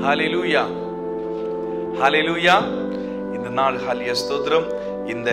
ஹல்லேலூயா, ஹல்லேலூயா. இந்த நாள் ஹல்லேலூயா ஸ்தோத்திரம். இந்த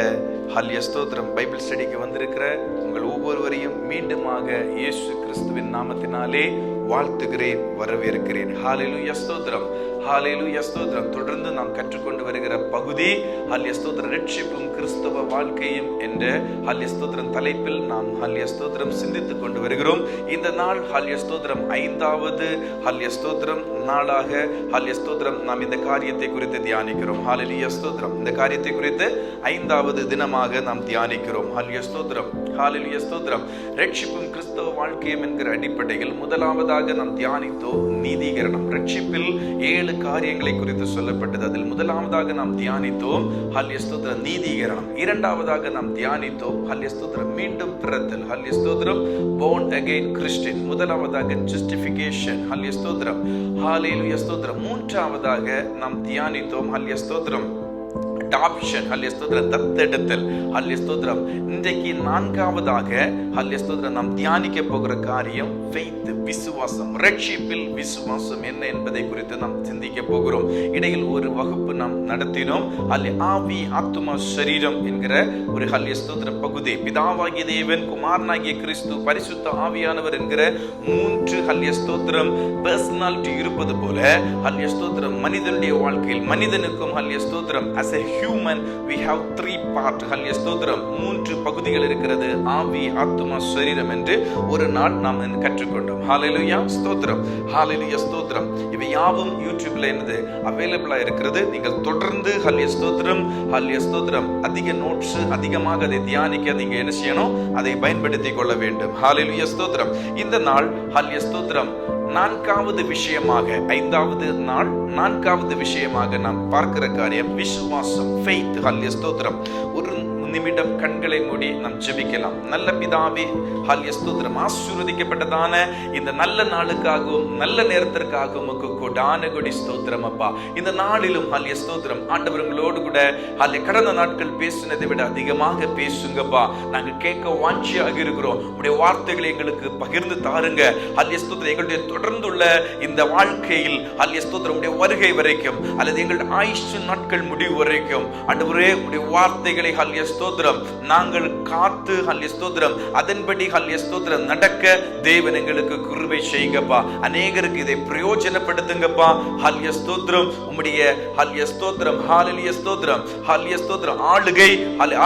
ஹல்லேலூயா ஸ்தோத்திரம் பைபிள் ஸ்டடிக்கு வந்திருக்கிற உங்கள் ஒவ்வொருவரையும் மீண்டுமாக இயேசு கிறிஸ்துவின் நாமத்தினாலே வாழ்த்துகிறேன், வரவேற்கிறேன். ஹல்லேலூயா ஸ்தோத்திரம், ஹல்லேலூயா ஸ்தோத்திரம். தொடர்ந்து நாம் கற்றுக்கொண்டு வருகிற பகுதி ஹல்லேலூயா ஸ்தோத்திரம் ரட்சிப்பும் கிறிஸ்தவ வாழ்க்கையும் என்ற ஹல்லேலூயா ஸ்தோத்திரம் தலைப்பில் நாம் ஹல்லேலூயா ஸ்தோத்திரம் சிந்தித்துக் கொண்டு வருகிறோம். இந்த நாள் ஹல்லேலூயா ஸ்தோத்திரம் 5வது ஹல்லேலூயா ஸ்தோத்திரம் நாளாக ஹல்லேலூயா ஸ்தோத்திரம் நாம் இந்த காரியத்தை குறித்து தியானிக்கிறோம். ஹல்லேலூயா ஸ்தோத்திரம். இந்த காரியத்தை குறித்து 5வது தினமாக நாம் தியானிக்கிறோம். ஹல்லேலூயா ஸ்தோத்திரம், ஹல்லேலூயா ஸ்தோத்திரம். ரட்சிப்பும் கிறிஸ்தவ வாழ்க்கையும் என்கிற அடிப்படையில் முதலாவதாக நாம் தியானித்தோம் நீதிகரணம். ரட்சிப்பில் 7 காரியங்களை குறித்து சொல்லப்பட்டது. அதில் முதலாவதாக நாம் தியானித்தோம் ஹல்லேலூயா ஸ்தோத்திரம் நீதிகரணம். இரண்டாவதாக நாம் தியானித்தோம் ஹல்லேலூயா ஸ்தோத்திரம் மீண்டும் பிறத்தல். ஹல்லேலூயா ஸ்தோத்திரம் born again Christian. முதலாவதாக justification. ஹல்லேலூயா ஸ்தோத்திரம், ஹல்லேலூயா ஸ்தோத்திரம். மூன்றாவதாக நாம் தியானித்தோம் ஹல்லேலூயா ஸ்தோத்திரம் adoption. ஹல்லேலூயா ஸ்தோத்திரம் தத்தெடுத்தல். ஹல்லேலூயா ஸ்தோத்திரம். இன்றைக்கு 4வதாக ஹல்லேலூயா ஸ்தோத்திரம் நாம் தியானிக்க போகிற காரியம் faith, விசுவாசம். ரட்சிப்பில் விசுவாசம் என்ன என்பதை குறித்து நாம் சிந்திக்க போகிறோம். இடையில் ஒரு வகுப்பு நாம் நடத்தினோம். ஆவி, ஆத்துமா, சரீரம் என்கிற ஒரு ஹல்லேலூயா ஸ்தோத்திரம் பகுதி. பிதாவாகிய தேவன், குமாரனாகிய கிறிஸ்து, பரிசுத்த ஆவியானவர் என்கிற 3 ஹல்லேலூயா ஸ்தோத்திரம் பர்சனாலிட்டி இருப்பது போல ஹல்லேலூயா ஸ்தோத்திரம் மனிதனுடைய வாழ்க்கையில் மனிதனுக்கும் ஹல்லேலூயா ஸ்தோத்திரம் as a human we have 3 part. ஹல்லேலூயா ஸ்தோத்திரம் 3 பகுதிகள் இருக்கிறது. ஆவி, ஆத்துமா, சரீரம் என்று ஒரு நாள் நாம் கற்றுக்கொண்டோம். ஹல்லேலூயா ஸ்தோத்திரம், ஹல்லேலூயா ஸ்தோத்திரம். இவை யாவும் யூடியூப்ல என்னது அவைலபிளா இருக்கிறது. நீங்கள் தொடர்ந்து ஹல்லேலூயா ஸ்தோத்திரம், ஹல்லேலூயா ஸ்தோத்திரம் அதிக நோட்ஸ் அதிகமாக அதை தியானிக்க நீங்க என்ன செய்யணும், அதை பயன்படுத்திக் கொள்ள வேண்டும். ஹல்லேலூயா ஸ்தோத்திரம். இந்த நாள் ஹல்லேலூயா ஸ்தோத்திரம் 4வது விஷயமாக 5வது நாள் 4வது விஷயமாக நாம் பார்க்கிற காரியம் விசுவாசம், faith. ஹல்லேலூயா ஸ்தோத்திரம். ஒரு நிமிடம் கண்களை மூடி நாம் ஜெபிக்கலாம். நல்ல பிதாவே, ஹல்லேலூயா ஸ்தோத்திரம். ஆசீர்வதிக்கப்பட்டதான இந்த நல்ல நாளுக்காகவும் நல்ல நேரத்திற்காகவும் உமக்கு கோடான கோடி ஸ்தோத்திரம் அப்பா. இந்த நாளிலும் ஹல்லேலூயா ஸ்தோத்திரம் ஆண்டவர் உங்களோடு கூட ஹல்லேலூயா கடந்த நாட்கள் பேசினதை விட அதிகமாக பேசுங்கப்பா. நாங்க கேட்க வாஞ்சியாக இருக்கிறோம். உடைய வார்த்தைகளை எங்களுக்கு பகிர்ந்து தாருங்க. ஹல்லேலூயா ஸ்தோத்திரம். எங்களுடைய தொடர்ந்துள்ள இந்த வாழ்க்கையில் ஹல்லேலூயா ஸ்தோத்திரம் உடைய வருகை வரைக்கும் அல்லது எங்களுடைய ஆயுஷ் நாட்கள் முடிவு வரைக்கும் ஆண்டவரே உடைய வார்த்தைகளை ஹல்லேலூயா ஸ்தோத்திரம் நாங்கள் காத்து ஹல்லேலூயா ஸ்தோத்திரம் அதன்படி ஹல்லேலூயா ஸ்தோத்திரம் நடக்க தேவன் எங்களுக்கு கிருபை செய்யுங்கப்பா. அநேகருக்கு இதை பிரயோஜனப்படுத்துங்கப்பா. ஹல்லேலூயா ஸ்தோத்திரம். உம்முடைய ஹல்லேலூயா ஸ்தோத்திரம், ஹல்லேலூயா ஸ்தோத்திரம், ஹல்லேலூயா ஸ்தோத்திரம் ஆளுகை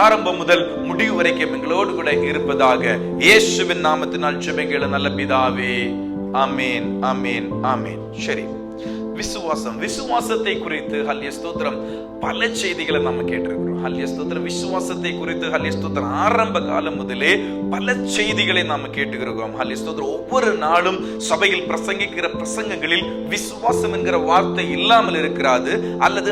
ஆரம்பம் முதல் முடிவு வரைக்கும் எங்களோடு கூட இருப்பதாக இயேசுவின் நாமத்தினால் ஜெபங்கள் நல்ல பிதாவே. ஆமென், ஆமென், ஆமென். சரி, விசுவாசம். விசுவாசத்தை குறித்து ஹல்லேலூயா ஸ்தோத்திரம் பல செய்திகளை நம்ம கேட்டிருக்கிறோம். ஹல்லேலூயா ஸ்தோத்திரம் விசுவாசத்தை குறித்து ஹல்லேலூயா ஸ்தோத்திரம் ஆரம்ப காலம் முதலே பல செய்திகளை நாம கேட்டுக்கிறோம். ஹல்லேலூயா ஸ்தோத்திரம் ஒவ்வொரு நாளும் சபையில் பிரசங்கிக்கிற பிரசங்கங்களில் விசுவாசம் என்கிற வார்த்தை இல்லாமல் இருக்கிறது. அல்லது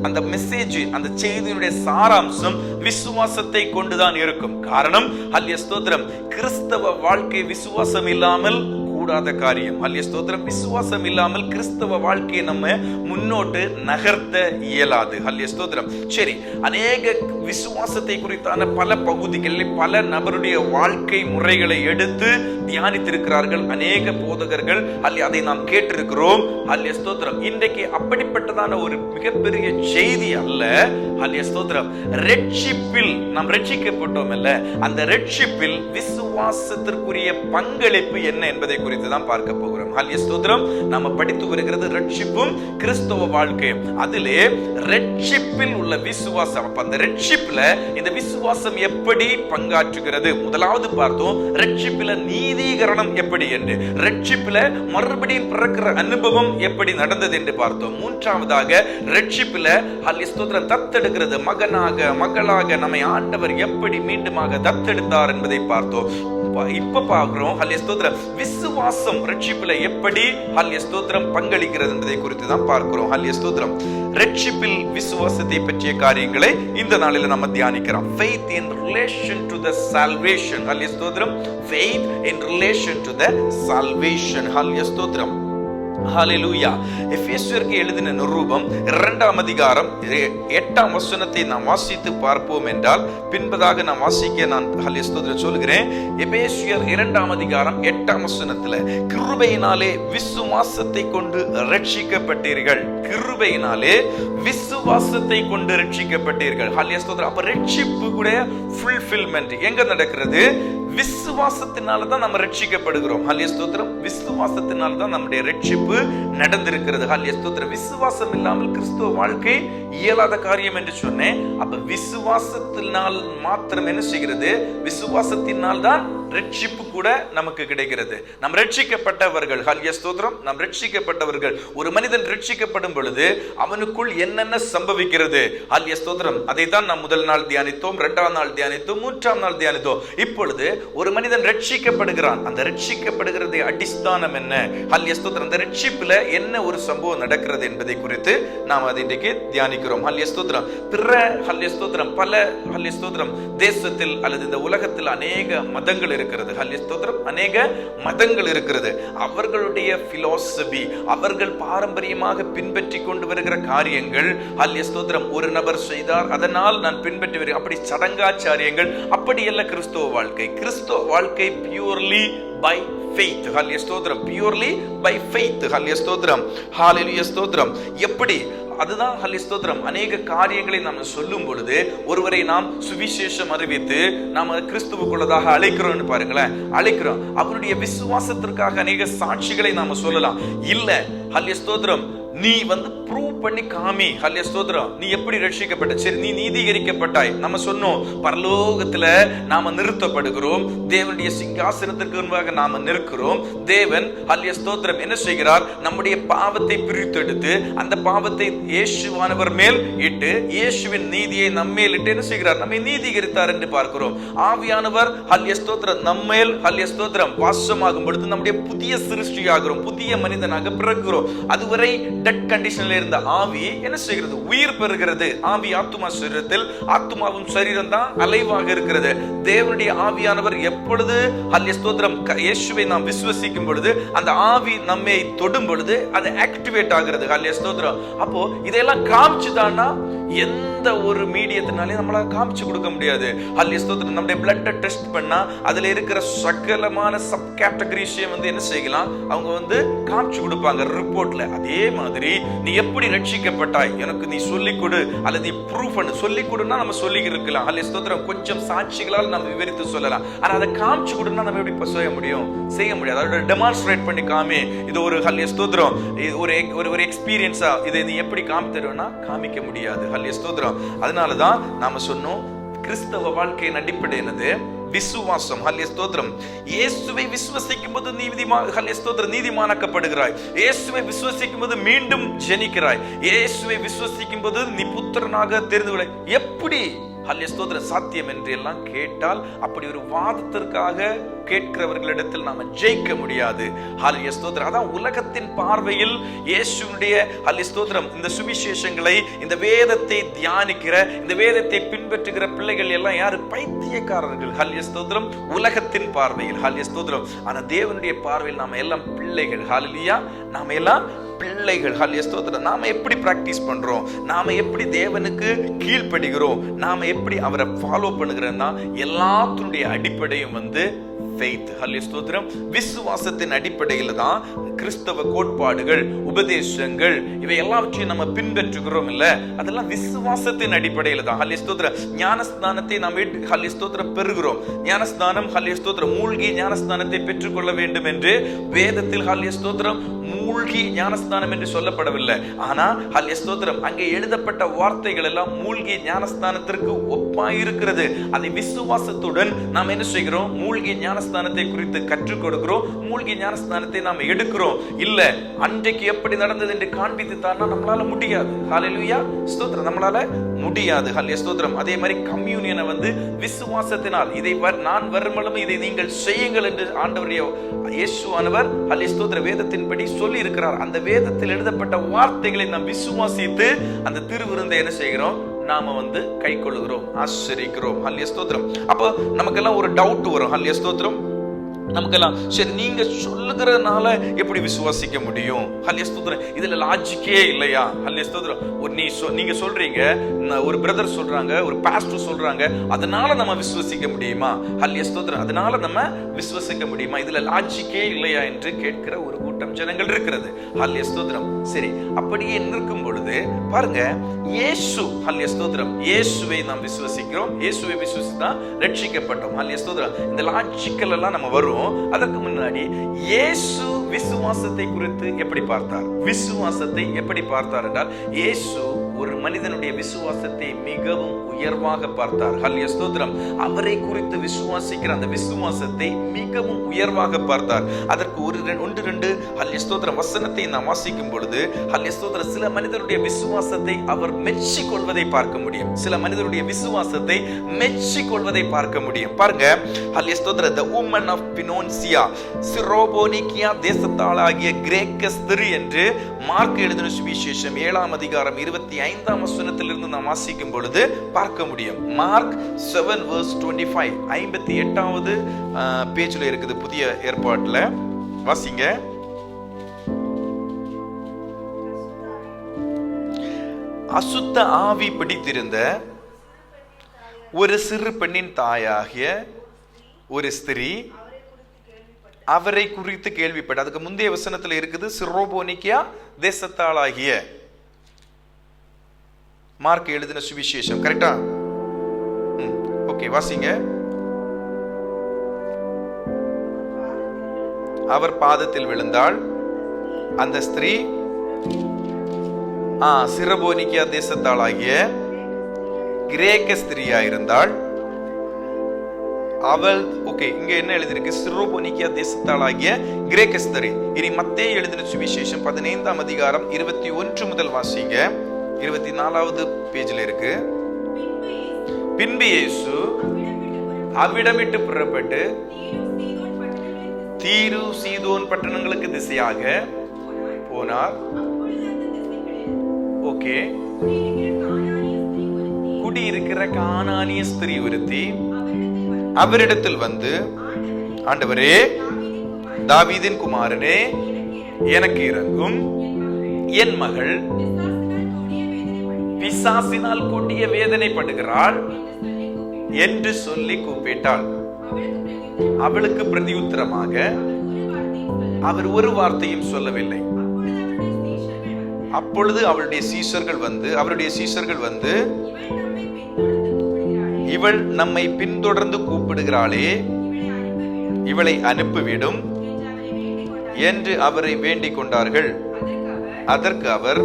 அந்த மெசேஜ், அந்த செய்தியினுடைய சாராம்சம் விசுவாசத்தை கொண்டுதான் இருக்கும். காரணம் ஹல்லேலூயா ஸ்தோத்திரம் கிறிஸ்தவ வாழ்க்கை விசுவாசம் இல்லாமல் கூடாத காரியம். ஹல்லேலூயா ஸ்தோத்திரம். விசுவாசம் இல்லாமல் கிறிஸ்தவ வாழ்க்கையை நம்ம முன்னோட்டு நகர்த்த இயலாது. ஹல்லேலூயா ஸ்தோத்திரம். சரி, அநேக விசுவாசத்தை குறித்தான பல பகுதிகளில் பல நபருடைய வாழ்க்கை முறைகளை எடுத்து தியானித்திருக்கிறார்கள் அநேக போதகர்கள். அதை நாம் கேட்டிருக்கிறோம். ஹல்லேலூயா ஸ்தோத்திரம். இன்றைக்கு அப்படிப்பட்டதான ஒரு மிகப்பெரிய செய்தி அல்ல. ஹல்லேலூயா ஸ்தோத்திரம். ரட்சிப்பில் நாம் ரட்சிக்கப்பட்டோம் அல்ல, அந்த ரட்சிப்பில் விசுவாசத்திற்குரிய பங்களிப்பு என்ன என்பதை குறித்து தான் பார்க்க போகிறோம். ஹல்லேலூயா ஸ்தோத்திரம். நாம படித்து வருகிறது ரட்சிப்பும் கிறிஸ்தவ வாழ்க்கை. அதிலே ரட்சிப்பில் உள்ள விசுவாசம். அப்ப அந்த ரட்சிப்புல இந்த விசுவாசம் எப்படி பங்காற்றுகிறது? முதலாவது பார்த்தோம் ரட்சிப்பில நீதிகரணம் எப்படி என்று, ரட்சிப்பில மறுபடியும் பிறக்கிற அனுபவம் எப்படி நடந்தது என்று பார்த்தோம். மூன்றாவதாக ரட்சிப்பில ஹல்லேலூயா ஸ்தோத்திரம் தத்தெடுக்கிறது, மகனாக மகளாக நம்மை ஆண்டவர் எப்படி மீண்டுமாக தத்தெடுத்தார் என்பதை பார்த்தோம். இப்ப பார்க்கிறோம் ஹல்லேலூயா ஸ்தோத்திரம் விசுவாசம் ரட்சிப்பில எப்படி ஹல்லேலூயா ஸ்தோத்திரம் பங்களிக்கிறது என்பதை குறித்து தான் பார்க்கிறோம். ஹல்லேலூயா ஸ்தோத்திரம். ரட்சிப்பில் விசுவாசத்தை பற்றிய காரியங்களை இந்த நாளில் நம்ம தியானிக்கிறோம். faith in relation to the salvation. ஹல்லேலூயா ஸ்தோத்திரம். faith in relation to the salvation. ஹல்லேலூயா ஸ்தோத்திரம். ஹல்லேலூயா. எபேசியருக்கு எழுதின நிருபம் 2ஆம் அதிகாரம் 8ஆம் வசனத்தை நாம் வாசித்து பார்ப்போம் என்றால், பின்பதாக நான் வாசிக்க நான் ஹல்லேலூயா சொல்கிறேன். எபேசியர் 2ஆம் அதிகாரம் 8ஆம் வசனத்துல, கிருபையினாலே விசுவாசத்தை கொண்டு ரட்சிக்கப்பட்டீர்கள். கிருபையினாலே விசுவாசத்தை கொண்டு ரட்சிக்கப்பட்டீர்கள். ஹல்லேலூயா. அப்ப ரட்சிப்பு கூட ஃபுல்ஃபில்மென்ட் எங்க நடக்கிறது? விசுவாசத்தினால தான் நம்ம ரட்சிக்கப்படுகிறோம். ஹல்லேலூயா. விசுவாசத்தினால தான் நம்முடைய ரட்சிப்பு நடந்திருக்கிறது. ஹல்லேலூயா. விசுவாசம் இல்லாமல் கிறிஸ்துவ வாழ்க்கை இயலாத காரியம் என்று சொன்னேன். அப்ப விசுவாசத்தினால் மாத்திரம் என்ன செய்கிறது? விசுவாசத்தினால் தான் ரட்சிப்பு கூட நமக்கு கிடைக்கிறது. நாம் ரட்சிக்கப்பட்டவர்கள். ஹல்லேலூயா. நாம் ரட்சிக்கப்பட்டவர்கள். ஒரு மனிதன் ரட்சிக்கப்படும் பொழுது அவனுக்குள் என்னென்ன சம்பவிக்கிறது? ஹல்லேலூயா. அதை தான் நாம் முதல் நாள் தியானித்தோம், 2ஆம் நாள் தியானித்தோம், 3ஆம் நாள் தியானித்தோம். இப்பொழுது ஒரு மனிதன் ரட்சிக்கப்படுகிறான். அந்த ரட்சிக்கப்படுகிறது அடிஸ்தானம் என்ன? ஹல்லேலூயா. அந்த ரட்சிப்புல என்ன ஒரு சம்பவம் நடக்கிறது என்பதை குறித்து நாம் அதை இன்றைக்கு தியானிக்கிறோம். ஹல்லேலூயா. பிற ஹல்லேலூயா பல ஹல்லேலூயா தேசத்தில் அல்லது இந்த உலகத்தில் அநேக மதங்கள் இருக்கிறது. ஹல்லேலூயா. அநேக மதங்கள் இருக்கிறது. அவர்களுடைய பிலாசபி, அவர்கள் பாரம்பரியமாக பின்பற்றி கொண்டு வருகிற காரியங்கள், ஹல்லேலூயா, ஒரு நபர் செய்தார் அதனால் நான் பின்பற்றி வருகிறேன், அப்படி சடங்காச்சாரியங்கள். அப்படி அல்ல கிறிஸ்துவ வாழ்க்கை. கிறிஸ்துவ வாழ்க்கை purely by faith. Hallelujah. purely by faith. ஹல்லேலூயா. ஹல்லேலூயா. ஸ்தோத்திரம். எப்படி? அதுதான் ஹல்லேலூயா. அநேக காரியங்களை நாம் சொல்லும் பொழுது ஒருவரை நாம் சுவிசேஷம் அறிவித்து நாம் கிறிஸ்துவுக்குள்ளதாக அழைக்கிறோம் பாருங்களேன். அழைக்கிறோம். அவருடைய விசுவாசத்திற்காக அநேக சாட்சிகளை நாம சொல்லலாம். இல்ல ஹல்லேலூயா, நீ ப்ரூவ் பண்ணி காமி. ஹல்லேலூயா. நீ எப்படி ரட்சிக்கப்பட்ட? சரி, நீ நீதிகரிக்கப்பட்டாய். நம்ம சொன்னோம், பரலோகத்துல நாம நிறுத்தப்படுகிறோம். தேவனுடைய சிங்காசனத்திற்கு முன்பாக நாம நிற்கிறோம். தேவன் ஹல்லேலூயா என்ன செய்கிறார்? நம்முடைய பாவத்தை பிரித்தெடுத்து அந்த பாவத்தை இயேசுவானவர் மேல் இட்டு இயேசுவின் நீதியை நம்மேல் இட்டு என்ன செய்கிறார்? நம்மை நீதிகரித்தார் என்று பார்க்கிறோம். ஆவியானவர் ஹல்லேலூயா நம்மேல் ஹல்லேலூயா வாசமாகும் பொழுது நம்முடைய புதிய சிருஷ்டியாகிறோம், புதிய மனிதனாக பிறக்கிறோம். அதுவரை டெட் கண்டிஷன்ல இருந்த ஆவி என்ன செய்கிறது? உயிர் பெறுகிறது. ஆவி ஆத்துமா சரீரத்தில், ஆத்துமாவும் சரீரம் தான் அலைவாக இருக்கிறது. தேவனுடைய ஆவியானவர் எப்பொழுது ஹல்லேலூயா இயேசுவை நாம் விசுவசிக்கும் பொழுது அந்த ஆவி நம்மை தொடும் பொழுது அது ஆக்டிவேட் ஆகிறது. ஹல்லேலூயா. அப்போ இதெல்லாம் காமிச்சுதானா? எந்த ஒரு மீடியத்தினாலே நம்மளால காமிச்சு கொடுக்க முடியாது. ஹல்லேலூயா. நம்முடைய பிளட்டை டெஸ்ட் பண்ணா அதுல இருக்கிற சகலமான சப் கேட்டகரிஸ் என்ன செய்யலாம்? அவங்க காமிச்சு கொடுப்பாங்க ரிப்போர்ட்ல. அதே மாதிரி நீ எப்படி ரட்சிக்கப்பட்டாய் எனக்கு நீ சொல்லிக் கொடு, அல்லது நீ ப்ரூஃப் பண்ணு. சொல்லிக் கொடுனா நம்ம சொல்லி இருக்கலாம். ஹல்லேலூயா. கொஞ்சம் சாட்சிகளால் நம்ம விவரித்து சொல்லலாம். ஆனா அதை காமிச்சு கொடுனா நம்ம எப்படி செய்ய முடியும்? செய்ய முடியாது. அதோட டெமான்ஸ்ட்ரேட் பண்ணி காமி, இது ஒரு ஹல்லேலூயா ஒரு எக்ஸ்பீரியன்ஸா, இதை நீ எப்படி காமித்தருவனா காமிக்க முடியாது. ஹல்லேலூயா. அதனாலதான் நாம சொன்னோம், கிறிஸ்தவ வாழ்க்கையின் அடிப்படை என்னது? விசுவாசம். ஹல்லேலூயா. இயேசுவை விசுவசிக்கும் போது நீதிமானாக்கப்படுகிறாய். இயேசுவை விசுவசிக்கும் போது மீண்டும் ஜெனிக்கிறாய். இயேசுவை விசுவசிக்கும் போது நீ புத்திரனாக தெரிந்து. எப்படி ஹல்லேலூயா சாத்தியம் என்று எல்லாம் கேட்டால், அப்படி ஒரு வாதத்திற்காக கேட்கிறவர்களிடத்தில் நாம ஜெயிக்க முடியாது. ஹல்லேலூயா. அதான் உலகத்தின் பார்வையில் இயேசுவுடைய ஹல்லேலூயா இந்த சுவிசேஷங்களை, இந்த வேதத்தை தியானிக்கிற, இந்த வேதத்தை பின்பற்றுகிற பிள்ளைகள் எல்லாம் யாரு? பைத்தியக்காரர்கள். ஹல்லேலூயா. உலகத்தின் பார்வையில். ஹல்லேலூயா. ஆனா தேவனுடைய பார்வையில் நாம எல்லாம் பிள்ளைகள். ஹல்லேலூயா. நாம எல்லாம் பிள்ளைகள். ஹல்லேலூயா. நாம எப்படி பிராக்டிஸ் பண்றோம்? நாம எப்படி தேவனுக்கு கீழ்ப்படுகிறோம்? நாம எப்படி அவரை ஃபாலோ பண்ணுகிறோம்னா எல்லாத்தினுடைய அடிப்படையும் faith. ஹல்லேலூயா. விசுவாசத்தின் அடிப்படையில் தான் கிறிஸ்தவ கோட்பாடுகள், உபதேசங்கள் இவை எல்லாவற்றையும் நம்ம பின்பற்றுகிறோம். இல்ல, அதெல்லாம் விசுவாசத்தின் அடிப்படையில் தான். ஹல்லேலூயா. ஞானஸ்நானத்தை நாம் ஹல்லேலூயா பெறுகிறோம். ஞானஸ்நானம் ஹல்லேலூயா மூழ்கி ஞானஸ்நானத்தை பெற்றுக்கொள்ள வேண்டும் என்று வேதத்தில் ஹல்லேலூயா மூழ்கி ஞானஸ்நானம் என்று சொல்லப்படவில்லை. ஆனா ஹல்லேலூயா அங்கே எழுதப்பட்ட வார்த்தைகள் எல்லாம் மூழ்கி ஞானஸ்நானத்திற்கு ஒப்பாயிருக்கிறது. அதை விசுவாசத்துடன் நாம் என்ன செய்கிறோம்? மூழ்கி ஞானஸ்நானத்தை குறித்து கற்றுக் கொடுக்கிறோம். மூழ்கி ஞானஸ்நானத்தை நாம் எடுக்கிறோம். இல்ல, அன்றைக்கு எப்படி நடந்தது என்று காண்பித்து தானா நம்மளால முடியாது. ஹல்லேலூயா. ஸ்தோத்திரம். நம்மளால முடியாது. ஹல்லேலூயா. அதே மாதிரி கம்யூனியனை விசுவாசத்தினால், இதை நான் வருமளவும் இதை நீங்கள் செய்யுங்கள் என்று ஆண்டவருடைய இயேசுவானவர் ஹல்லேலூயா வேதத்தின்படி சொல்லி இருக்கிறார். அந்த வேதத்தில் எழுதப்பட்ட வார்த்தைகளை நாம் விசுவாசித்து அந்த திருவிருந்தை என்ன செய்கிறோம்? நாம கை கொள்ளுகிறோம், ஆசரிக்கிறோம். ஹல்லேலூயா. அப்போ நமக்கெல்லாம் ஒரு டவுட் வரும். ஹல்லேலூயா. நமக்கெல்லாம் சரி நீங்க சொல்லுகிறதுனால எப்படி விசுவாசிக்க முடியும்? ஹல்லேலூயா ஸ்தோத்திரம். இதுல லாஜிக்கே இல்லையா? ஹல்லேலூயா ஸ்தோத்திரம். நீங்க சொல்றீங்க, ஒரு பிரதர் சொல்றாங்க, ஒரு பாஸ்டர் சொல்றாங்க, அதனால நம்ம விசுவாசிக்க முடியுமா? ஹல்லேலூயா ஸ்தோத்திரம். அதனால நம்ம விசுவாசிக்க முடியுமா? இதுல லாஜிக்கே இல்லையா என்று கேட்கிற ஒரு கூட்டம் ஜனங்கள் இருக்கிறது. ஹல்லேலூயா ஸ்தோத்திரம். சரி, அப்படியே நிற்கும் பொழுது பாருங்க, இயேசு, ஹல்லேலூயா ஸ்தோத்திரம், இயேசுவை நாம் விசுவாசிக்கிறோம், இயேசுவை விசுவாசித்தா ரட்சிக்கப்பட்டோம். ஹல்லேலூயா ஸ்தோத்திரம். இந்த லாஜிக்கல் எல்லாம் நம்ம வரும். அதற்கு முன்னாடி இயேசு விசுவாசத்தை குறித்து எப்படி பார்த்தார்? விசுவாசத்தை எப்படி பார்த்தார் என்றால், இயேசு ஒரு மனிதனுடைய விசுவாசத்தை மிகவும் உயர்வாக பார்த்தார். ஹல்லேலூயா ஸ்தோத்திரம். அவரை குறித்து விசுவாசிக்கிற அந்த விசுவாசத்தை மிகவும் உயர்வாக பார்த்தார். அதற்கு ஒன்று ரெண்டு ஹல்லேலூயா ஸ்தோத்திரம் வசனத்தை நாம் வாசிக்கும் பொழுது, ஹல்லேலூயா ஸ்தோத்திரம், சில மனிதனுடைய விசுவாசத்தை அவர் மெச்சிக் கொள்வதை பார்க்க முடியும். சில மனிதனுடைய விசுவாசத்தை மெச்சிக் கொள்வதை பார்க்க முடியும். பாருங்க, ஹல்லேலூயா ஸ்தோத்திரம், the woman of Pinoncia, சிரோபோனிக்கியா தேசத்தாளாகிய கிரேக்க ஸ்திரீ என்று மார்க் எழுதின சுவிசேஷம் 7ஆம் அதிகாரம் 25ஆம் வசனத்திலிருந்து நாம் வாசிக்கும் பொழுது பார்க்க முடியும். மார்க் 7:25, 58வது பேஜ்ல இருக்குது புதிய ஏற்பாட்டுல. வாசிங்க. அசுத்த ஆவி பிடித்திருந்த ஒரு சிறு பெண்ணின் தாயாகிய ஒரு ஸ்திரீ அவரை குறித்து கேள்விப்பட்ட, அதுக்கு முந்தைய வசனத்துல இருக்குது சிரோபோனிக்கியா தேசத்தாளாகிய. மார்க் எழுதின சுவிசேஷம், கரெக்டா? ஓகே, வாசிங்க. அவர் பாதத்தில் விழுந்தாள். அந்த ஸ்திரீ சிரோபோனிக்கியா தேசத்தாளாகிய கிரேக்க ஸ்திரீயா இருந்தாள். அவள், ஓகே, இங்க என்ன எழுதிருக்கு? சிரோபோனிக்கியா தேசத்தாளாகிய கிரேக்க ஸ்திரீ. இனி மத்தேயு எழுதின சுவிசேஷம் 15ஆம் அதிகாரம் 21 முதல் வாசிங்க. 24வது பேஜ்ல இருக்கு. பின்பு இயேசு அவ்விடமிட்டு புறப்பட்டு தீரு சீதோன் பட்டணங்களுக்கு திசையாக போனார். ஓகே, குடியிருக்கிற கானானிய ஸ்திரீ ஒருத்தி அவரிடத்தில் வந்து, ஆண்டவரே, தாவீதின் குமாரனே, எனக்கு இரங்கும், என் மகள் பிசாசினால் கொடிய வேதனைப்படுகிறாள் என்று சொல்லி கூப்பிட்டாள். அவளுக்கு பிரதியுத்தரமாக அவர் ஒரு வார்த்தையும் சொல்லவில்லை. அப்பொழுது அவருடைய சீஷர்கள் வந்து இவள் நம்மை பின்தொடர்ந்து கூப்பிடுகிறாளே, இவளை அனுப்பிவிடும் என்று அவரை வேண்டிக் கொண்டார்கள். அதற்கு அவர்,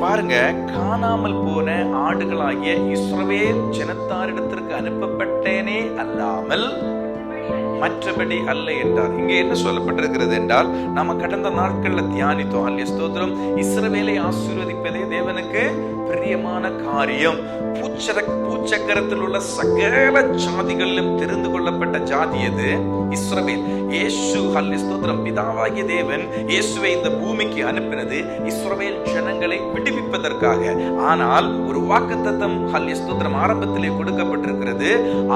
பாருங்க, காணாமல் போன ஆடுகளாகிய இஸ்ரவேல் ஜனத்தாரிடத்திற்கு அனுப்பப்பட்டேனே அல்லாமல் மற்றபடி அல்ல என்றார். இங்கே என்ன சொல்லப்பட்டிருக்கிறது என்றால், நாம கடந்த நாட்கள்ல தியானித்தோம். ஹல்லேலூயா ஸ்தோத்திரம். இஸ்ரவேலை ஆசீர்வதிப்பதே தேவனுக்கு பிரியமான காரியம். பூச்சக்கரத்தில் உள்ள சகல ஜாதிகளிலும் தெரிந்து கொள்ளப்பட்ட ஜாதி எது? இஸ்ரவேல். இயேசு, ஹல்லேலூயா ஸ்தோத்திரம், பிதாவாகிய தேவன் இயேசுவை இந்த பூமிக்கு அனுப்பினது இஸ்ரவேல் ஜனங்களை விடுவிப்பதற்காக. ஆனால் ஒரு வாக்குத்தத்தம், ஹல்லேலூயா ஸ்தோத்திரம், ஆரம்பத்திலே கொடுக்கப்பட்டிருக்கிறது.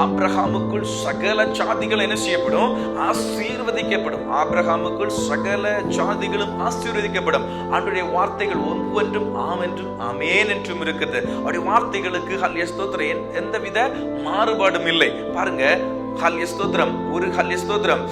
ஆபிரகாமுக்குள் சகல ஜாதிகள் என்ன செய்யப்படும்? ஆசீர்வதிக்கப்படும். ஆபிரகாமுக்குள் சகல ஜாதிகளும் ஆசீர்வதிக்கப்படும். அவருடைய வார்த்தைகள் ஒவ்வொன்றும் ஆம் என்றும் ஆமென் என்றும் இருக்குது. அவருடைய வார்த்தைகளுக்கு, ஹல்லேலூயா ஸ்தோத்திரம், எந்தவித மாறுபாடும் இல்லை. பாருங்க, ஹல்லேலூயா ஸ்தோத்திரம், ஒரு ஹல்லேலூயா ஸ்தோத்திரம்,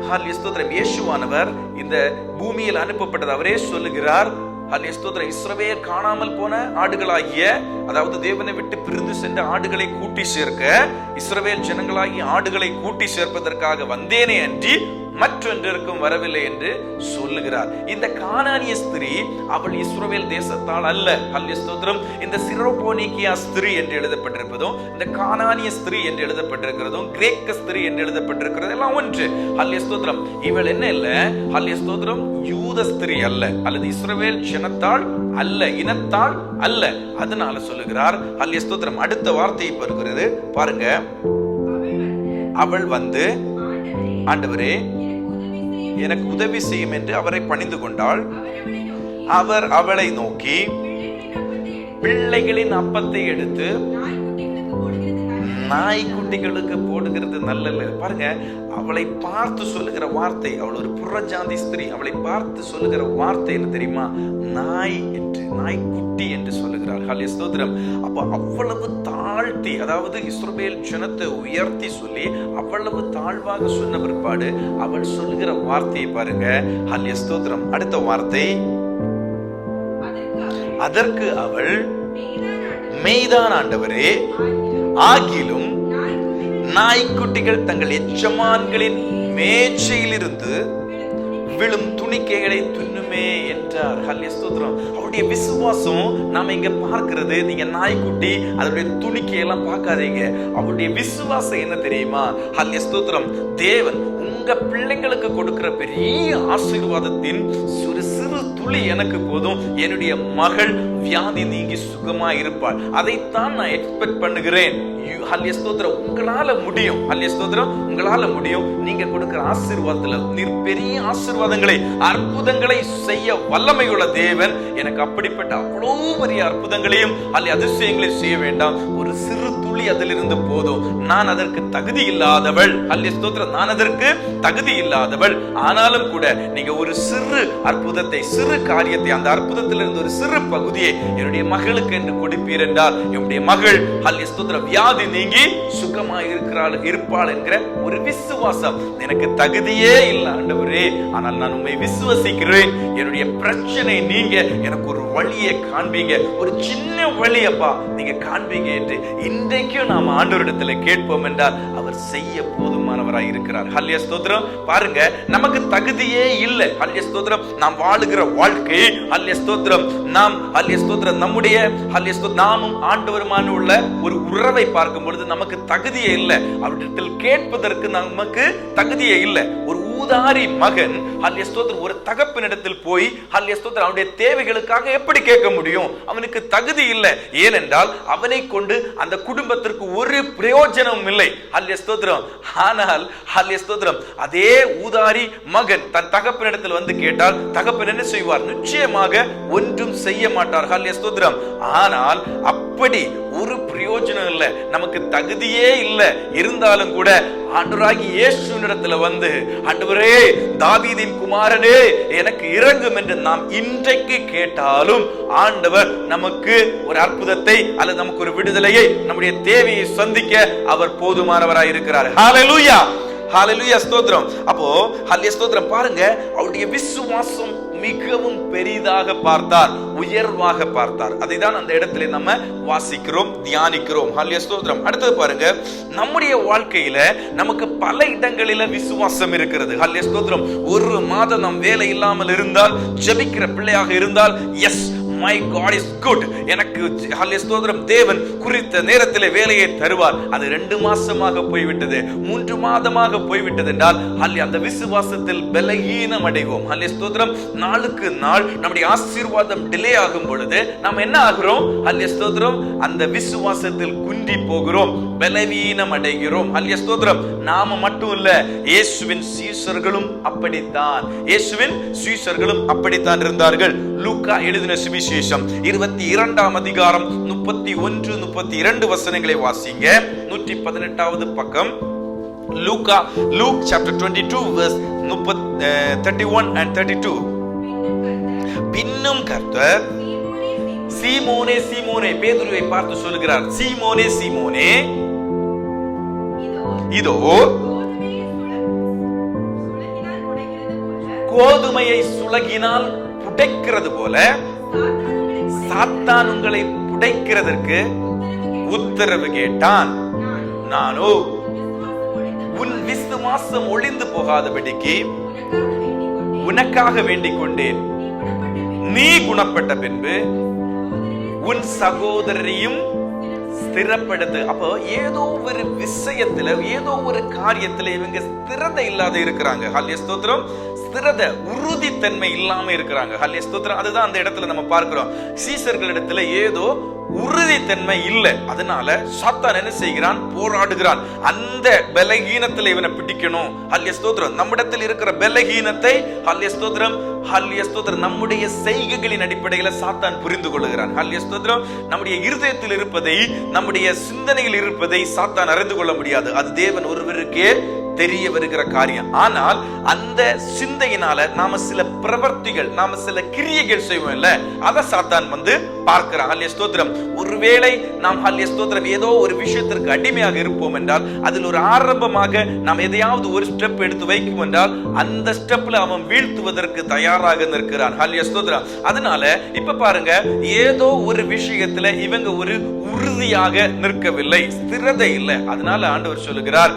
ஹல்லேலூயா ஸ்தோத்திரம், இயேசுவானவர் இந்த பூமியில் அனுப்பப்பட்டது. அவரே சொல்லுகிறார், ஹல்லேலூயா ஸ்தோத்திரம், இஸ்ரவேல் காணாமல் போன ஆடுகளாகிய, அதாவது தேவனை விட்டு பிரிந்து சென்ற ஆடுகளை கூட்டி சேர்க்க, இஸ்ரவேல் ஜனங்களாகிய ஆடுகளை கூட்டி சேர்ப்பதற்காக வந்தேனே அன்றி மற்றொன்றிற்கும் வரவில்லை என்று சொல்லுகிறார். இந்த கானானிய ஸ்திரீ அவள் இஸ்ரவேல் தேசத்தால் அல்ல. ஹல்லேலூயா ஸ்தோத்திரம். இந்த சிரோபோனிக்கியா ஸ்திரீ என்று எழுதப்பட்டிருப்பதும், இந்த கானானிய ஸ்திரீ என்று எழுதப்பட்டிருக்கிறதும், கிரேக்க ஸ்திரீ என்று எழுதப்பட்டிருக்கிறது எல்லாம் ஒன்று. ஹல்லேலூயா ஸ்தோத்திரம். இவள் என்ன இல்ல? ஹல்லேலூயா ஸ்தோத்திரம், யூத ஸ்திரீ அல்ல, அல்லது இஸ்ரவேல் ஜனத்தால் அல்ல, இனத்தால் அல்ல. அதனால சொல்லுகிறார். ஹல்லேலூயா ஸ்தோத்திரம். அடுத்த வார்த்தையை பெறுகிறது பாருங்க. அவள் வந்து, ஆண்டவரே, எனக்கு உதவி செய்யும் என்று அவரை பணிந்து கொண்டாள். அவர் அவளை நோக்கி, பிள்ளைகளின் அப்பத்தை எடுத்து நாய்க்குட்டிகளுக்கு போடுகிறது நல்ல. பாருங்க, அவளை பார்த்து சொல்லுகிற வார்த்தை, அவள் ஒரு புறஜாதி ஸ்திரீ, அவளை பார்த்து சொல்லுகிற வார்த்தை என்ன தெரியுமா? நாய் என்று, நாய்க்குட்டி என்று சொல்லுகிறார். ஹல்லேலூயா ஸ்தோத்திரம். அப்ப அவ்வளவு தாழ்த்தி, அதாவது இஸ்ரவேல் ஜனத்தை உயர்த்தி சொல்லி அவ்வளவு தாழ்வாக சொன்ன பிற்பாடு அவள் சொல்லுகிற வார்த்தையை பாருங்க. ஹல்லேலூயா ஸ்தோத்திரம். அடுத்த வார்த்தை, அதற்கு அவள், மெய்தான் ஆண்டவரே, ஆகிலும் நாய்க்குட்டிகள் தங்கள் எஜமான்களின் மேச்சையிலிருந்து விழும் துணிக்கைகளை துண்ணுமே என்றார். ஹல்லேலூயா ஸ்தோத்திரம். அவருடைய விசுவாசம் நாம இங்க பார்க்கிறது. நீங்க நாய்க்குட்டி அதனுடைய துணிக்கையெல்லாம் பார்க்காதீங்க. அவருடைய விசுவாசம் என்ன தெரியுமா? ஹல்லேலூயா ஸ்தோத்திரம். தேவன் உங்க பிள்ளைங்களுக்கு கொடுக்கிற பெரிய ஆசீர்வாதத்தின் ஒரு சிறு துளி எனக்கு போதும், என்னுடைய மகள் வியாதி நீங்கி சுகமா இருப்பாள், அதைத்தான் நான் எக்ஸ்பெக்ட் பண்ணுகிறேன். ஹல்லேலூயா ஸ்தோத்திரம். உங்களால முடியும். ஹல்லேலூயா ஸ்தோத்திரம். உங்களால முடியும். நீங்க கொடுக்கிற ஆசீர்வாதத்துல நீர் பெரிய ஆசீர்வாதங்களை, அற்புதங்களை செய்ய வல்லமையுள்ள தேவன். எனக்கு அப்படிப்பட்ட அவ்வளவு பெரிய அற்புதங்களையும் அதிசயங்களையும் செய்ய வேண்டாம், ஒரு சிறு துளி அதிலிருந்து போதும். நான் அதற்கு தகுதி இல்லாதவள். ஹல்லேலூயா ஸ்தோத்திரம். நான் அதற்கு தகுதி இல்லாதவள். ஆனாலும் கூட நீங்க ஒரு சிறு அற்புதத்தை, சிறு காரியத்தை, அந்த அற்புதத்திலிருந்து ஒரு சிறு பகுதியை என்னுடைய மகளுக்கு என்று கொடுப்பீர் என்றால் என்னுடைய மகள் ஹல்லேலூயா ஸ்தோத்திரம் வியாதி நீங்கி சுகமா இருப்பாள் என்கிற ஒரு விசுவாசம். எனக்கு தகுதியே இல்லை ஆண்டவரே, ஆனால் நான் உம்மை விசுவசிக்கிறேன். என்னுடைய பிரச்சனை நீங்க எனக்கு ஒரு வழியை காண்பீங்க, ஒரு சின்ன வழியப்பா நீங்க காண்பீங்க என்று இன்றைக்கும் நாம் ஆண்டவரிடத்துல கேட்போம் என்றால் அவர் செய்ய போதுமானவராய் இருக்கிறார். ஹல்லேலூயா ஸ்தோத்திரம். பாருங்க, நமக்கு தகுதியே இல்லை. ஹல்லேலூயா ஸ்தோத்திரம். நாம் வாழுகிற வாழ்க்கை, ஹல்லேலூயா ஸ்தோத்திரம், நாம் ஹல்லேலூயா ஸ்தோத்திரம் நம்முடைய ஹல்லேலூயா ஸ்தோத்திரம் நாமும் ஆண்டவருமான உள்ள ஒரு உறவை பார்க்கும் பொழுது நமக்கு தகுதியே இல்லை. அவரிடத்தில் கேட்பதற்கு நமக்கு தகுதியே இல்லை. ஒரு ஊதாரி மகன் ஹல்லேலூயா ஸ்தோத்திரம் ஒரு தகப்பனிடத்தில் போய் ஹல்லேலூயா ஸ்தோத்திரம் அவனுடைய தேவைகளுக்காக எப்படி கேட்க முடியும்? அவனுக்கு தகுதி இல்லை. ஏனென்றால் அவனை கொண்டு அந்த குடும்பத்திற்கு ஒரு பிரயோஜனமும் இல்லை. ஹல்லேலூயா ஸ்தோத்திரம். ஆனால் ஹல்லேலூயா ஸ்தோத்திரம் அதே ஊதாரி மகன் தன் தகப்பனிடத்தில் வந்து கேட்டால் தகப்பன் என்ன செய்வார்? நிச்சயமாக ஒன்றும் செய்ய மாட்டார். ஹல்லேலூயா ஸ்தோத்திரம். ஆனால் அப்படி ஒரு பிரயோஜனம் இல்லை, நமக்கு தகுதியே இல்லை. இருந்தாலும் கூட ஆண்டவராகிய இயேசுவினிடத்தில் வந்து, ஆண்டவரே தாவீதின் குமாரனே எனக்கு இரங்கும் என்று நாம் இன்றைக்கு கேட்டாலும் ஆண்டவர் நமக்கு ஒரு அற்புதத்தை அல்லது நமக்கு ஒரு விடுதலையை, நம்முடைய தேவையை சந்திக்க அவர் போதுமானவராய் இருக்கிறார். ஹல்லேலூயா, ஹல்லேலூயா ஸ்தோத்திரம். அப்போ ஹல்லேலூயா ஸ்தோத்திரம். பாருங்க, அவருடைய விசுவாசம் மிகவும் பெரிதாக பார்த்தார், உயர்வாக பார்த்தார். அதை தான் அந்த இடத்துல நம்ம வாசிக்கிறோம், தியானிக்கிறோம். ஹல்லேலூயா ஸ்தோத்திரம். அடுத்தது பாருங்க, நம்முடைய வாழ்க்கையில நமக்கு பல இடங்களில விசுவாசம் இருக்கிறது. ஹல்லேலூயா ஸ்தோத்திரம். ஒரு மாதம் நாம் வேலை இல்லாமல் இருந்தால், ஜெபிக்கிற பிள்ளையாக இருந்தால், S my God is good, எனக்கு ஹல்லேலூயா ஸ்தோத்திரம் தேவன் குறித்த நேரத்திலே வேலையை தருவார். அது 2 மாசமாக போய்விட்டது, 3 மாதமாக போய்விட்டது என்றால் ஹல்லேலூயா அந்த விசுவாசத்தில் பலகீனம் அடைவோம். ஹல்லேலூயா ஸ்தோத்திரம். நாளுக்கு நாள் நம்முடைய ஆசீர்வாதம் டிலே ஆகும் பொழுது நாம் என்ன ஆகிறோம்? ஹல்லேலூயா ஸ்தோத்திரம் அந்த விசுவாசத்தில் குன்றி போகிறோம், பலவீனம் அடைகிறோம். ஹல்லேலூயா ஸ்தோத்திரம். நாம மட்டும் இல்ல, இயேசுவின் சீஷர்களும் அப்படித்தான், இயேசுவின் சீஷர்களும் அப்படித்தான் இருந்தார்கள். லூக்கா எழுதின சுவிசேஷம் 22ஆம் அதிகாரம் 31, 32 வசனங்களை வாசிங்க. 118வது பக்கம். Luke chapter 22 verse 31 and 32. பின்னும் கர்த்தர் சீமோனே சீமோனே, பேதுருவை பார்த்து சொல்கிறார், சீமோனே சீமோனே, இதோ கோதுமையை சுலகினால் புடைக்கிறது போல சாத்தான் உங்களை புடைக்கிறதற்கு உத்தரவு கேட்டான். நானோ உன் விசுவாசம் ஒளிந்து போகாதபடிக்கு உனக்காக வேண்டிக் கொண்டேன். நீ குணப்பட்ட பின்பு உன் சகோதரரையும் ஸ்திரப்படுத்து. அப்போ ஏதோ ஒரு விஷயத்துல, ஏதோ ஒரு காரியத்துல இவங்க ஸ்திரதை இல்லாத இருக்கிறாங்க. ஹல்லேலூயா ஸ்தோத்திரம். ஸ்திரதை, உறுதித்தன்மை இல்லாம இருக்கிறாங்க. ஹல்லேலூயா ஸ்தோத்திரம். அதுதான் அந்த இடத்துல நம்ம பார்க்கிறோம். சீஷர்களிடத்துல ஏதோ உறுதித்தன்மை இல்லை. அதனால சாத்தான் என்ன செய்கிறான்? போராடுகிறான். அந்த பலகீனத்துல இவனை பிடிக்கணும். ஹல்லேலூயா ஸ்தோத்திரம். நம்மிடத்தில் இருக்கிற பலகீனத்தை ஹல்லேலூயா ஸ்தோத்திரம், ஹல்லேலூயா ஸ்தோத்திரம் நம்முடைய செய்கைகளின் அடிப்படையில சாத்தான் புரிந்து கொள்கிறான். ஹல்லேலூயா ஸ்தோத்திரம். நம்முடைய இருதயத்தில் இருப்பதை, நம்முடைய சிந்தனையில் இருப்பதை சாத்தான் அறிந்து கொள்ள முடியாது. அது தேவன் ஒருவருக்கே தெரிய வருகிற காரியம். ஆனால் அந்த சிந்தையினால நாம சில பிரவர்த்திகள், நாம சில கிரியைகள் செய்வோம் இல்ல, அதை சாத்தான் பார்க்கிறான். ஹல்லேலூயா ஸ்தோத்திரம். ஒருவேளை நாம் ஹல்லேலூயா ஸ்தோத்திரம் ஏதோ ஒரு விஷயத்திற்கு அடிமையாக இருப்போம் என்றால், அதில் ஒரு ஆரம்பமாக நாம் எதையாவது ஒரு ஸ்டெப் எடுத்து வைக்கும் என்றால், அந்த ஸ்டெப்ல அவன் வீழ்த்துவதற்கு தயாராக நிற்கிறான். ஹல்லேலூயா ஸ்தோத்திரம். அதனால இப்ப பாருங்க, ஏதோ ஒரு விஷயத்துல இவங்க ஒரு உறுதியாக நிற்கவில்லை, ஸ்திரதை இல்லை. அதனால ஆண்டவர் சொல்லுகிறார்,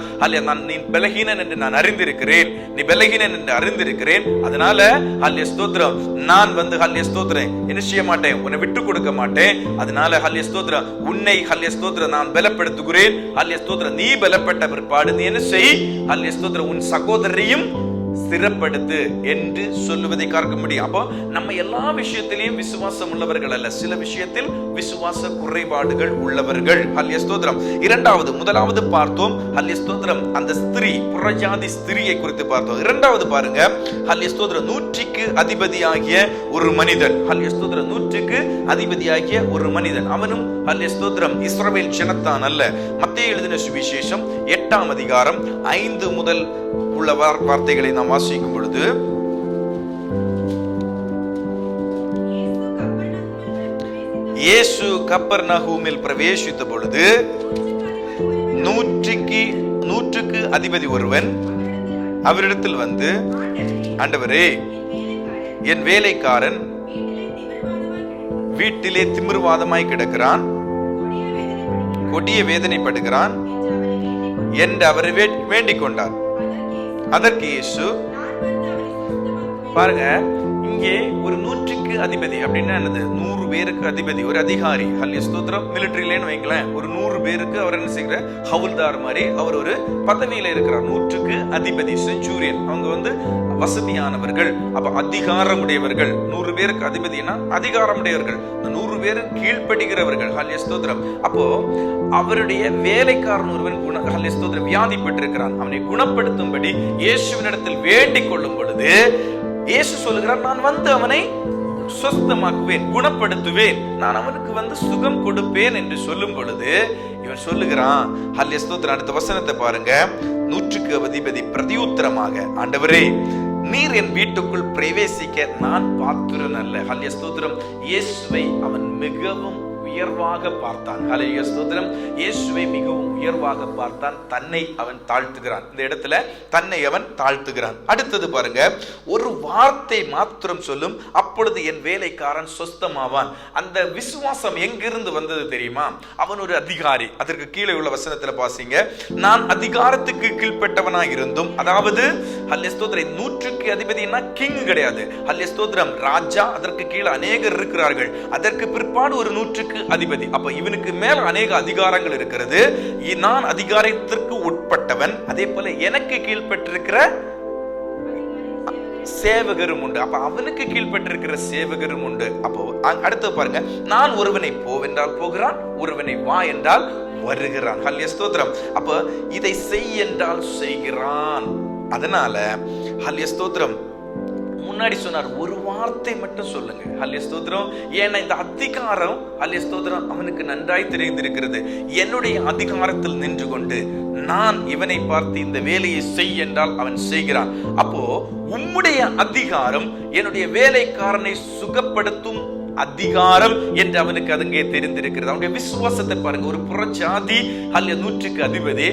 நீ பலகீனன் என்று நான் அறிந்திருக்கிறேன், நீ பலகீனன் என்று அறிந்திருக்கிறேன். அதனால ஹல்லேலூயா ஸ்தோத்திரம், நான் ஹல்லேலூயா ஸ்தோத்திரம் என்ன செய்ய மாட்டேன், உன்னை விட்டு கொடுக்க மாட்டேன். அதனால ஹல்லேலூயா ஸ்தோத்திரம், உன்னை ஹல்லேலூயா ஸ்தோத்திரம் நான் பலப்படுத்துகிறேன். ஹல்லேலூயா ஸ்தோத்திரம், நீ பலப்பட்ட பிற்பாடு நீ என்ன செய், ஹல்லேலூயா ஸ்தோத்திரம், உன் சகோதரரையும் ஸ்திரப்படுத்து என்று சொல்லுவதை பார்க்க முடியும். அப்போ நம்ம எல்லா விஷயத்திலையும் விசுவாசம் உள்ளவர்கள் அல்ல, சில விஷயத்தில் விசுவாச குறைபாடுகள் உள்ளவர்கள். ஹல்லேலூயா ஸ்தோத்திரம். முதலாவது பார்த்தோம் ஹல்லேலூயா ஸ்தோத்திரம், அந்த ஸ்திரீ, புறஜாதி ஸ்திரியை குறித்து பார்த்தோம். இரண்டாவது பாருங்க, ஹல்லேலூயா ஸ்தோத்திரம், 100க்கு அதிபதியாகிய ஒரு மனிதன். ஹல்லேலூயா ஸ்தோத்திரம், 100க்கு அதிபதியாகிய ஒரு மனிதன். அவனும் ஹல்லேலூயா ஸ்தோத்திரம் இஸ்ரவேல் ஜனத்தான் அல்ல. மத்தேயு எழுதின சுவிசேஷம் 8ஆம் அதிகாரம் 5 முதல் உள்ள வார்த்தைகளை நாம் வாசிக்கும் பொழுது, இயேசு கப்பர்நகூமில் பிரவேசித்த பொழுது 100க்கு அதிபதி ஒருவன் அவரிடத்தில் வந்து, ஆண்டவரே, என் வேலைக்காரன் வீட்டிலே திமிர்வாதமாய் கிடக்கிறான், கொடிய வேதனைப்படுகிறான் என்று அவரை வேண்டிக் கொண்டார். அதற்கு இயேசு, பாருங்க, இங்கே ஒரு 100க்கு அதிபதி அப்படின்னா என்னது, 100 பேருக்கு அதிபதி, ஒரு அதிகாரி. ஹல்லேலூயா ஸ்தோத்திரம். மிலிட்டரியிலேன்னு வைங்களேன், ஒரு 100 பேருக்கு அவர் என்ன செய்கிற, ஹவுல்தார் மாதிரி அவர் ஒரு பதவியில இருக்கிறார். 100க்கு அதிபதி, செஞ்சூரியன். அவங்க வசதியானவர்கள், அப்ப அதிகாரமுடையவர்கள். 100 பேருக்கு அதிபதினா அதிகாரமுடையவர்கள், 100 பேரு கீழ்ப்படுகிறவர்கள். ஹல்லேலூயா ஸ்தோத்திரம். அப்போ அவருடைய வேலைக்காரன் ஒருவன் ஹல்லேலூயா ஸ்தோத்திரம் வியாதிப்பட்டிருக்கிறான். அவனை குணப்படுத்தும்படி இயேசுவினிடத்தில் வேண்டிக் கொள்ளும் பொழுது இயேசு சொல்லுகிறார், நான் அவனை சுஸ்தமாக்குவேன், குணப்படுத்துவேன், நான் அவனுக்கு சுகம் கொடுப்பேன் என்று சொல்லும் பொழுது இவன் சொல்லுகிறான், ஹல்லேலூயா ஸ்தோத்திரம். அடுத்த வசனத்தை பாருங்க. 100க்கு அதிபதி பிரதியுத்தரமாக, ஆண்டவரே, நீர் என் வீட்டுக்குள் பிரவேசிக்க நான் பாத்திரன் அல்ல. ஹல்லேலூயா ஸ்தோத்திரம். இயேசுவை அவன் மிகவும் உயர்வாக பார்த்தான். ஹல்லேலூயா ஸ்தோத்திரம். இயேசுவை மிகவும் உயர்வாக பார்த்தான், தன்னை அவன் தாழ்த்துகிறான். இந்த இடத்துல தன்னை அவன் தாழ்த்துகிறான். அடுத்தது பாருங்க, ஒரு வார்த்தை மாத்திரம் சொல்லும், அப்பொழுது என் வேலைக்காரன் சொஸ்தமாவான். அந்த விசுவாசம் எங்கிருந்து வந்தது தெரியுமா? அவன் ஒரு அதிகாரி. அதற்கு கீழே உள்ள வசனத்துல பாசிங்க, நான் அதிகாரத்துக்கு கீழ்ப்பட்டவனாய் இருந்தும், அதாவது ஹல்லேலூயா ஸ்தோத்திரம், 100க்கு அதிபதினா கிங் கிடையாது. ஹல்லேலூயா ஸ்தோத்திரம், ராஜா, அதற்கு கீழே அநேகர் இருக்கிறார்கள். அதற்கு பிற்பாடு ஒரு 100க்கு அதிபதி. அப்ப இவனுக்கு மேல அநேக அதிகாரங்கள் இருக்கிறது. நான் அதிகாரத்திற்கு உட்பட்டவன், அதே போல எனக்கு கீழ்பட்டிருக்கிற சேவகரும் உண்டு. அப்ப அவனுக்கு கீழ்பட்டிருக்கிற சேவகரும் உண்டு. அப்போ அடுத்து பாருங்க, நான் ஒருவனை போவென்றால் போகிறான், ஒருவனை வா என்றால் வருகிறான். ஹல்லேலூயா ஸ்தோத்திரம். அப்ப இதை செய் என்றால் செய்கிறான். அதனால ஹல்லேலூயா ஸ்தோத்திரம், முன்னாடி சொன்னார், ஒரு வார்த்தை மட்டும் சொல்லுங்க. ஹல்லேலூயா ஸ்தோத்திரம். ஏன்னா இந்த அதிகாரம், ஹல்லேலூயா ஸ்தோத்திரம், அவனுக்கு நன்றாய் தெரிந்திருக்கிறது. என்னுடைய அதிகாரத்தில் நின்று கொண்டு நான் இவனை பார்த்து இந்த வேலையை செய் என்றால் அவன் செய்கிறான். அப்போ உம்முடைய அதிகாரம் என்னுடைய வேலைக்காரனை சுகப்படுத்தும் அதிகாரம் என்று அவனுக்கு அதுங்கே தெரிந்திருக்கிறது. அவனுடைய விசுவாசத்தை பாருங்க. ஒரு புறஜாதி ஹல்லேலூயா 100க்கு அதிபதி,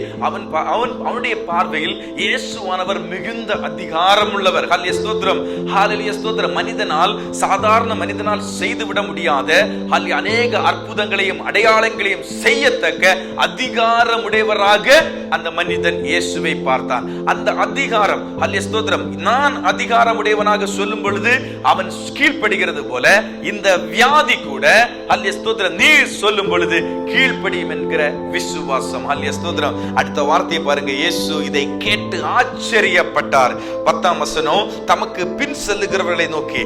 அவனுடைய பார்வையில் இயேசுவானவர் மிகுந்த அதிகாரம் உள்ளவர். ஹல்லேலூயா ஸ்தோத்திரம். ஹல்லேலூயா ஸ்தோத்திரம். மனிதனால், சாதாரண மனிதனால் செய்துவிட முடியாத அநேக அற்புதங்களையும் அடையாளங்களையும் செய்யத்தக்க அதிகாரமுடையவராக அந்த மனிதன் இயேசுவை பார்த்தான். அந்த அதிகாரம், ஹல்லேலூயா ஸ்தோத்திரம், நான் அதிகாரமுடையவனாக சொல்லும் பொழுது அவன் கீழ்ப்படுகிறது போல இந்த வியாதி கூட ஹல்லேலூயா ஸ்தோத்திரம் நீர் சொல்லும் பொழுது கீழ்ப்படியும் என்கிற விசுவாசம். ஹல்லேலூயா ஸ்தோத்திரம். அடுத்த வார்த்தையை பாருங்க. இயேசு இதை கேட்டு ஆச்சரியப்பட்டார். 10ஆம் வசனம், தமக்கு பின் செல்லுகிறவர்களை நோக்கி,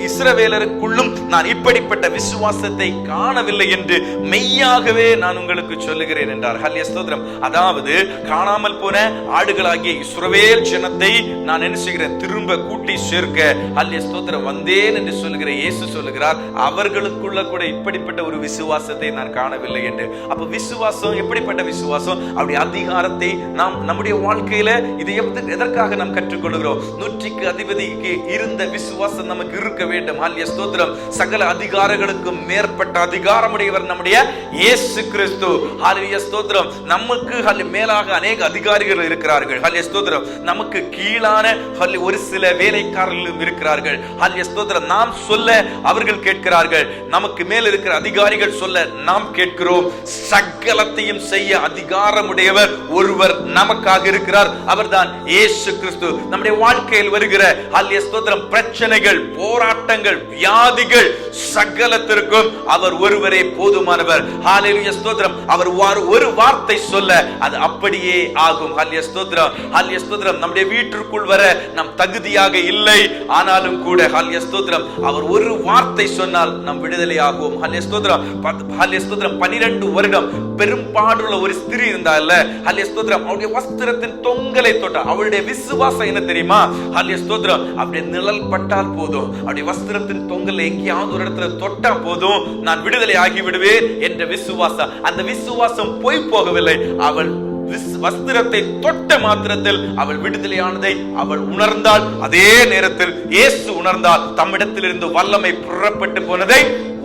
இஸ்ரவேலருக்குள்ளும் நான் இப்படிப்பட்ட விசுவாசத்தை காணவில்லை என்று மெய்யாகவே நான் உங்களுக்கு சொல்லுகிறேன் என்றார். ஹல்லேலூயா ஸ்தோத்திரம். அதாவது காணாமல் போன ஆடுகளாகிய இஸ்ரவேல் ஜனத்தை நான் என்ன செய்கிறேன், திரும்ப கூட்டி சேர்க்க ஹல்லேலூயா ஸ்தோத்திரம் வந்தேன் என்று சொல்லுகிற இயேசு சொல்லுகிறார், அவர்களுக்குள்ள கூட இப்படிப்பட்ட ஒரு விசுவாசத்தை நான் காணவில்லை என்று. அப்ப விசுவாசம் எப்படிப்பட்ட விசுவாசம்? அப்படி அதிகாரத்தை நாம் நம்முடைய வாழ்க்கையில இதை எதற்காக நாம் கற்றுக்கொள்கிறோம்? 100க்கு அதிபதிக்கு இருந்த விசுவாசம் நமக்கு இருக்க வேண்டும். ஹல்லேலூயா ஸ்தோத்திரம். சகல அதிகாரங்களுக்கும் மேற்பட்ட அதிகாரமுடையவர் நம்முடைய இயேசு கிறிஸ்து. ஹல்லேலூயா ஸ்தோத்திரம். நமக்கு மேலாக அநேக அதிகாரிகள் இருக்கிறார்கள். ஹல்லேலூயா ஸ்தோத்திரம். நமக்கு கீழான ஒரு சில வேலைக்காரர்களும் இருக்கிறார்கள். ஹல்லேலூயா ஸ்தோத்திரம். நாம் சொல்ல அவர்கள் கேட்கிறார்கள், நமக்கு மேல் இருக்கிற அதிகாரிகள் சொல்ல நாம் கேட்கிறோம். சகலத்தையும் செய்ய அதிகாரமுடையவர் ஒருவர் நமக்காக இருக்கிறார், அவர்தான் இயேசு கிறிஸ்து. நம்முடைய வாழ்க்கையில் வருகிற ஹல்லேலூயா ஸ்தோத்திரம் பிரச்சனைகள், போராட்டங்கள், வியாதிகள் சகலத்திற்கும் அவர் ஒருவரே போதுமானவர். ஹல்லேலூயா ஸ்தோத்திரம். அவர் ஒரு வார்த்தை சொல்ல அது அப்படியே ஆகும். ஹல்லேலூயா ஸ்தோத்திரம். ஹல்லேலூயா ஸ்தோத்திரம். நம்முடைய வீட்டிற்குள் வர நாம் தகுதியாக இல்லை, ஆனாலும் கூட ஹல்லேலூயா ஸ்தோத்திரம் அவர் ஒரு வார்த்தை சொன்னால் நாம் விடுதலை ஆகுவோம். ஹல்லேலூயா ஸ்தோத்திரம். ஹல்லேலூயா ஸ்தோத்திரம். 12 வருடம் பெரும்பாடுள்ள ஒரு ஸ்திரீ இருந்தால்ல, ஹல்லேலூயா ஸ்தோத்திரம், அவருடைய வஸ்திரத்தின் தொங்கலை தொட்டார். அவருடைய விசுவாசம் என்ன தெரியுமா? ஹல்லேலூயா ஸ்தோத்திரம். அப்படியே நிழல் பட்டால் போதும், அவருடைய வஸ்திரத்தின் தொங்கலை எங்கேயாவது ஒரு இடத்துல தொட்டா போதும், நான் விடுதலை ஆகி விடுவேன் என்ற விசுவாசம். அந்த விசுவாசம் போய் போகவில்லை. அவள் வஸ்திரத்தை தொட்ட மாத்திரத்தில் அவள் விடுதலையானதை அவள் உணர்ந்தாள். அதே நேரத்தில் இயேசு உணர்ந்தால் தம்மிடத்திலிருந்து வல்லமை புறப்பட்டு போனதை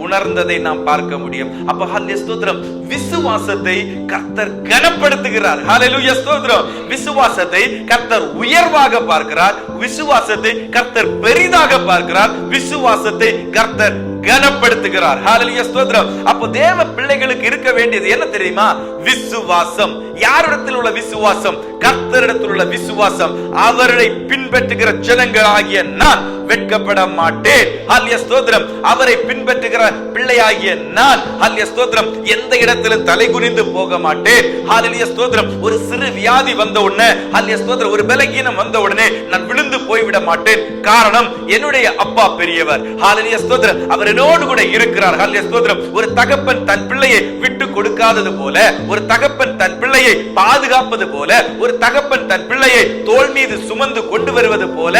உணர்ந்ததை நாம் பார்க்க முடியும். அப்ப ஹல்லேலூயா ஸ்தோத்திரம். விசுவாசத்தை கர்த்தர் கனப்படுத்துகிறார். ஹல்லேலூயா ஸ்தோத்திரம். விசுவாசத்தை கர்த்தர் உயர்வாக பார்க்கிறார், விசுவாசத்தை கர்த்தர் பெரிதாக பார்க்கிறார், விசுவாசத்தை கர்த்தர் கனப்படுத்துகிறார். ஹல்லேலூயா ஸ்தோத்திரம். அப்ப தேவ பிள்ளைகளுக்கு இருக்க வேண்டியது என்ன தெரியுமா? விசுவாசம். யாரிடத்தில் உள்ள விசுவாசம்? கர்த்தரிடத்தில் உள்ள விசுவாசம். அவரை பின்பற்றுகிற ஜனங்களாகிய நான் வெட்கப்பட மாட்டேன். ஹல்லேலூயா ஸ்தோத்திரம். அவரை பின்பற்றுகிற பிள்ளையாகிய நான் ஹல்லேலூயா ஸ்தோத்திரம் எந்த இடத்திலும் தலை குனிந்து போக மாட்டேன். ஹல்லேலூயா ஸ்தோத்திரம். ஒரு சிறு வியாதி வந்த உடனே, ஹல்லேலூயா ஸ்தோத்திரம், ஒரு பலகீனம் வந்த உடனே நான் விழுந்து போய்விட மாட்டேன். காரணம், என்னுடைய அப்பா பெரியவர். ஹல்லேலூயா ஸ்தோத்திரம். அவர் என்னோடு கூட இருக்கிறார். ஹல்லேலூயா ஸ்தோத்திரம். ஒரு தகப்பன் தன் பிள்ளையை விட்டு கொடுக்காதது போல, ஒரு தகப்பன் தன் பிள்ளையை பாதுகாப்பது போல, ஒரு தகப்பன் தன் பிள்ளையை தோள் மீது சுமந்து கொண்டு வருவது போல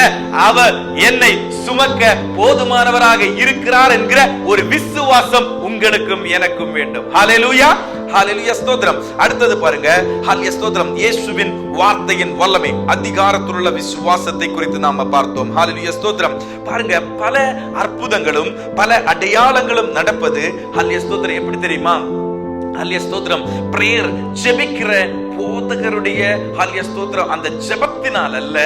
அவர் என்னை சுமக்க போதுமானவராக இருக்கிறார் என்கிற ஒரு விசுவாசம் உங்களுக்கும் எனக்கும் வேண்டும். ஹல்லேலூயா. ஹல்லேலூயா ஸ்தோத்திரம். அடுத்தது பாருங்க, ஹல்லேலூயா ஸ்தோத்திரம். இயேசுவின் வார்த்தையின் வல்லமை, அதிகாரத்துள்ள விசுவாசத்தை குறித்து நாம பார்த்தோம். ஹல்லேலூயா ஸ்தோத்திரம். பாருங்க, பல அற்புதங்களும் பல அடையாளங்களும் நடப்பது ஹல்லேலூயா ஸ்தோத்திரம் எப்படி தெரியுமா? ஹல்லேலூயா ஸ்தோத்திரம். பிரேயர், ஜெபிக்கிற போதகருடைய ஹல்லேலூயா ஸ்தோத்திரம் அந்த ஜெபத்தினால் அல்ல,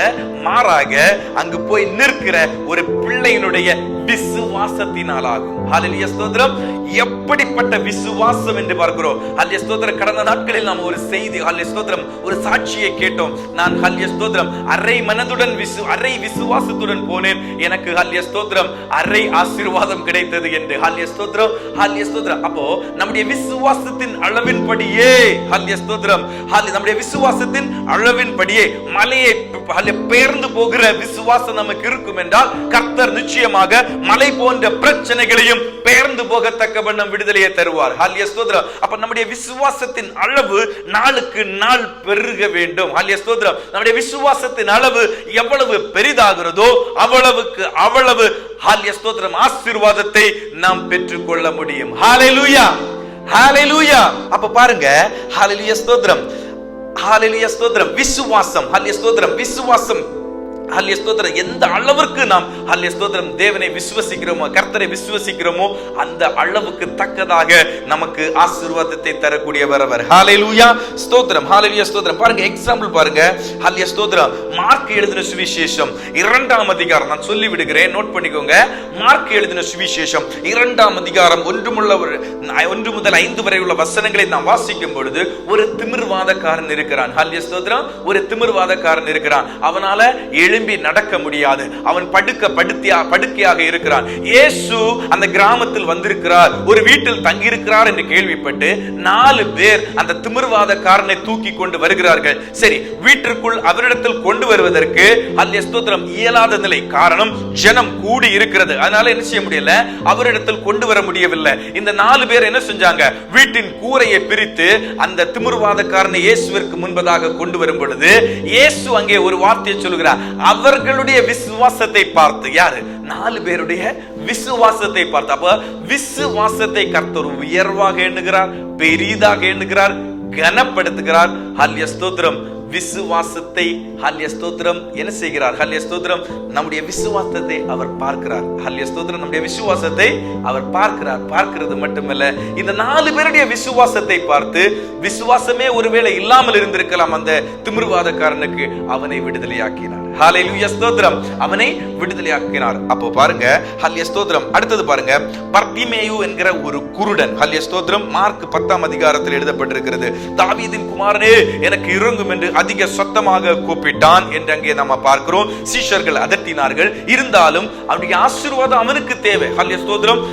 மாறாக அங்கு போய் நிற்கிற ஒரு பிள்ளையினுடைய விசுவாசத்தினால் ஆகும். ஹல்லேலூயா ஸ்தோத்திரம். எப்படிப்பட்ட விசுவாசம் என்று பார்க்கிறோம். ஹல்லேலூயா ஸ்தோத்திரம். கடந்த நாட்களில் நாம் ஒரு செய்தி, ஹல்லேலூயா ஸ்தோத்திரம், ஒரு சாட்சியை கேட்டோம். நான் ஹல்லேலூயா ஸ்தோத்திரம் அரை மனதுடன் அரை விசுவாசத்துடன் போனேன், எனக்கு ஹல்லேலூயா ஸ்தோத்திரம் அரை ஆசீர்வாதம் கிடைத்தது என்று. ஹல்லேலூயா ஸ்தோத்திரம். ஹல்லேலூயா ஸ்தோத்திரம். அப்போ நம்முடைய விசுவாசத்தின் அளவின்படியே, ஹல்லேலூயா ஸ்தோத்திரம், நம்முடைய விசுவாசத்தின் அளவின்படியே மலையை பெயர்ந்து போகிற விசுவாசம் நமக்கு இருக்கும் என்றால் கர்த்தர் நிச்சயமாக மலை போன்ற பிரச்சனைகளையும் பெயர்ந்து போகத்தக்க வண்ணம் விடுதலையை தருவார். ஹல்லேலூயா ஸ்தோத்திரம். அப்ப நம்முடைய விசுவாசத்தின் அளவு நாளுக்கு நாள் பெருக வேண்டும். ஹல்லேலூயா ஸ்தோத்திரம். நம்முடைய விசுவாசத்தின் அளவு எவ்வளவு பெரிதாகிறதோ அவ்வளவுக்கு அவ்வளவு ஹல்லேலூயா ஸ்தோத்திரம் ஆசீர்வாதத்தை நாம் பெற்றுக்கொள்ள முடியும். ஹல்லேலூயா. ஹல்லேலூயா. அப்ப பாருங்க, ஹல்லேலூயா ஸ்தோத்திரம். ஹல்லேலூயா ஸ்தோத்திரம். விசுவாசம். ஹல்லேலூயா ஸ்தோத்திரம். விசுவாசம். ஹல்லேலூயா ஸ்தோத்திரம். எந்த அளவிற்கு நாம் ஹல்லேலூயா ஸ்தோத்திரம் தேவனை விசுவசிக்கிறோமோ, கர்த்தரை விசுவசிக்கிறோமோ, அந்த அளவுக்கு தக்கதாக நமக்கு ஆசீர்வாதத்தை தரக்கூடியவர் அவர். ஹல்லேலூயா ஸ்தோத்திரம். ஹல்லேலூயா ஸ்தோத்திரம். பாருங்க, எக்ஸாம்பிள் பாருங்க. ஹல்லேலூயா ஸ்தோத்திரம். மார்க் எழுதின சுவிசேஷம் 2ஆம் அதிகாரம், நான் சொல்லி விடுகிறேன், நோட் பண்ணிக்கோங்க. மார்க் எழுதின சுவிசேஷம் 2ஆம் அதிகாரம் 1 முதல் 5 வரை உள்ள வசனங்களை நாம் வாசிக்கும் பொழுது ஒரு திமிர்வாதக்காரன் இருக்கிறான். ஹல்லேலூயா ஸ்தோத்திரம். ஒரு திமிர்வாதக்காரன் இருக்கிறான். அவனால எழும்பி நடக்க முடியாது. அவன் படுக்கையாக இருக்கிறான். இயேசு அந்த கிராமத்தில் வந்திருக்கிறார், ஒரு வீட்டில் தங்கி இருக்கிறார் என்று கேள்விப்பட்டு 4 பேர் அந்த திமிர்வாதக்காரனை தூக்கி கொண்டு வருகிறார்கள். சரி, வீட்டிற்குள் அவரிடத்தில் கொண்டு வருவதற்கு ஹல்லேலூயா ஸ்தோத்திரம் இயலாத நிலை. காரணம், ஜனம் கூடி இருக்கிறது. அதனால என்ன செய்ய முடியல, அவரிடத்தில் கொண்டு வர முடியவில்லை. இந்த 4 பேர் என்ன செஞ்சாங்க, வீட்டின் கூரையை பிரித்து அந்த திமிர்வாதக்காரனை இயேசுவிற்கு முன்பதாக கொண்டு வரும் பொழுது இயேசு அங்கே ஒரு வார்த்தையை சொல்கிறார், அவர்களுடைய விசுவாசத்தை பார்த்து, யாரு? 4 பேருடைய விசுவாசத்தை பார்த்து. அப்ப விசுவாசத்தை கர்த்தர் உயர்வாக எண்ணுகிறார், பெரிதாக எண்ணுகிறார், கனப்படுத்துகிறார். ஹல்லேலூயா ஸ்தோத்திரம். விசுவாசத்தை ஹல்லேலூயா ஸ்தோத்திரம் என்ன செய்கிறார்? ஹல்லேலூயா ஸ்தோத்திரம் நம்முடைய விசுவாசத்தை அவர் பார்க்கிறார். ஹல்லேலூயா ஸ்தோத்திரம் நம்முடைய விசுவாசத்தை அவர் பார்க்கிறார். பார்க்கிறது மட்டுமல்ல, இந்த 4 பேருடைய விசுவாசத்தை பார்த்து, விசுவாசமே ஒருவேளை இல்லாமல் இருந்திருக்கலாம் அந்த திமிர்வாதக்காரனுக்கு, அவனை விடுதலையாக்கினார். ஹல்லேலூயா ஸ்தோத்திரம், அவனை விடுதலையாக்கினார். அப்போ பாருங்க, ஹல்லேலூயா ஸ்தோத்திரம். அடுத்தது பாருங்க, பர்திமேயு என்கிற ஒரு குருடன். ஹல்லேலூயா ஸ்தோத்திரம் மார்க் 10ஆம் அதிகாரத்தில் எழுதப்பட்டிருக்கிறது. தாவீதின் குமாரனே எனக்கு இறங்கும் என்று அதிக சத்தமாக கூப்பிட்டான் என்று அங்கே நம்ம பார்க்கிறோம். சீஷர்கள் அதட்டினார்கள். இருந்தாலும் அவனுடைய ஆசீர்வாதம் அவனுக்கு தேவை. ஹல்லேலூயா ஸ்தோத்திரம்.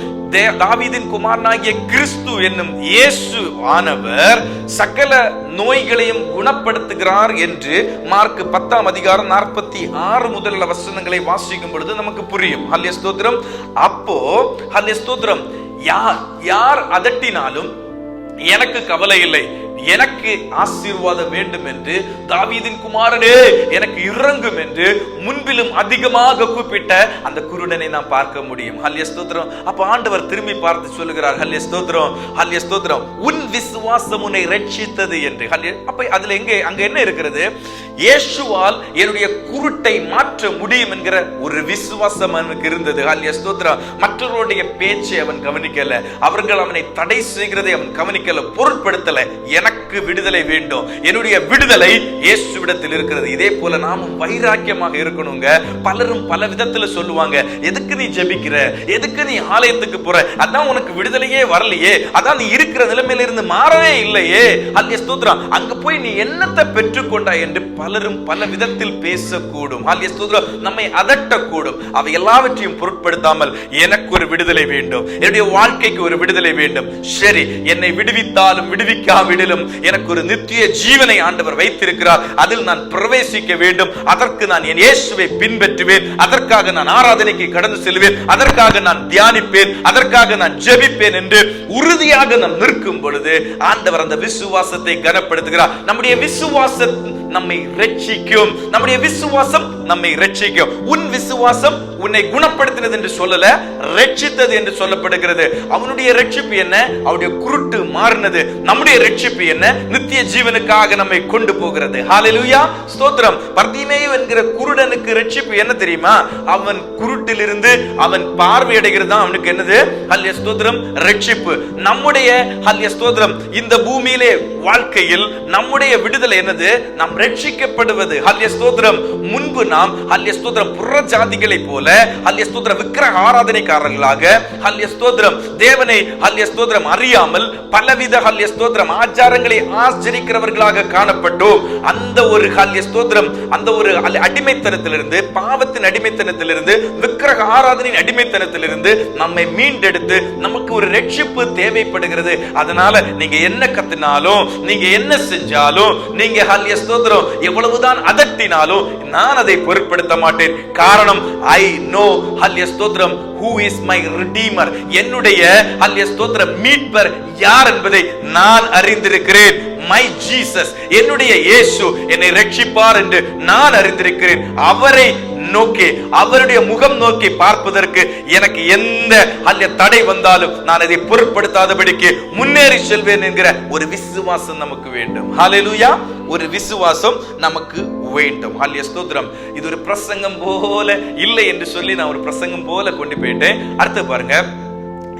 தாவீதின் குமாரனாகிய கிறிஸ்து என்னும் இயேசு ஆனவர் சகல நோய்களையும் குணப்படுத்துகிறார் என்று மார்க் 10ஆம் அதிகாரம் 46 முதல் வசனங்களை வாசிக்கும் பொழுது நமக்கு புரியும். ஹல்லேலூயா ஸ்தோத்திரம். அப்போ ஹல்லேலூயா ஸ்தோத்திரம், யார் அதட்டினாலும் எனக்கு கவலை இல்லை, எனக்கு ஆசீர்வாதம் வேண்டும் என்று, தாவீதின் குமாரனே எனக்கு இறங்கும் என்று முன்பிலும் அதிகமாக கூப்பிட்ட அந்த குருடனை நாம் பார்க்க முடியும். ஹல்லேலூயா ஸ்தோத்திரம். அப்ப ஆண்டவர் திரும்பி பார்த்து சொல்லுகிறார், ஹல்லேலூயா ஸ்தோத்திரம், ஹல்லேலூயா ஸ்தோத்திரம், உன் விசுவாசம் உன்னை ரட்சித்தது என்று. அப்ப அதுல அங்க என்ன இருக்கிறது? இயேசுவால் என்னுடைய குருட்டை மாற்ற முடியும் என்கிற ஒரு விசுவாசம் அவனுக்கு இருந்தது. ஹல்லேலூயா ஸ்தோத்திரம். மற்றவருடைய பேச்சை அவன் கவனிக்கல, அவர்கள் அவனை தடை செய்கிறதை அவன் கவனிக்கல, பொருட்படுத்தல. எனக்கு விடுதலை வேண்டும், என்னுடைய விடுதலை இயேசுவிடத்தில் இருக்கிறது. இதே போல நாமும் வைராக்கியமாக இருக்கணுங்க. பலரும் பல விதத்துல சொல்லுவாங்க, எதுக்கு நீ ஜெபிக்கிற, எதுக்கு நீ ஆலயத்துக்கு போற, அதான் உனக்கு விடுதலையே வரலையே, அதான் நீ இருக்கிற நிலைமையில இருந்து மாறவே இல்லையே. ஹல்லேலூயா ஸ்தோத்திரம். அங்க போய் நீ என்னத்தை பெற்றுக்கொண்டாய் என்று பலரும் பல விதத்தில் பேசக்கூடும். ஹல்லேலூயா ஸ்தோத்திரம். நம்மை அதட்டக்கூடும். அவை எல்லாவற்றையும் பொருட்படுத்தாமல், எனக்கு ஒரு விடுதலை வேண்டும், என்னுடைய வாழ்க்கைக்கு ஒரு விடுதலை வேண்டும். சரி, என்னை விடுவித்தாலும் விடுவிக்காவிடலும் எனக்கு ஒரு நித்திய ஜீவனை ஆண்டவர் வைத்திருக்கிறார், அதில் நான் பிரவேசிக்க வேண்டும். அதற்கு நான் என் இயேசுவை பின்பற்றுவேன், அதற்காக நான் ஆராதனைக்கு கடந்து செல்வேன், அதற்காக நான் தியானிப்பேன், அதற்காக நான் ஜெபிப்பேன் என்று உறுதியாக நாம் நிற்கும் பொழுது ஆண்டவர் அந்த விசுவாசத்தை கனப்படுத்துகிறார். நம்முடைய விசுவாசம் நம்மை ரட்சிக்கும். நம்முடைய விசுவாசம் நம்மை ரட்சிக்கும். உன் விசுவாசம் உன்னை குணப்படுத்தினது என்று சொல்லல, ரட்சித்தது என்று சொல்லப்படுகிறது. அவனுடைய ரட்சிப்பு என்ன? அவருடைய குருட்டு மாறினது. நம்முடைய ரட்சிப்பு என்ன? நித்திய ஜீவனுக்காக நம்மை கொண்டு போகிறது. ஹல்லேலூயா ஸ்தோத்திரம். பர்திமேயு என்கிற குருடனுக்கு ரட்சிப்பு என்ன தெரியுமா? அவன் குருட்டிலிருந்து அவன் பார்வையடைகிறது தான் அவனுக்கு என்னது? ஹல்லேலூயா ஸ்தோத்திரம், ரட்சிப்பு. நம்முடைய ஹல்லேலூயா ஸ்தோத்திரம் இந்த பூமியிலே வாழ்க்கையில் நம்முடைய விடுதலை என்னது? நாம் ரட்சிக்கப்படுவது. ஹல்லேலூயா ஸ்தோத்திரம். முன்பு நாம் ஹல்லேலூயா ஸ்தோத்திரம் புற ஜாதிகளை போல ஹல்லேலூயா ஸ்தோத்திரம் விக்கிரக ஆராதனைக்காரர்களாக ஹல்லேலூயா ஸ்தோத்திரம் தேவனை ஹல்லேலூயா ஸ்தோத்திரம் அறியாமல் பலவித ஹல்லேலூயா ஸ்தோத்திரம் ஆச்சாரங்களை ஆச்சரிக்கிறவர்களாக காணப்பட்டோம். அந்த ஒரு ஹல்லேலூயா ஸ்தோத்திரம், அந்த ஒரு அடிமைத்தனத்திலிருந்து, பாவத்தின் அடிமைத்தனத்திலிருந்து, விக்கிரக ஆராதனையின் அடிமைத்தனத்திலிருந்து நம்மை மீண்டெடுத்து நமக்கு ஒரு ரட்சிப்பு தேவைப்படுகிறது. அதனால நீங்க என்ன கத்தினாலும், நீங்க என்ன செஞ்சாலும், நீங்க ஹல்லேலூயா ஸ்தோத்திரம் எவ்வளவுதான் அதட்டினாலும் நான் அதை பொருட்படுத்த மாட்டேன். காரணம், I know ஹல்லேலூயா ஸ்தோத்திரம் who is my redeemer, என்னுடைய ஹல்லேலூயா ஸ்தோத்திரம் மீட்பர் யார் என்பதை நான் அறிந்திருக்கிறேன். My Jesus, என்னுடைய இயேசு என்னை ரட்சிப்பார் என்று நான் அறிந்திருக்கிறேன். அவரை நோக்கி, அவருடைய முகம் நோக்கி பார்ப்பதற்கு எனக்கு எந்த தடை வந்தாலும் நான் அதை பொருட்படுத்தாதபடிக்கு முன்னேறி செல்வேன் என்கிற ஒரு விசுவாசம் நமக்கு வேண்டும். ஹல்லேலூயா, ஒரு விசுவாசம் நமக்கு வேண்டும். ஹல்லேலூயா ஸ்தோத்திரம். இது ஒரு பிரசங்கம் போல இல்லை என்று சொல்லி நான் ஒரு பிரசங்கம் போல கொண்டு போயிட்டேன். அடுத்து பாருங்க,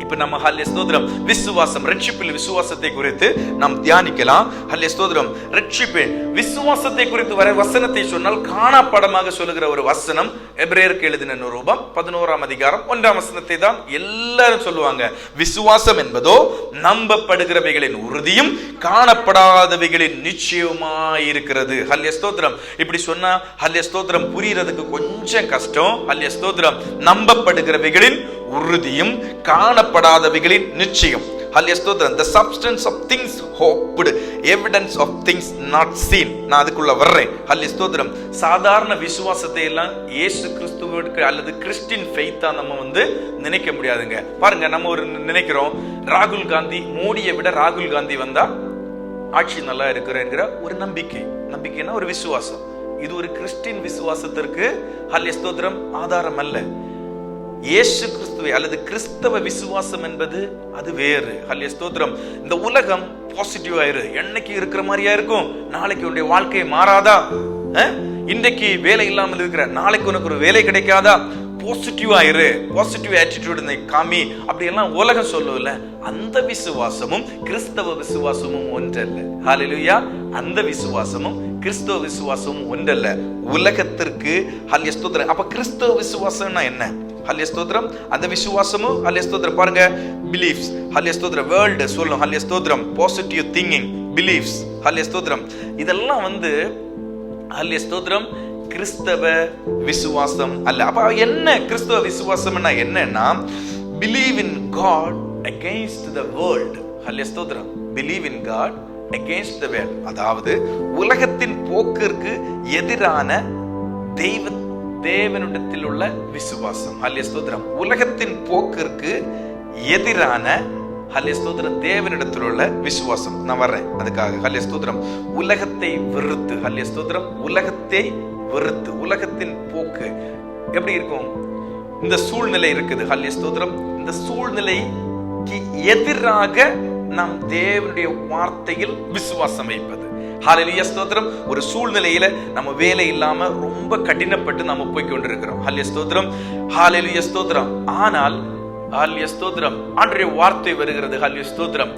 இப்ப நம்ம ஹல்லேலூயா ஸ்தோத்திரம் விசுவாசம், ரட்சிப்பில் விசுவாசத்தை குறித்து நாம் தியானிக்கலாம். ஹல்லேலூயா ஸ்தோத்திரம். ரட்சிப்பு விசுவாசத்தை குறித்து வர வசனத்தை சொன்னால் காணாப்படமாக சொல்லுகிற ஒரு வசனம் எபிரேயருக்கு எழுதின நிருபம் 11ஆம் அதிகாரம் 1ஆம் வசனத்தை தான் எல்லாரும் சொல்லுவாங்க. விசுவாசம் என்பதோ நம்பப்படுகிறவைகளின் உறுதியும் காணப்படாதவைகளின் நிச்சயமாய் இருக்கிறது. ஹல்லேலூயா ஸ்தோத்திரம். இப்படி சொன்னா ஹல்லேலூயா ஸ்தோத்திரம் புரியறதுக்கு கொஞ்சம் கஷ்டம். ஹல்லேலூயா ஸ்தோத்திரம். நம்பப்படுகிறவைகளின் உறுதியும் காணப்படாதவைகளின் நிச்சயம். ஹல்லேலூயா ஸ்தோத்திரம். The substance of things hoped, evidence of things not seen. நான் அதுக்குள்ள வர்றேன். ஹல்லேலூயா ஸ்தோத்திரம். சாதாரண விசுவாசத்தை எல்லாம் இயேசு கிறிஸ்துவுக்கு அல்லது கிறிஸ்டியன் ஃபெய்த்தா நம்ம நினைக்க முடியாதுங்க. பாருங்க, நம்ம ஒரு நினைக்கிறோம், ராகுல் காந்தி, மோடியை விட ராகுல் காந்தி வந்தா ஆட்சி நல்லா இருக்கிறேங்கிற ஒரு நம்பிக்கை. நம்பிக்கைன்னா ஒரு விசுவாசம். இது ஒரு கிறிஸ்டின் விசுவாசத்திற்கு ஹல்லேலூயா ஸ்தோத்திரம் ஆதாரம் அல்ல. இயேசு கிறிஸ்துவை அல்லது கிறிஸ்தவ விசுவாசம் என்பது அது வேறு. ஹல்லேலூயா ஸ்தோத்திரம். இந்த உலகம் பாசிட்டிவா இரு, என்னைக்கு இருக்கிற மாதிரியா இருக்கும், நாளைக்கு உன்னுடைய வாழ்க்கை மாறாதா, இன்றைக்கு வேலை இல்லாமல் இருக்கிற, நாளைக்கு உனக்கு ஒரு வேலை கிடைக்காதா, பாசிட்டிவா இரு, பாசிட்டிவ் ஆட்டிடியூட் காமி, அப்படி எல்லாம் உலகம் சொல்லல. அந்த விசுவாசமும் கிறிஸ்தவ விசுவாசமும் ஒன்றல்ல. ஹல்லேலூயா. அந்த விசுவாசமும் கிறிஸ்தவ விசுவாசமும் ஒன்றல்ல. உலகத்திற்கு ஹல்லேலூயா ஸ்தோத்திரம். அப்ப கிறிஸ்தவ விசுவாசம்னா என்ன? ஹல்லேலூயா ஸ்தோத்திரம். அந்த விசுவாசமும் ஹல்லேலூயா ஸ்தோத்திரம் பாருங்க, பிலீஃப்ஸ். ஹல்லேலூயா ஸ்தோத்திரம். வேர்ல்ட் சொல்லும் ஹல்லேலூயா ஸ்தோத்திரம், பாசிட்டிவ் திங்கிங், பிலீஃப்ஸ். ஹல்லேலூயா ஸ்தோத்திரம். இதெல்லாம் ஹல்லேலூயா ஸ்தோத்திரம் கிறிஸ்தவ விசுவாசம் அல்ல. அப்ப என்ன கிறிஸ்தவ விசுவாசம்னா என்னன்னா, believe in God against the world. ஹல்லேலூயா ஸ்தோத்திரம். believe in God against the world. அதாவது உலகத்தின் போக்கிற்கு எதிரான தேவனிடத்தில் உள்ள விசுவாசம். ஹல்லேலூயா ஸ்தோத்திரம். உலகத்தின் போக்கிற்கு எதிரான ஹல்லேலூயா ஸ்தோத்திரம் தேவனிடத்தில் உள்ள விசுவாசம். நான் வர்றேன் அதுக்காக. ஹல்லேலூயா ஸ்தோத்திரம். உலகத்தை வெறுத்து, ஹல்லேலூயா ஸ்தோத்திரம், உலகத்தை வெறுத்து, உலகத்தின் போக்கு எப்படி இருக்கும், இந்த சூழ்நிலை இருக்குது. ஹல்லேலூயா ஸ்தோத்திரம். இந்த சூழ்நிலைக்கு எதிராக நாம் தேவனுடைய வார்த்தையில் விசுவாசம் வைப்பது. ஹல்லேலூயா ஸ்தோத்திரம். ஒரு சூழ்நிலையில நம்ம வேலை இல்லாம ரொம்ப கடினப்பட்டு நம்ம போய் கொண்டிருக்கிறோம். ஹல்லேலூயா ஸ்தோத்திரம். ஹல்லேலூயா ஸ்தோத்திரம். ஆனால் ஹல்லேலூயா ஸ்தோத்திரம் ஆண்டவருடைய வார்த்தை வருகிறது. ஹல்லேலூயா ஸ்தோத்திரம்.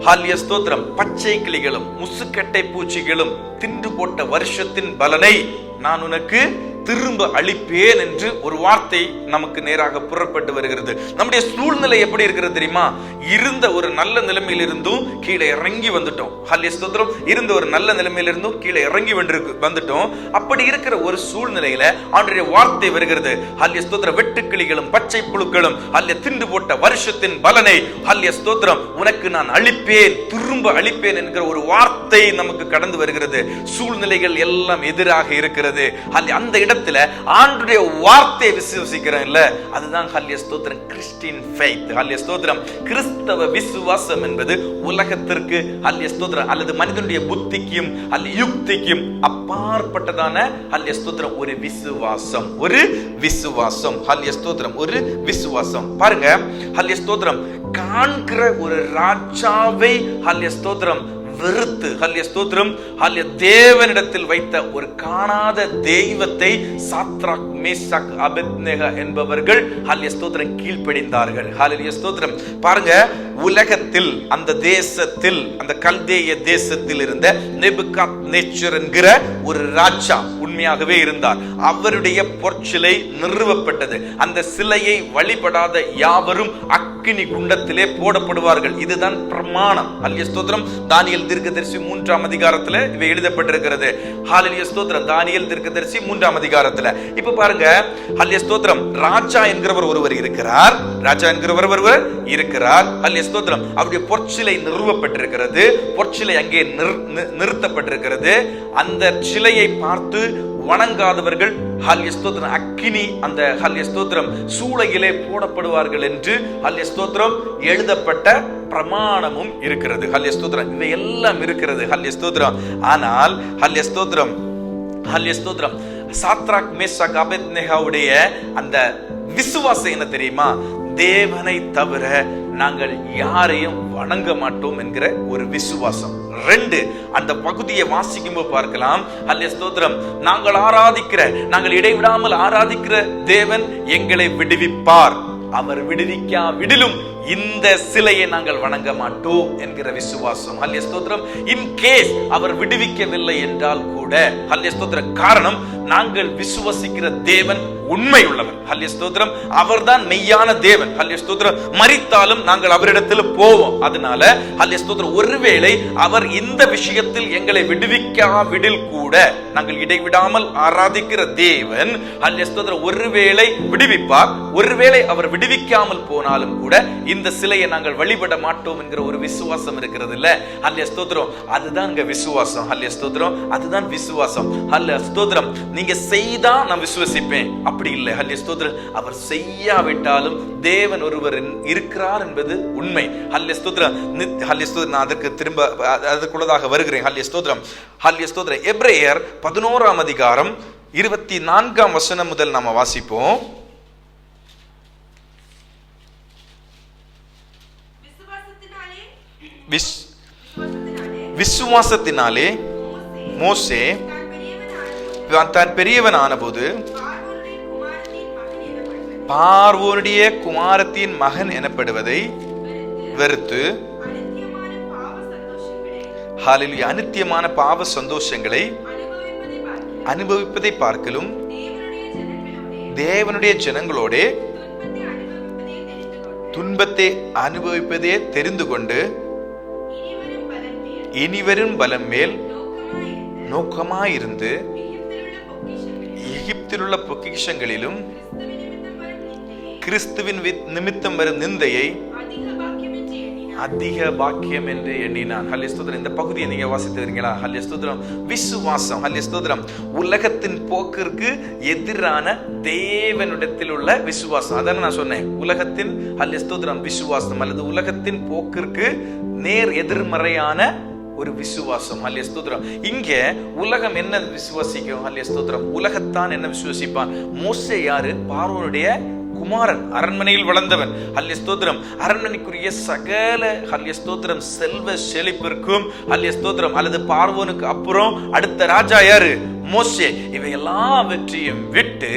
ஹல்லேலூயா ஸ்தோத்திரம். பச்சை கிளிகளும் முசுக்கட்டை பூச்சிகளும் தின்று போட்ட வருஷத்தின் பலனை நான் உனக்கு திரும்ப அளிப்பேன் என்று ஒரு வார்த்தை நமக்கு நேராக புறப்பட்டு வருகிறது. நம்முடைய சூழ்நிலை எப்படி இருக்கிறது தெரியுமா? இருந்த ஒரு நல்ல நிலைமையில இருந்தும் கீழே இறங்கி வந்துட்டோம். ஹல்லேலூயா ஸ்தோத்திரம். இருந்த ஒரு நல்ல நிலைமையில இருந்தும் கீழே இறங்கி வந்துட்டோம். அப்படி இருக்கிற ஒரு சூழ்நிலையில ஆண்டவருடைய வார்த்தை வருகிறது. ஹல்லேலூயா ஸ்தோத்திரம். வெட்டுக்கிளிகளும் பச்சை புழுக்களும் ஹல்லேலூயா தின்று போட்ட வருஷத்தின் பலனை ஹல்லேலூயா ஸ்தோத்திரம் உனக்கு நான் அளிப்பேன், திரும்ப அளிப்பேன் என்கிற ஒரு வார்த்தை நமக்கு கடந்து வருகிறது. சூழ்நிலைகள் எல்லாம் எதிராக இருக்கிறது. அந்த இடத்துல ஆண்டவருடைய வார்த்தையை விசுவாசிக்கிறேன் இல்ல, அதுதான் ஹல்லேலூயா ஸ்தோத்திரம் கிறிஸ்டியன் ஃபெய்த். ஹல்லேலூயா ஸ்தோத்திரம். கிறிஸ்தவ விசுவாசம் என்பது உலகத்திற்கு ஹல்லேலூயா ஸ்தோத்திரம் அல்லது மனிதனுடைய புத்திக்கும் அல்லது யுக்திக்கும் அப்பாற்பட்டதான ஹல்லேலூயா ஸ்தோத்திரம் ஒரு விசுவாசம். ஒரு விசுவாசம். ஹல்லேலூயா ஸ்தோத்திரம். ஒரு விசுவாசம். பாருங்க, ஹல்லேலூயா ஸ்தோத்திரம் காண்கிற ஒரு ராஜாவை ஹல்லேலூயா ஸ்தோத்திரம் வெறுத்து, ஹல்லேலூயா ஸ்தோத்திரம், ஹல்லேலூயா தேவனிடத்தில் வைத்த ஒரு காணாத தெய்வத்தை சாத்ராக் மேஷாக் அபேத்நேகோ என்பவர்கள் ஹல்லேலூயா ஸ்தோத்திரம் கீழ்ப்படிந்தார்கள். ஹல்லேலூயா ஸ்தோத்திரம். பாருங்க, உலகத்தில் அந்த தேசத்தில், அந்த கல்தேய தேசத்தில் இருந்த நேபுகாத்நேச்சர் என்கிற ஒரு ராஜா உண்மையாகவே இருந்தார். அவருடைய பொற்சிலை நிறுவப்பட்டது. அந்த சிலையை வழிபடாத யாவரும் அக்கினி குண்டத்திலே போடப்படுவார்கள். இதுதான் பிரமாணம். ஹல்லேலூயா ஸ்தோத்திரம். தானியேல் தீர்க்கதரிசி 3ஆம் அதிகாரத்துல இவை எழுதப்பட்டிருக்கிறது. ஹல்லேலூயா ஸ்தோத்திரம். தானியேல் தீர்க்கதரிசி 3ஆம் அதிகாரத்துல. இப்ப பாருங்க, ஹல்லேலூயா ஸ்தோத்திரம். ராஜா என்கிறவர் ஒருவர் இருக்கிறார். ராஜா என்கிறவர் ஒருவர் இருக்கிறார். ஹல்லேலூயா ஸ்தோத்திரம். அவருடைய பொற்சிலை நிறுவப்பட்டிருக்கிறது. பொற்சிலை அங்கே நிறுத்தப்பட்டிருக்கிறது. அந்த சிலையை பார்த்து வணங்காதவர்கள் ஹல்லேலூயா ஸ்தோத்திரம் அக்கினி அந்த ஹல்லேலூயா ஸ்தோத்திரம் சூளையிலே போடப்படுவார்கள் என்று ஹல்லேலூயா ஸ்தோத்திரம் எழுதப்பட்ட பிரமாணமும் இருக்கிறது. ஹல்லேலூயா ஸ்தோத்திரம். இவை எல்லாம் இருக்கிறது. ஹல்லேலூயா ஸ்தோத்திரம். ஆனால் ஹல்லேலூயா ஸ்தோத்திரம், ஹல்லேலூயா ஸ்தோத்திரம், சாத்ராக் மேஷாக் அபேத்நேகோவுடைய அந்த விசுவாசம் என்ன தெரியுமா? தேவனை தவிர நாங்கள் யாரையும் வணங்க மாட்டோம் என்கிற ஒரு விசுவாசம். 2 அந்த பகுதியை வாசிக்கும் போது பார்க்கலாம். ஹல்லேலூயா ஸ்தோத்திரம். நாங்கள் இடைவிடாமல் ஆராதிக்கிற தேவன் எங்களை விடுவிப்பார். அவர் விடுவிக்காவிடிலும் இந்த சிலையை நாங்கள் வணங்க மாட்டோம் என்கிற விசுவாசம். ஹல்லேலூயா ஸ்தோத்திரம். இன் கேஸ் அவர் விடுவிக்கவில்லை என்றால் கூட ஹல்லேலூயா ஸ்தோத்திரம். காரணம், நாங்கள் விசுவாசிக்கிற தேவன் உண்மை உள்ளவர். ஹல்லேலூயா ஸ்தோத்திரம். அவர்தான் மெய்யான தேவன். ஹல்லேலூயா ஸ்தோத்திரம். மரித்தாலும் நாங்கள் அவரிடத்தில் போவோம். அதனால ஹல்லேலூயா ஸ்தோத்திரம், ஒருவேளை அவர் இந்த விஷயத்தில் எங்களை விடுவிக்காவிடில் கூட நாங்கள் இடைவிடாமல் ஆராதிக்கிற தேவன் ஹல்லேலூயா ஸ்தோத்திரம் ஒருவேளை விடுவிப்பார். ஒருவேளை அவர் விடுவிக்காமல் போனாலும் கூட இந்த சிலையை நாங்கள் வழிபட மாட்டோம் என்கிற ஒரு விசுவாசம் இருக்கிறது இல்ல. ஹல்லேலூயா ஸ்தோத்திரம். அதுதான் இங்க விசுவாசம். ஹல்லேலூயா ஸ்தோத்திரம். அதுதான் விசுவாசம். ஹல்லேலூயா ஸ்தோத்திரம். நீங்க செய்தா நான் விசுவசிப்பேன் அப்படி இல்லை. ஹல்லேலூயா ஸ்தோத்திரம். அவர் செய்யாவிட்டாலும் தேவன் ஒருவர் இருக்கிறார் என்பது உண்மை. ஹல்லேலூயா ஸ்தோத்திரம். ஹல்லேலூயா ஸ்தோத்திரம். நான் அதற்கு திரும்ப அதற்குள்ளதாக வருகிறேன். ஹல்லேலூயா ஸ்தோத்திரம். ஹல்லேலூயா ஸ்தோத்திரம். எபிரேயர் 11ஆம் அதிகாரம் 24ஆம் வசனம் முதல் நாம வாசிப்போம். விசுவாசத்தினாலே மோசே தான் பெரியவன் ஆனபோது பார்வோனுடைய குமாரத்தின் மகன் எனப்படுவதை வெறுத்து ஹல்லேலூயா அநித்தியமான பாவ சந்தோஷங்களை அனுபவிப்பதை பார்க்கலும் தேவனுடைய ஜனங்களோட துன்பத்தை அனுபவிப்பதே தெரிந்து கொண்டு இனிவரும் பலம் மேல் நோக்கமாயிருந்து எகிப்திலுள்ள பொக்கிஷங்களிலும் கிறிஸ்துவின் நிமித்தம் வரும் நிந்தையை அதிக பாக்கியம் என்று எண்ணினான். ஹல்லேலூயா ஸ்தோத்திரம். இந்த பகுதியை நீங்க வாசித்தீங்களா? ஹல்லேலூயா ஸ்தோத்திரம். விசுவாசம். ஹல்லேலூயா ஸ்தோத்திரம். உலகத்தின் போக்கிற்கு எதிரான தேவனிடத்தில் உள்ள விசுவாசம். அதான் நான் சொன்னேன். உலகத்தின் ஹல்லேலூயா ஸ்தோத்திரம் விசுவாசம் அல்லது உலகத்தின் போக்கிற்கு நேர் எதிர்மறையான ஒரு விசுவாசம். ஹல்லேலூயா ஸ்தோத்திரம். இங்க உலகம் என்ன விசுவாசிக்கும்? ஹல்லேலூயா ஸ்தோத்திரம். உலகத்தான் என்ன விசுவாசிப்பான்? மோசே யாரு? பார்வோனுடைய குமாரன், அரண்மனையில் வளர்ந்தவன். ஹல்லேலூயா ஸ்தோத்திரம். அரண்மனைக்குரிய சகல ஹல்லேலூயா ஸ்தோத்திரம் செல்வ செழிப்பிற்கும் ஹல்லேலூயா ஸ்தோத்திரம் அல்லது பார்வோனுக்கு அப்புறம் அடுத்த ராஜா யாரு? மோசே. இவை எல்லாவற்றையும் விட்டு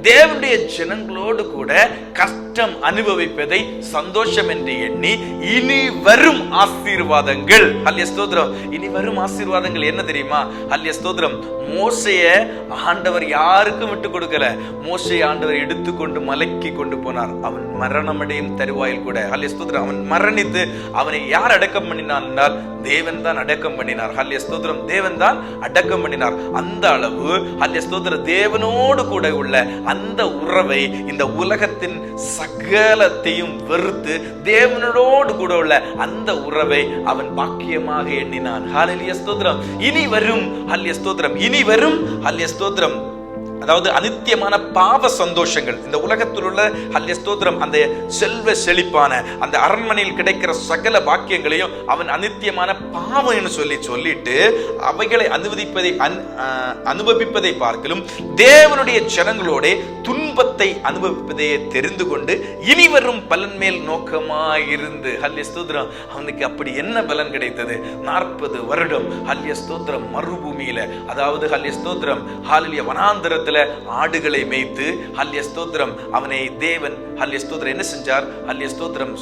தேவனுடைய ஜனங்களோடு கூட கஷ்டம் அனுபவிப்பதை சந்தோஷம் என்று எண்ணி இனி வரும் ஆசீர்வாதங்கள் ஹல்லேலூயா ஸ்தோத்திரம். இனி வரும் ஆசீர்வாதங்கள் என்ன தெரியுமா? ஹல்லேலூயா ஸ்தோத்திரம். மோசேய ஆண்டவர் யாருக்கும் விட்டு கொடுக்கல. மோசே ஆண்டவர் எடுத்துக்கொண்டு மலைக்கு கொண்டு போனார். அவன் மரணமடையும் தருவாயில் கூட ஹல்லேலூயா ஸ்தோத்திரம் அவன் மரணித்து அவனை யார் அடக்கம் பண்ணினான் என்றால் தேவன் தான் அடக்கம் பண்ணினார். ஹல்லேலூயா ஸ்தோத்திரம். தேவன் தான் அடக்கம் பண்ணினார். அந்த அளவு ஹல்லேலூயா ஸ்தோத்திரம் தேவனோடு கூட உள்ள அந்த உறவை இந்த உலகத்தின் சகலத்தையும் வெறுத்து தேவனோடு கூட உள்ள அந்த உறவை அவன் பாக்கியமாக எண்ணினான். ஹல்லேலூயா ஸ்தோத்திரம். இனி வரும் ஹல்லேலூயா ஸ்தோத்திரம். இனி வரும் ஹல்லேலூயா ஸ்தோத்திரம் அதாவது அநித்தியமான பாவ சந்தோஷங்கள். இந்த உலகத்தில் உள்ள ஹல்லேலூயா ஸ்தோத்திரம் அந்த செல்வ செழிப்பான அந்த அரண்மனையில் கிடைக்கிற சகல பாக்கியங்களையும் அவன் அநித்தியமான பாவம் என்று சொல்லிட்டு அவைகளை அனுபவிப்பதை பார்க்கலும் தேவனுடைய ஜனங்களோட துன்பத்தை அனுபவிப்பதையே தெரிந்து கொண்டு இனி வரும் பலன் மேல் நோக்கமாயிருந்து ஹல்லேலூயா ஸ்தோத்திரம். அவனுக்கு அப்படி என்ன பலன் கிடைத்தது? 40 வருடம் ஹல்லேலூயா ஸ்தோத்திரம் மறுபூமியில, அதாவது ஹல்லேலூயா ஸ்தோத்திரம் ஹல்லேலூயா வனாந்தரத்தில் ஆடுகளை மேய்த்து ஹல்லேலூயா ஸ்தோத்திரம் அவனை தேவன் ஹல்லேலூயா ஸ்தோத்திரம் என்ன செஞ்சார்? ஹல்லேலூயா ஸ்தோத்திரம்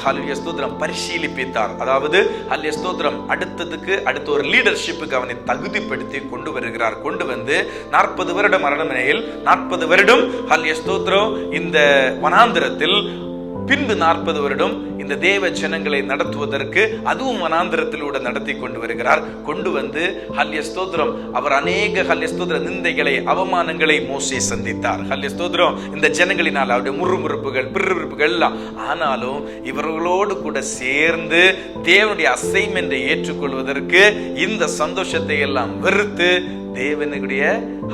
ஹல்லேலூயா ஸ்தோத்திரம் பரிசீலிப்பித்தார். அதாவது ஹல்லேலூயா ஸ்தோத்திரம் அடுத்த ஒரு லீடர்ஷிப்புக்கு அவனை தகுதிப்படுத்தி கொண்டு வருகிறார். கொண்டு வந்து 40 வருடம் அரண்மனையில், 40 வருடம் ஹல்லேலூயா ஸ்தோத்திரம் இந்த வனாந்தரத்தில், பின்பு 40 வருடம் இந்த தேவ ஜனங்களை நடத்துவதற்கு அதுவும் வனாந்தரத்திலூட நடத்தி கொண்டு வருகிறார். கொண்டு வந்து ஹல்லேலூயா ஸ்தோத்திரம் அவர் அநேக ஹல்லேலூயா ஸ்தோத்திர நிந்தைகளை அவமானங்களை மோசே சந்தித்தார். ஹல்லேலூயா ஸ்தோத்திரம் இந்த ஜனங்களினால் அவருடைய முறுமுறுப்புகள் பிறுபிறுப்புகள் எல்லாம். ஆனாலும் இவர்களோடு கூட சேர்ந்து தேவனுடைய அசைன்மென்ட்டை ஏற்றுக்கொள்வதற்கு இந்த சந்தோஷத்தை எல்லாம் வெறுத்து தேவனுடைய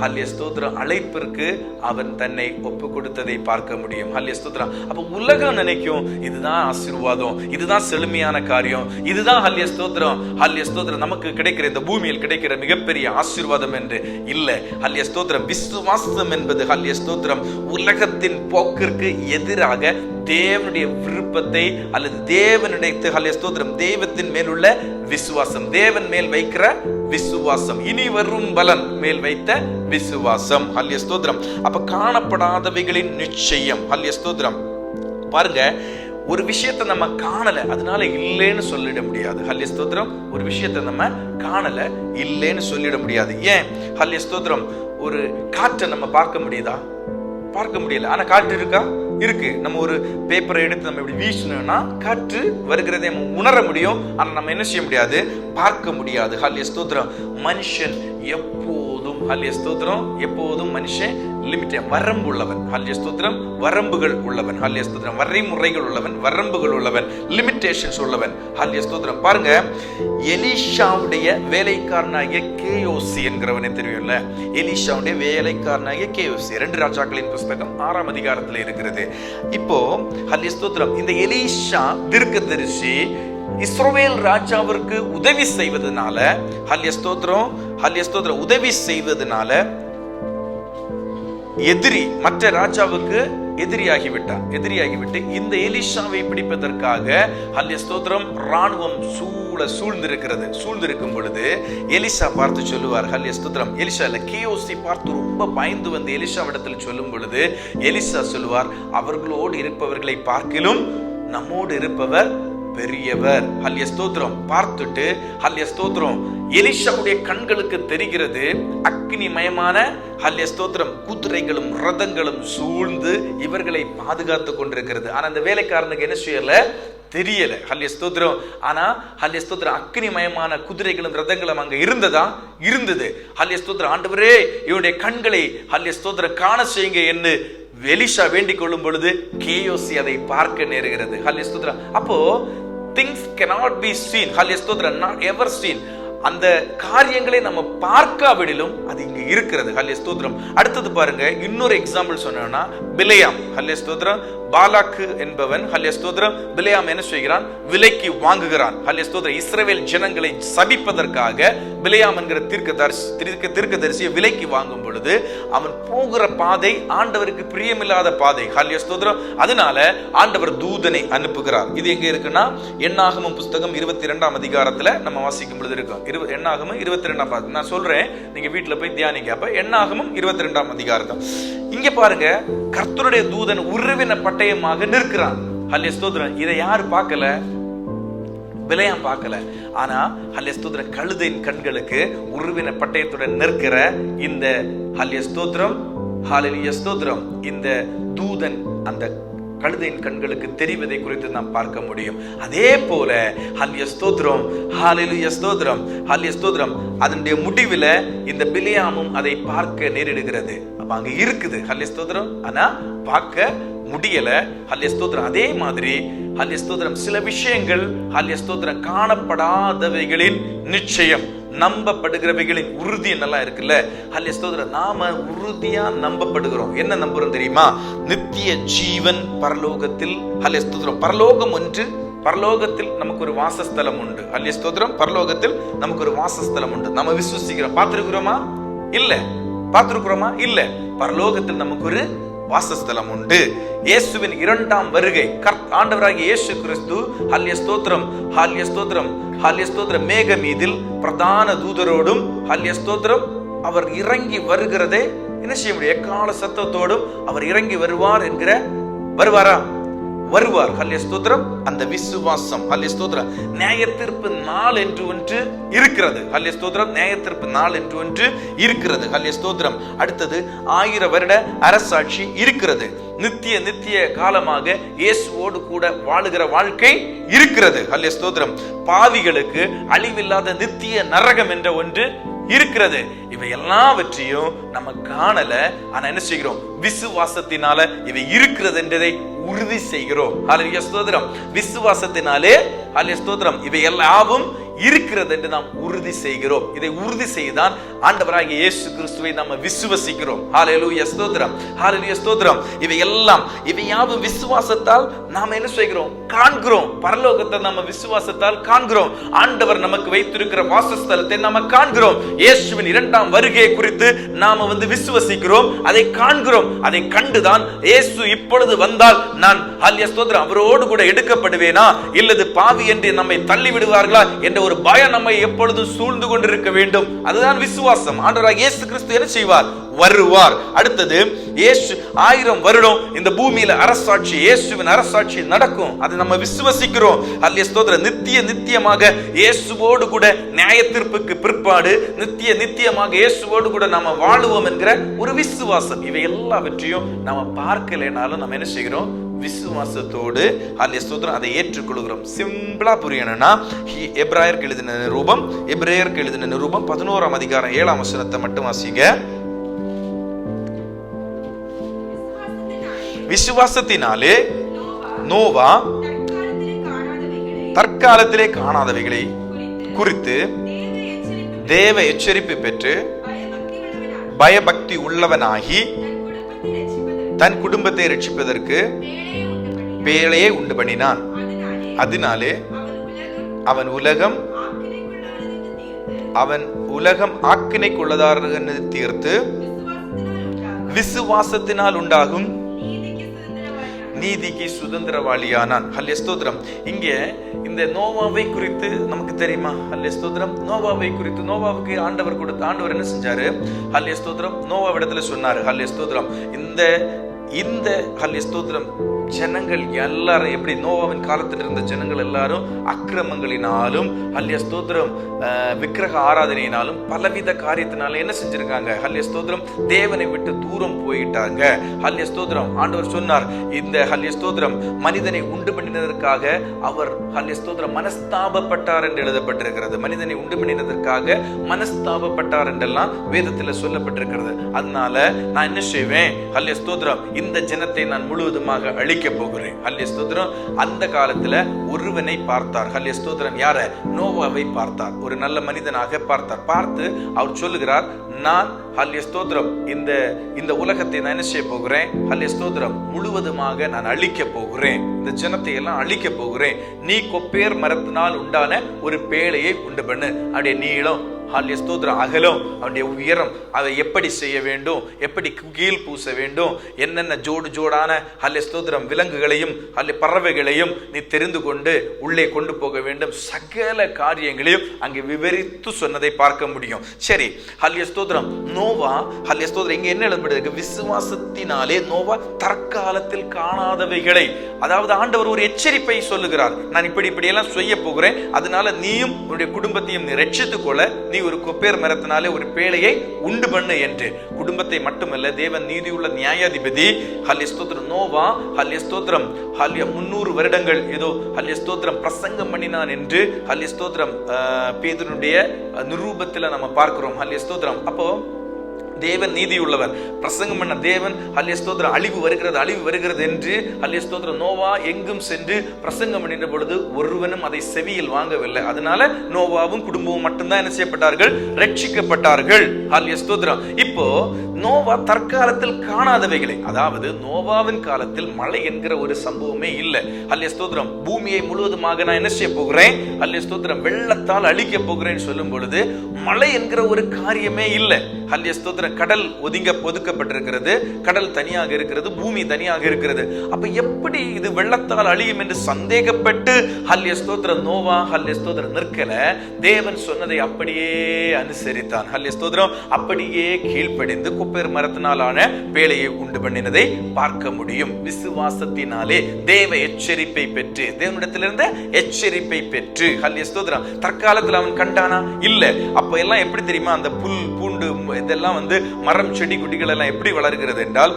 ஹல்லேலூயா ஸ்தோத்திரம் அழைப்பிற்கு அவன் தன்னை ஒப்பு கொடுத்ததை பார்க்க முடியும். ஹல்லேலூயா ஸ்தோத்திரம். அப்ப உலகம் நினைக்கும் இதுதான் ஆசீர்வாதம், இதுதான் செழுமையான காரியம், இதுதான் ஹல்லேலூயா ஸ்தோத்திரம், ஹல்லேலூயா ஸ்தோத்திரம் நமக்கு கிடைக்கிற இந்த பூமியில் கிடைக்கிற மிகப்பெரிய ஆசீர்வாதம் என்று இல்லை. ஹல்லேலூயா ஸ்தோத்திரம் விசுவாசம் என்பது ஹல்லேலூயா ஸ்தோத்திரம் உலகத்தின் போக்கிற்கு எதிராக தேவனுடைய விருப்பத்தை அல்லது தேவனிடத்து ஹல்லேலூயா ஸ்தோத்திரம் தெய்வத்தின் மேல் உள்ள விசுவாசம், தேவன் மேல் வைக்கிற விசுவாசம், இனி வரும் பலன் மேல் வைத்த விசுவாசம். ஹல்லேலூயா ஸ்தோத்திரம். அப்ப காணப்படாதவைகளின் நிச்சயம். ஹல்லேலூயா ஸ்தோத்திரம். பாருங்க, ஒரு விஷயத்தை நம்ம காணல அதனால இல்லைன்னு சொல்லிட முடியாது. ஹல்லேலூயா ஸ்தோத்திரம். ஒரு விஷயத்தை நம்ம காணல இல்லைன்னு சொல்லிட முடியாது. ஏன்? ஹல்லேலூயா ஸ்தோத்திரம். ஒரு காற்றை நம்ம பார்க்க முடியுதா? பார்க்க முடியல. ஆனா காற்று இருக்கா? இருக்கு. நம்ம ஒரு பேப்பரை எடுத்து நம்ம இப்படி வீசணும்னா காற்று வருகிறதை உணர முடியும். ஆனா நம்ம என்ன செய்ய முடியாது? பார்க்க முடியாது. ஹல்லேலூயா ஸ்தோத்திரம். மனுஷன் எப்போதும் ஹல்லேலூயா ஸ்தோத்திரம். எப்போதும் மனுஷன் லிமிட் வரம்பு உள்ளவன். ஹல்லேலூயா ஸ்தோத்திரம். வரம்புகள் உள்ளவன். ஹல்லேலூயா ஸ்தோத்திரம். வரைமுறைகள் உள்ளவன், வரம்புகள் உள்ளவன், லிமிட்டேஷன்ஸ் உள்ளவன். ஹல்லேலூயா ஸ்தோத்திரம். பாருங்க, எலிஷாவுடைய வேலைக்காரனாகிய கேயோசி என்கிறவனே தெரியும்ல, எலிஷாவுடைய வேலைக்காரனாகிய கேயோசி 2 ராஜாக்களின் புஸ்தகம் 6ஆம் அதிகாரத்தில் இருக்கிறது. இப்போ ஹல்லேலூயா ஸ்தோத்திரம், இந்த எலிஷா தீர்க்கதரிசி இஸ்ரவேல் ராஜாவிற்கு உதவி செய்வதனால, ஹல்லேலூயா ஸ்தோத்திரம், ஹல்லேலூயா ஸ்தோத்திரம், உதவி செய்வதனால எதிரி மற்ற ராஜாவுக்கு எதிரியாகிவிட்டு இந்த எலிஷாவை பிடிப்பதற்காக ஹல்லேலூயா ஸ்தோத்திரம் ராணுவம் சூழ்ந்திருக்கும் பொழுது எலிஷா பார்த்து சொல்லுவார். ஹல்லேலூயா ஸ்தோத்திரம். எலிஷா இல்ல, கேயோசி பார்த்து ரொம்ப பயந்து வந்து எலிஷாவிடத்தில் சொல்லும் பொழுது எலிஷா சொல்லுவார், அவர்களோடு இருப்பவர்களை பார்க்கிலும் நம்மோடு இருப்பவர் பெரியவர். ஹல்லேலூயா ஸ்தோத்திரம். பார்த்துட்டு ஹல்லேலூயா ஸ்தோத்திரம், எலிஷாவுடைய கண்களுக்கு தெரிகிறது அக்னிமயமான ஹல்லேலூயா ஸ்தோத்திரம் குதிரைகளும் ரதங்களும் சூழ்ந்து இவர்களை பாதுகாத்து கொண்டிருக்கிறது. ஆனா அந்த வேலைக்காரனுக்கு என்ன செய்யல, தெரியல. ஹல்லேலூயா ஸ்தோத்திரம். ஆனா ஹல்லேலூயா ஸ்தோத்திரம், அக்னிமயமான குதிரைகளும் ரதங்களும் அங்க இருந்தது. ஹல்லேலூயா ஸ்தோத்திரம். ஆண்டவரே, இவருடைய கண்களை ஹல்லேலூயா ஸ்தோத்திரம் காண செய்யுங்க என்று எலிஷா வேண்டிக் கொள்ளும் பொழுது கேயோசி அதை பார்க்க நேருகிறது. ஹல்லேலூயா ஸ்தோத்திரம். அப்போ things cannot be seen. ஹல்லேலூயா ஸ்தோத்திரம். not ever seen. அந்த காரியங்களை நம்ம பார்க்காவிடிலும் அது இங்க இருக்கிறது. ஹல்லேலூயா ஸ்தோத்திரம். அடுத்தது பாருங்க, இன்னொரு எக்ஸாம்பிள் சொன்னோம்னா பிலேயாம். ஹல்லேலூயா ஸ்தோத்திரம். பாலாக்கு என்பவன் ஹல்லேலூயா ஸ்தோத்திரம் பிலேயாம் என்ன செய்கிறான், விலைக்கு வாங்குகிறான். ஹல்லேலூயா ஸ்தோத்திரம். இஸ்ரவேல் ஜனங்களை சபிப்பதற்காக பிலேயாம் என்கிற தீர்க்கதரிசியை விலைக்கு வாங்கும் பொழுது அவன் போகிற பாதை ஆண்டவருக்கு பிரியமில்லாத பாதை. ஹல்லேலூயா ஸ்தோத்திரம். அதனால ஆண்டவர் தூதனை அனுப்புகிறார். இது எங்க இருக்குன்னா என்னாகமம் புஸ்தகம் 22ஆம் அதிகாரத்துல நம்ம வாசிக்கும் பொழுது இருக்கும். என்னாகமம் 22ஆம் நான் சொல்றேன், நீங்க வீட்டுல போய் தியானிங்க. அப்ப என்னாகமம் 22ஆம் அதிகாரம் இங்க பாருங்க, கர்த்தருடைய தூதன் உருவின பட்டயமாக நிற்கிறான். ஹல்லேலூயா ஸ்தோத்திரம். இதை யாரு பார்க்கல, பிலேயாம் பார்க்கல. ஆனா ஹல்லேலூயா ஸ்தோத்திரம், கழுதையின் கண்களுக்கு உருவின பட்டயத்துடன் நிற்கிற இந்த ஹல்லேலூயா ஸ்தோத்திரம், ஹல்லேலூயா ஸ்தோத்திரம், இந்த தூதன் அந்த கழுதையின் கண்களுக்கு தெரிவதை குறித்து நாம் பார்க்க முடியும். அதே போல ஹல்லேலூயா ஸ்தோத்திரம், ஹல்லேலூயா ஸ்தோத்திரம், ஹல்லேலூயா ஸ்தோத்திரம், அதனுடைய முடிவில இந்த பிலேயாமும் அதை பார்க்க நேரிடுகிறது. அப்ப அங்க இருக்குது ஹல்லேலூயா ஸ்தோத்திரம், ஆனா பார்க்க முடியல. ஹல்லேலூயா ஸ்தோத்திரம். அதே மாதிரி ஹல்லேலூயா ஸ்தோத்திரம், சில விஷயங்கள் ஹல்லேலூயா ஸ்தோத்திரம் காணப்படாதவைகளின் நிச்சயம், நம்பப்படுகிறவைகளின் உறுதி என்னெல்லாம் இருக்குல்ல, ஹல்லேலூயா ஸ்தோத்திரம், நாம உறுதியா நம்பப்படுகிறோம். என்ன நம்புறோம் தெரியுமா? நித்திய ஜீவன் பரலோகத்தில். ஹல்லேலூயா ஸ்தோத்திரம். பரலோகம் ஒன்று, பரலோகத்தில் நமக்கு ஒரு வாசஸ்தலம் உண்டு. ஹல்லேலூயா ஸ்தோத்திரம். பரலோகத்தில் நமக்கு ஒரு வாசஸ்தலம் உண்டு. நம்ம விசுவசிக்கிறோம். பார்த்திருக்கிறோமா? இல்ல. பார்த்திருக்கிறோமா? இல்ல. பரலோகத்தில் நமக்கு ஒரு வாசஸ்தலம் உண்டு. இயேசுவின் 2ஆம் வருகை, ஆண்டவராகிய இயேசு கிறிஸ்து ஹல்லேலூயா ஸ்தோத்திரம், ஹல்லேலூயா ஸ்தோத்திரம், ஹல்லேலூயா ஸ்தோத்திரம், மேக மீதில் பிரதான தூதரோடும் ஹல்லேலூயா ஸ்தோத்திரம் அவர் இறங்கி வருகிறதே என்ன செய்ய முடியும், எக்கால சத்தத்தோடும் அவர் இறங்கி வருவார் என்கிற, வருவாரா? வருவார். ஹல்லேலூயா ஸ்தோத்திரம். அந்த விசுவாசம். ஹல்லேலூயா ஸ்தோத்திரம். நியாயத்தீர்ப்பு நாள் என்று ஒன்று இருக்கிறது. ஹல்லேலூயா ஸ்தோத்திரம். நியாயத்தீர்ப்பு நாள் என்று ஒன்று இருக்கிறது. ஹல்லேலூயா ஸ்தோத்திரம். அடுத்தது 1000 வருட அரசாட்சி இருக்கிறது. நித்திய காலமாக இயேசுவோடு கூட வாழுகிற வாழ்க்கை இருக்கிறது. ஹல்லேலூயா ஸ்தோத்திரம். பாவிகளுக்கு அழிவில்லாத நித்திய நரகம் என்ற ஒன்று இருக்கிறது. இவை எல்லாவற்றையும் நம்ம காணல, ஆனா என்ன செய்கிறோம், விசுவாசத்தினால இவை இருக்கிறது என்றதை உறுதி செய்கிறோம். ஹல்லேலூயா ஸ்தோத்திரம். விசுவாசத்தினாலே ஹல்லேலூயா ஸ்தோத்திரம் இவை எல்லாவும் இருக்கிறது என்று நாம் உறுதி செய்கிறோம். இதை உறுதி செய்தான் ஆண்டவராகிய இயேசு கிறிஸ்துவை நாம் விசுவசிக்கிறோம். ஹல்லேலூயா ஸ்தோத்திரம், ஹல்லேலூயா ஸ்தோத்திரம். இவை யாவும் விசுவாசத்தால் நாம் என்ன செய்கிறோம், காண்கிறோம். பரலோகத்தை நம்ம விசுவாசத்தால் காண்கிறோம். ஆண்டவர் நமக்கு வைத்திருக்கிற வாசஸ்தலத்தை நாம காண்கிறோம். இயேசுவின் 2ஆம் வருகை குறித்து நாம விசுவசிக்கிறோம், அதை காண்கிறோம். அதை கண்டுதான் இயேசு இப்பொழுது வந்தால் நான் ஹல்லேலூயா ஸ்தோத்திரம் அவரோடு கூட எடுக்கப்படுவேனா, இல்லது பாவி என்று நம்மை தள்ளி விடுவார்களா என்ற ஒரு பயம் நம்மை எப்பொழுதும் சூழ்ந்து கொண்டிருக்க வேண்டும். அதுதான் விசுவாசம். ஆண்டவராகிய இயேசு கிறிஸ்து என்ன செய்வார், வருவார். அடுத்தது இயேசு 1000 வருடம் இந்த பூமியில அரசாட்சி, இயேசுவின் அரசாட்சி நடக்கும். அதை நம்ம விசுவசிக்கிறோம். ஹல்லேலூயா ஸ்தோத்திரம். நித்தியமாக இயேசுவோடு கூட நியாயத்தீர்ப்புக்கு பிற்பாடு நித்தியமாக இயேசுவோடு கூட நாம வாழுவோம் என்கிற ஒரு விசுவாசம். இவை எல்லாவற்றையும் நாம பார்க்கலைனாலும் நம்ம என்ன செய்கிறோம், விசுவாசத்தோடு ஹல்லேலூயா ஸ்தோத்திரம் அதை ஏற்றுக்கொள்கிறோம். சிம்பிளா புரியணும்னா எபிரேயருக்கு எழுதின நிருபம் 11ஆம் அதிகாரம் 7ஆம் வசனத்தை மட்டும் வாசிங்க. விசுவாசத்தினாலே நோவா தற்காலத்திலே காணாதவைகளை குறித்து தேவ எச்சரிப்பு பெற்று பயபக்தி உள்ளவனாகி தன் குடும்பத்தை ரட்சிப்பதற்கு பேழையை உண்டு பண்ணினான். அதனாலே அவன் உலகம் ஆக்கினைக்குள்ளதார் தீர்த்து விசுவாசத்தினால் உண்டாகும் நீதிக்கு சுதந்திரவாளியானான். ஹல்லேலூயா ஸ்தோத்திரம். இங்கே இந்த நோவாவை குறித்து நமக்கு தெரியுமா? ஹல்லேலூயா ஸ்தோத்திரம். நோவாவை குறித்து நோவாவுக்கு ஆண்டவர் என்ன செஞ்சாரு? ஹல்லேலூயா ஸ்தோத்திரம். நோவாவிடத்துல சொன்னாரு. ஹல்லேலூயா ஸ்தோத்திரம். இந்த ஹல்லேலூயா ஸ்தோத்திரம் ஜனங்கள் எல்லாரும் எப்படி நோவாவின் காலத்தில் இருந்த ஜனங்கள் எல்லாரும் அக்கிரமங்களினாலும் ஹல்லேலூயா ஸ்தோத்திரம் விக்கிரக ஆராதனையினாலும் பலவித காரியத்தினால என்ன செஞ்சிருக்காங்க? ஹல்லேலூயா ஸ்தோத்திரம் தேவனை விட்டு தூரம் போயிட்டாங்க. ஹல்லேலூயா ஸ்தோத்திரம். ஆண்டவர் சொன்னார், இந்த ஹல்லேலூயா ஸ்தோத்திரம் மனிதனை உண்டு பண்ணினதற்காக அவர் ஹல்லேலூயா ஸ்தோத்திரம் மனஸ்தாபப்பட்டார் என்று எழுதப்பட்டிருக்கிறது. மனிதனை உண்டு பண்ணினதற்காக மனஸ்தாபப்பட்டார் என்றெல்லாம் வேதத்தில் சொல்லப்பட்டிருக்கிறது. அதனால நான் என்ன செய்வேன்? ஹல்லேலூயா ஸ்தோத்திரம் இந்த ஜனத்தை நான் முழுவதுமாக அழிக்க போகிறேன். ஹல்லேலூயா ஸ்தோத்திரம். அந்த காலத்துல ஒருவனை பார்த்தார். ஹல்லேலூயா ஸ்தோத்திரம். யார? நோவாவை பார்த்தார். ஒரு நல்ல மனிதனாக பார்த்தார். பார்த்து அவர் சொல்லுகிறார், நான் ஹல்லேலூயா ஸ்தோத்திரம் இந்த உலகத்தை நான் என்ன செய்ய போகிறேன்? ஹல்லேலூயா ஸ்தோத்திரம் முழுவதுமாக நான் அழிக்க போகிறேன். இந்த ஜனத்தை எல்லாம் அழிக்க போகிறேன். நீ கொப்பேர் மரத்தினால் உண்டான ஒரு பேழையை உண்டு பண்ணு. அப்படியே நீளம் ஹல்லேலூயா ஸ்தோத்திரம் அகலம், அவனுடைய உயரம், அதை எப்படி செய்ய வேண்டும், எப்படி கீழ் பூச வேண்டும், என்னென்ன ஜோடான ஹல்லேலூயா ஸ்தோத்திரம் விலங்குகளையும் பறவைகளையும் நீ தெரிந்து கொண்டு உள்ளே கொண்டு போக வேண்டும். சகல காரியங்களையும் அங்கே விவரித்து சொன்னதை பார்க்க முடியும். சரி, ஹல்லேலூயா ஸ்தோத்திரம். நோவா ஹல்லேலூயா ஸ்தோத்திரம் இங்க என்ன எழுதப்பட்டிருக்கு? விசுவாசத்தினாலே நோவா தற்காலத்தில் காணாதவைகளை, அதாவது ஆண்டவர் ஒரு எச்சரிப்பை சொல்லுகிறார். நான் இப்படி எல்லாம் செய்ய போகிறேன், அதனால நீயும் உன்னுடைய குடும்பத்தையும் நீ ரட்சித்துக் கொள்ள நீ ஒரு கொப்பேர் மரத்தினாலே ஒரு பேழையை உண்டு பண்ணு என்று. குடும்பத்தை மட்டுமல்ல, தேவன் நீதியுள்ள நியாயாதிபதி. ஹல்லேலூயா ஸ்தோத்திரம். நோவா ஹல்லேலூயா ஸ்தோத்திரம் 300 வருடங்கள் ஏதோ ஹல்லேலூயா ஸ்தோத்திரம் பிரசங்கம் பண்ணினான் என்று ஹல்லேலூயா ஸ்தோத்திரம் பேதுருடைய நிரூபத்தில் நம்ம பார்க்கிறோம். ஹல்லேலூயா ஸ்தோத்திரம். அப்போ தேவன் நீதி உள்ளவர். பிரசங்கம் பண்ண தேவன் ஹல்லேலூயா ஸ்தோத்திரம் அழிவு வருகிறது என்று ஹல்லேலூயா ஸ்தோத்திரம் நோவா எங்கும் சென்று பிரசங்கம் பண்ணின பொழுது ஒருவனும் அதை செவியில் வாங்கவில்லை. அதனால நோவாவும் குடும்பமும் மட்டும்தான் என்ன செய்யப்பட்டார்கள்? ரட்சிக்கப்பட்டார்கள். ஹல்லேலூயா ஸ்தோத்திரம். இப்போ நோவா தற்காலத்தில் காணாதவைகளை, அதாவது நோவாவின் காலத்தில் மழை என்கிற ஒரு சம்பவமே இல்லை. ஹல்லேலூயா ஸ்தோத்திரம். பூமியை முழுவதுமாக நான் என்ன செய்ய போகிறேன்? ஹல்லேலூயா ஸ்தோத்திரம் வெள்ளத்தால் அழிக்க போகிறேன்னு சொல்லும் பொழுது மழை என்கிற ஒரு காரியமே இல்லை. ஹல்லேலூயா ஸ்தோத்திரம். கடல் ஒதுக்கப்பட்டிருக்கிறது, கடல் தனியாக இருக்கிறது, பூமி தனியாக இருக்கிறது. அப்ப எப்படி இது வெள்ளத்தால் அழியும் என்று சந்தேகப்பட்டு ஹல்லேலூயா ஸ்தோத்திரம் நோவா ஹல்லேலூயா ஸ்தோத்திரம் நிற்கல. தேவன் சொன்னதை அப்படியே அனுசரித்தான். ஹல்லேலூயா ஸ்தோத்திரம். அப்படியே கீழ்ப்படிந்து கொப்பேர் மரத்தினாலான பேழையை உண்டு பண்ணினதை பார்க்க முடியும். விசுவாசத்தினாலே தேவ எச்சரிப்பை பெற்று, தேவனிடத்திலிருந்து எச்சரிப்பை பெற்று. ஹல்லேலூயா ஸ்தோத்திரம். தற்காலத்தில் அவன் கண்டானா? இல்ல. அப்ப எல்லாம் எப்படி தெரியுமா? அந்த புல் பூண்டு இதெல்லாம் மரம் செடி குட்டிகள் எல்லாம் எப்படி வளர்கிறது என்றால்,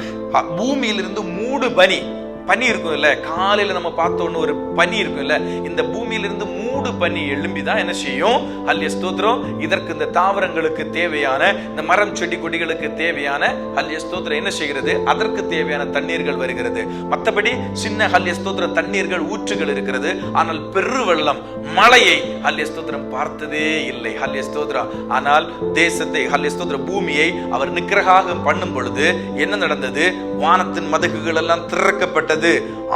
பூமியிலிருந்து மூடு பனி இருக்கும் இல்ல, காலையில நம்ம பார்த்தோன்னு ஒரு பனி இருக்கும் இல்ல, இந்த பூமியிலிருந்து மூடு பனி எழும்பிதான் என்ன செய்யும்? ஹல்லேலூயா ஸ்தோத்திரம். இதற்கு இந்த தாவரங்களுக்கு தேவையான, இந்த மரம் செடி கொடிகளுக்கு தேவையான ஹல்லேலூயா ஸ்தோத்திரம் என்ன செய்கிறது? அதற்கு தேவையான தண்ணீர்கள் வருகிறது. மற்றபடி சின்ன ஹல்லேலூயா ஸ்தோத்திரம் தண்ணீர்கள் ஊற்றுகள் இருக்கிறது. ஆனால் பெருவெள்ளம் மழையை ஹல்லேலூயா ஸ்தோத்திரம் பார்த்ததே இல்லை. ஹல்லேலூயா ஸ்தோத்திரம். ஆனால் தேசத்தை ஹல்லேலூயா ஸ்தோத்திரம் பூமியை அவர் நிக்கிரகம் பண்ணும் பொழுது என்ன நடந்தது? வானத்தின் மதகுகள் எல்லாம் திறக்கப்பட்டது.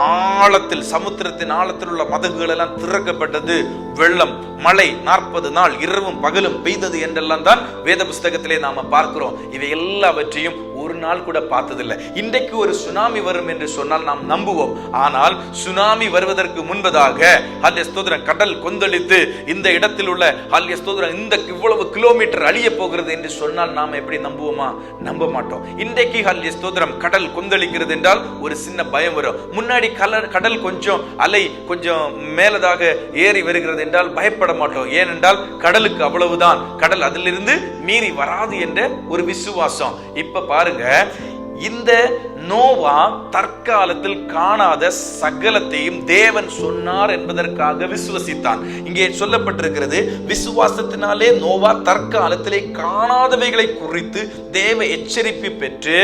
ஆழத்தில், சமுத்திரத்தின் ஆழத்தில் உள்ள மதகுகள் எல்லாம் திறக்கப்பட்டது. வெள்ளம், மழை 40 நாள் இரவும் பகலும் பெய்தது என்றெல்லாம் தான் வேத புஸ்தகத்திலே நாம பார்க்கிறோம். இவை எல்லாவற்றையும் ஒரு நாள் கூட பார்த்ததில்லை. இன்றைக்கு ஒரு சுனாமி வரும் என்று சொன்னால் நாம் நம்புவோம். ஆனால் சுனாமி வருவதற்கு முன்பதாக ஹல்லேலூயா ஸ்தோத்திரம் கடல் கொந்தளித்து இந்த இடத்தில் உள்ள ஹல்லேலூயா ஸ்தோத்திரம் இந்த இவ்வளவு கிலோமீட்டர் அழிய போகிறது என்று சொன்னால் நாம் எப்படி நம்புவோமா? நம்ப மாட்டோம். இன்றைக்கு ஹல்லேலூயா ஸ்தோத்திரம் கடல் கொந்தளிக்கிறது என்றால் ஒரு சின்ன பயம் வரும். முன்னாடி கடல் கொஞ்சம் அலை கொஞ்சம் மேலதாக ஏறி வருகிறது என்றால் பயப்பட மாட்டோம். ஏனென்றால் கடலுக்கு அவ்வளவுதான், கடல் அதிலிருந்து மீறி வராது என்ற ஒரு விசுவாசம். இப்ப பாருங்க, இந்த நோவா தற்காலத்தில் காணாத சகலத்தையும் தேவன் சொன்னார் என்பதற்காக விசுவசித்தான். இங்கே சொல்லப்பட்டிருக்கிறது, விசுவாசத்தினாலே நோவா தற்காலத்திலே காணாதவைகளை குறித்து தேவ எச்சரிப்பு பெற்று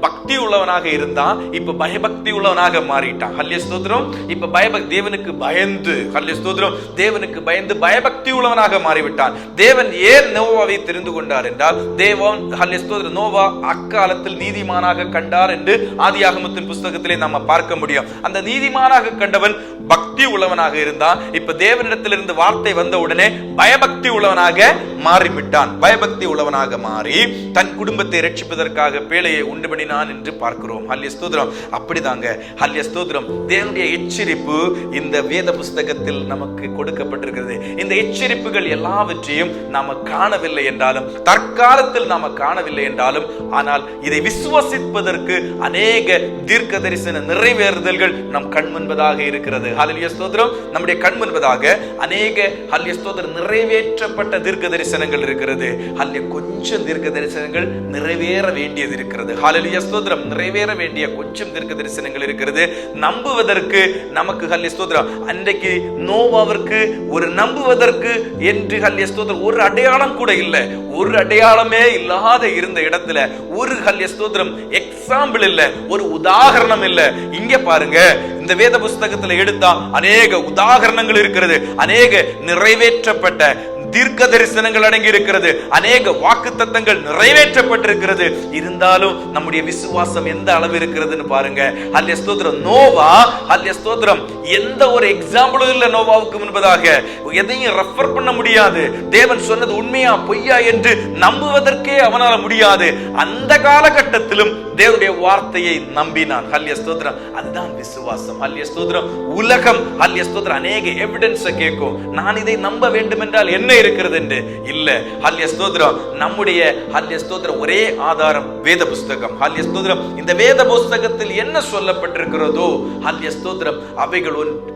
பக்தி உள்ளவனாக இருந்தான். இப்ப பயபக்தி உள்ளவனாக மாறிட்டான். ஹல்லேலூயா ஸ்தோத்திரம். இப்ப தேவனுக்கு பயந்து, ஹல்லேலூயா ஸ்தோத்திரம், தேவனுக்கு பயந்து பயபக்தி உள்ளவனாக மாறிவிட்டான். தேவன் ஏன் நோவாவை தெரிந்து கொண்டார் என்றால், தேவன் ஹல்லேலூயா ஸ்தோத்திரம் நோவா அக்காலத்தில் நீதிமானாக கண்டார் என்று ஆதியாகமத்தின் புஸ்தகத்திலே நாம பார்க்க முடியும். அந்த நீதிமானாக கண்டவன் பக்தி உள்ளவனாக இருந்தான். இப்ப தேவனிடத்திலிருந்து வார்த்தை வந்த உடனே பயபக்தி உள்ளவனாக மாறிவிட்டான். பயபக்தி உள்ளவனாக மாறி தன் குடும்பத்தை ரட்சிப்பதற்காக பேழையை உண்டு பண்ணினான் என்று பார்க்கிறோம். ஹல்லேலூயா ஸ்தோத்திரம். அப்படிதாங்க ஹல்லேலூயா ஸ்தோத்திரம். தேவனுடைய எச்சரிப்பு இந்த வேத புஸ்தகத்தில் நமக்கு கொடுக்கப்பட்டிருக்கிறது. இந்த எச்சரிப்புகள் எல்லாவற்றையும் நாம காணவில்லை என்றாலும், தற்காலத்தில் நாம காணவில்லை என்றாலும், ஆனால் இதை விசுவாசிப்பதற்கு அநேக தீர்க்க தரிசன நிறைவேறுதல்கள் நம் கண் முன்பதாக இருக்கிறது. ஹல்லேலூயா ஸ்தோத்திரம். நம்முடைய கண் முன்பதாக அநேக ஹல்லேலூயா ஸ்தோத்திரம் நிறைவேற்றப்பட்ட தீர்க்க தரிசனங்கள் இருக்கிறது. ஹல்லேலூயா கொஞ்சம் தீர்க்க தரிசனங்கள் நிறைவேற வேண்டியது இருக்கிறது. ஹல்லேலூயா ஸ்தோத்திரம். நிறைவேற வேண்டிய கொஞ்சம் தீர்க்க தரிசனங்கள் இருக்கிறது. நம்புவதற்கு நமக்கு ஹல்லேலூயா ஸ்தோத்திரம் அன்றைக்கு நோவாவிற்கு ஒரு நம்புவதற்கு என்று ஹல்லேலூயா ஸ்தோத்திரம் ஒரு அடையாளம் கூட இல்லை. ஒரு அடையாளமே இல்லாத இருந்த இடத்துல ஒரு ஹல்லேலூயா ஸ்தோத்திரம் எக்ஸாம்பிள் இல்ல, ஒரு உதாரணம் இல்ல. இங்க பாருங்க, இந்த வேத புஸ்தகத்துல எடுத்தா அநேக உதாரணங்கள் இருக்கிறது. அநேக நிறைவேற்றப்பட்ட தீர்க்க தரிசனங்கள் அடங்கி இருக்கிறது. அநேக வாக்குத்தத்தங்கள் நிறைவேற்றப்பட்டிருக்கிறது. இருந்தாலும் நம்முடைய விசுவாசம் எந்த அளவு இருக்கிறதுன்னு பாருங்க. ஹல்லேலூயா ஸ்தோத்திரம். நோவா ஹல்லேலூயா ஸ்தோத்திரம் எந்த ஒரு எக்ஸாம்பிளும் இல்ல. நோவாவுக்கு முன்பதாக எதையும் ரெஃபர் பண்ண முடியாது. தேவன் சொன்னது உண்மையா பொய்யா என்று நம்புவதற்கே அவனால முடியாது. அந்த காலகட்டத்திலும் தேவனுடைய வார்த்தையை நம்பினான். ஹல்லேலூயா ஸ்தோத்திரம். அதுதான் விசுவாசம். ஹல்லேலூயா ஸ்தோத்திரம். உலகம் ஹல்லேலூயா ஸ்தோத்திரம் அநேக எவிடன்ஸ் கேட்கும். நான் இதை நம்ப வேண்டும் என்றால் என்ன இருக்கிறது என்று இல்ல. ஹல்லேலூயா ஸ்தோத்திரம். நம்முடைய ஹல்லேலூயா ஸ்தோத்திரம் ஒரே ஆதாரம் வேத புஸ்தகம். ஹல்லேலூயா ஸ்தோத்திரம். இந்த வேத புஸ்தகத்தில் என்ன சொல்லப்பட்டிருக்கிறதோ ஹல்லேலூயா ஸ்தோத்திரம் அவைகள்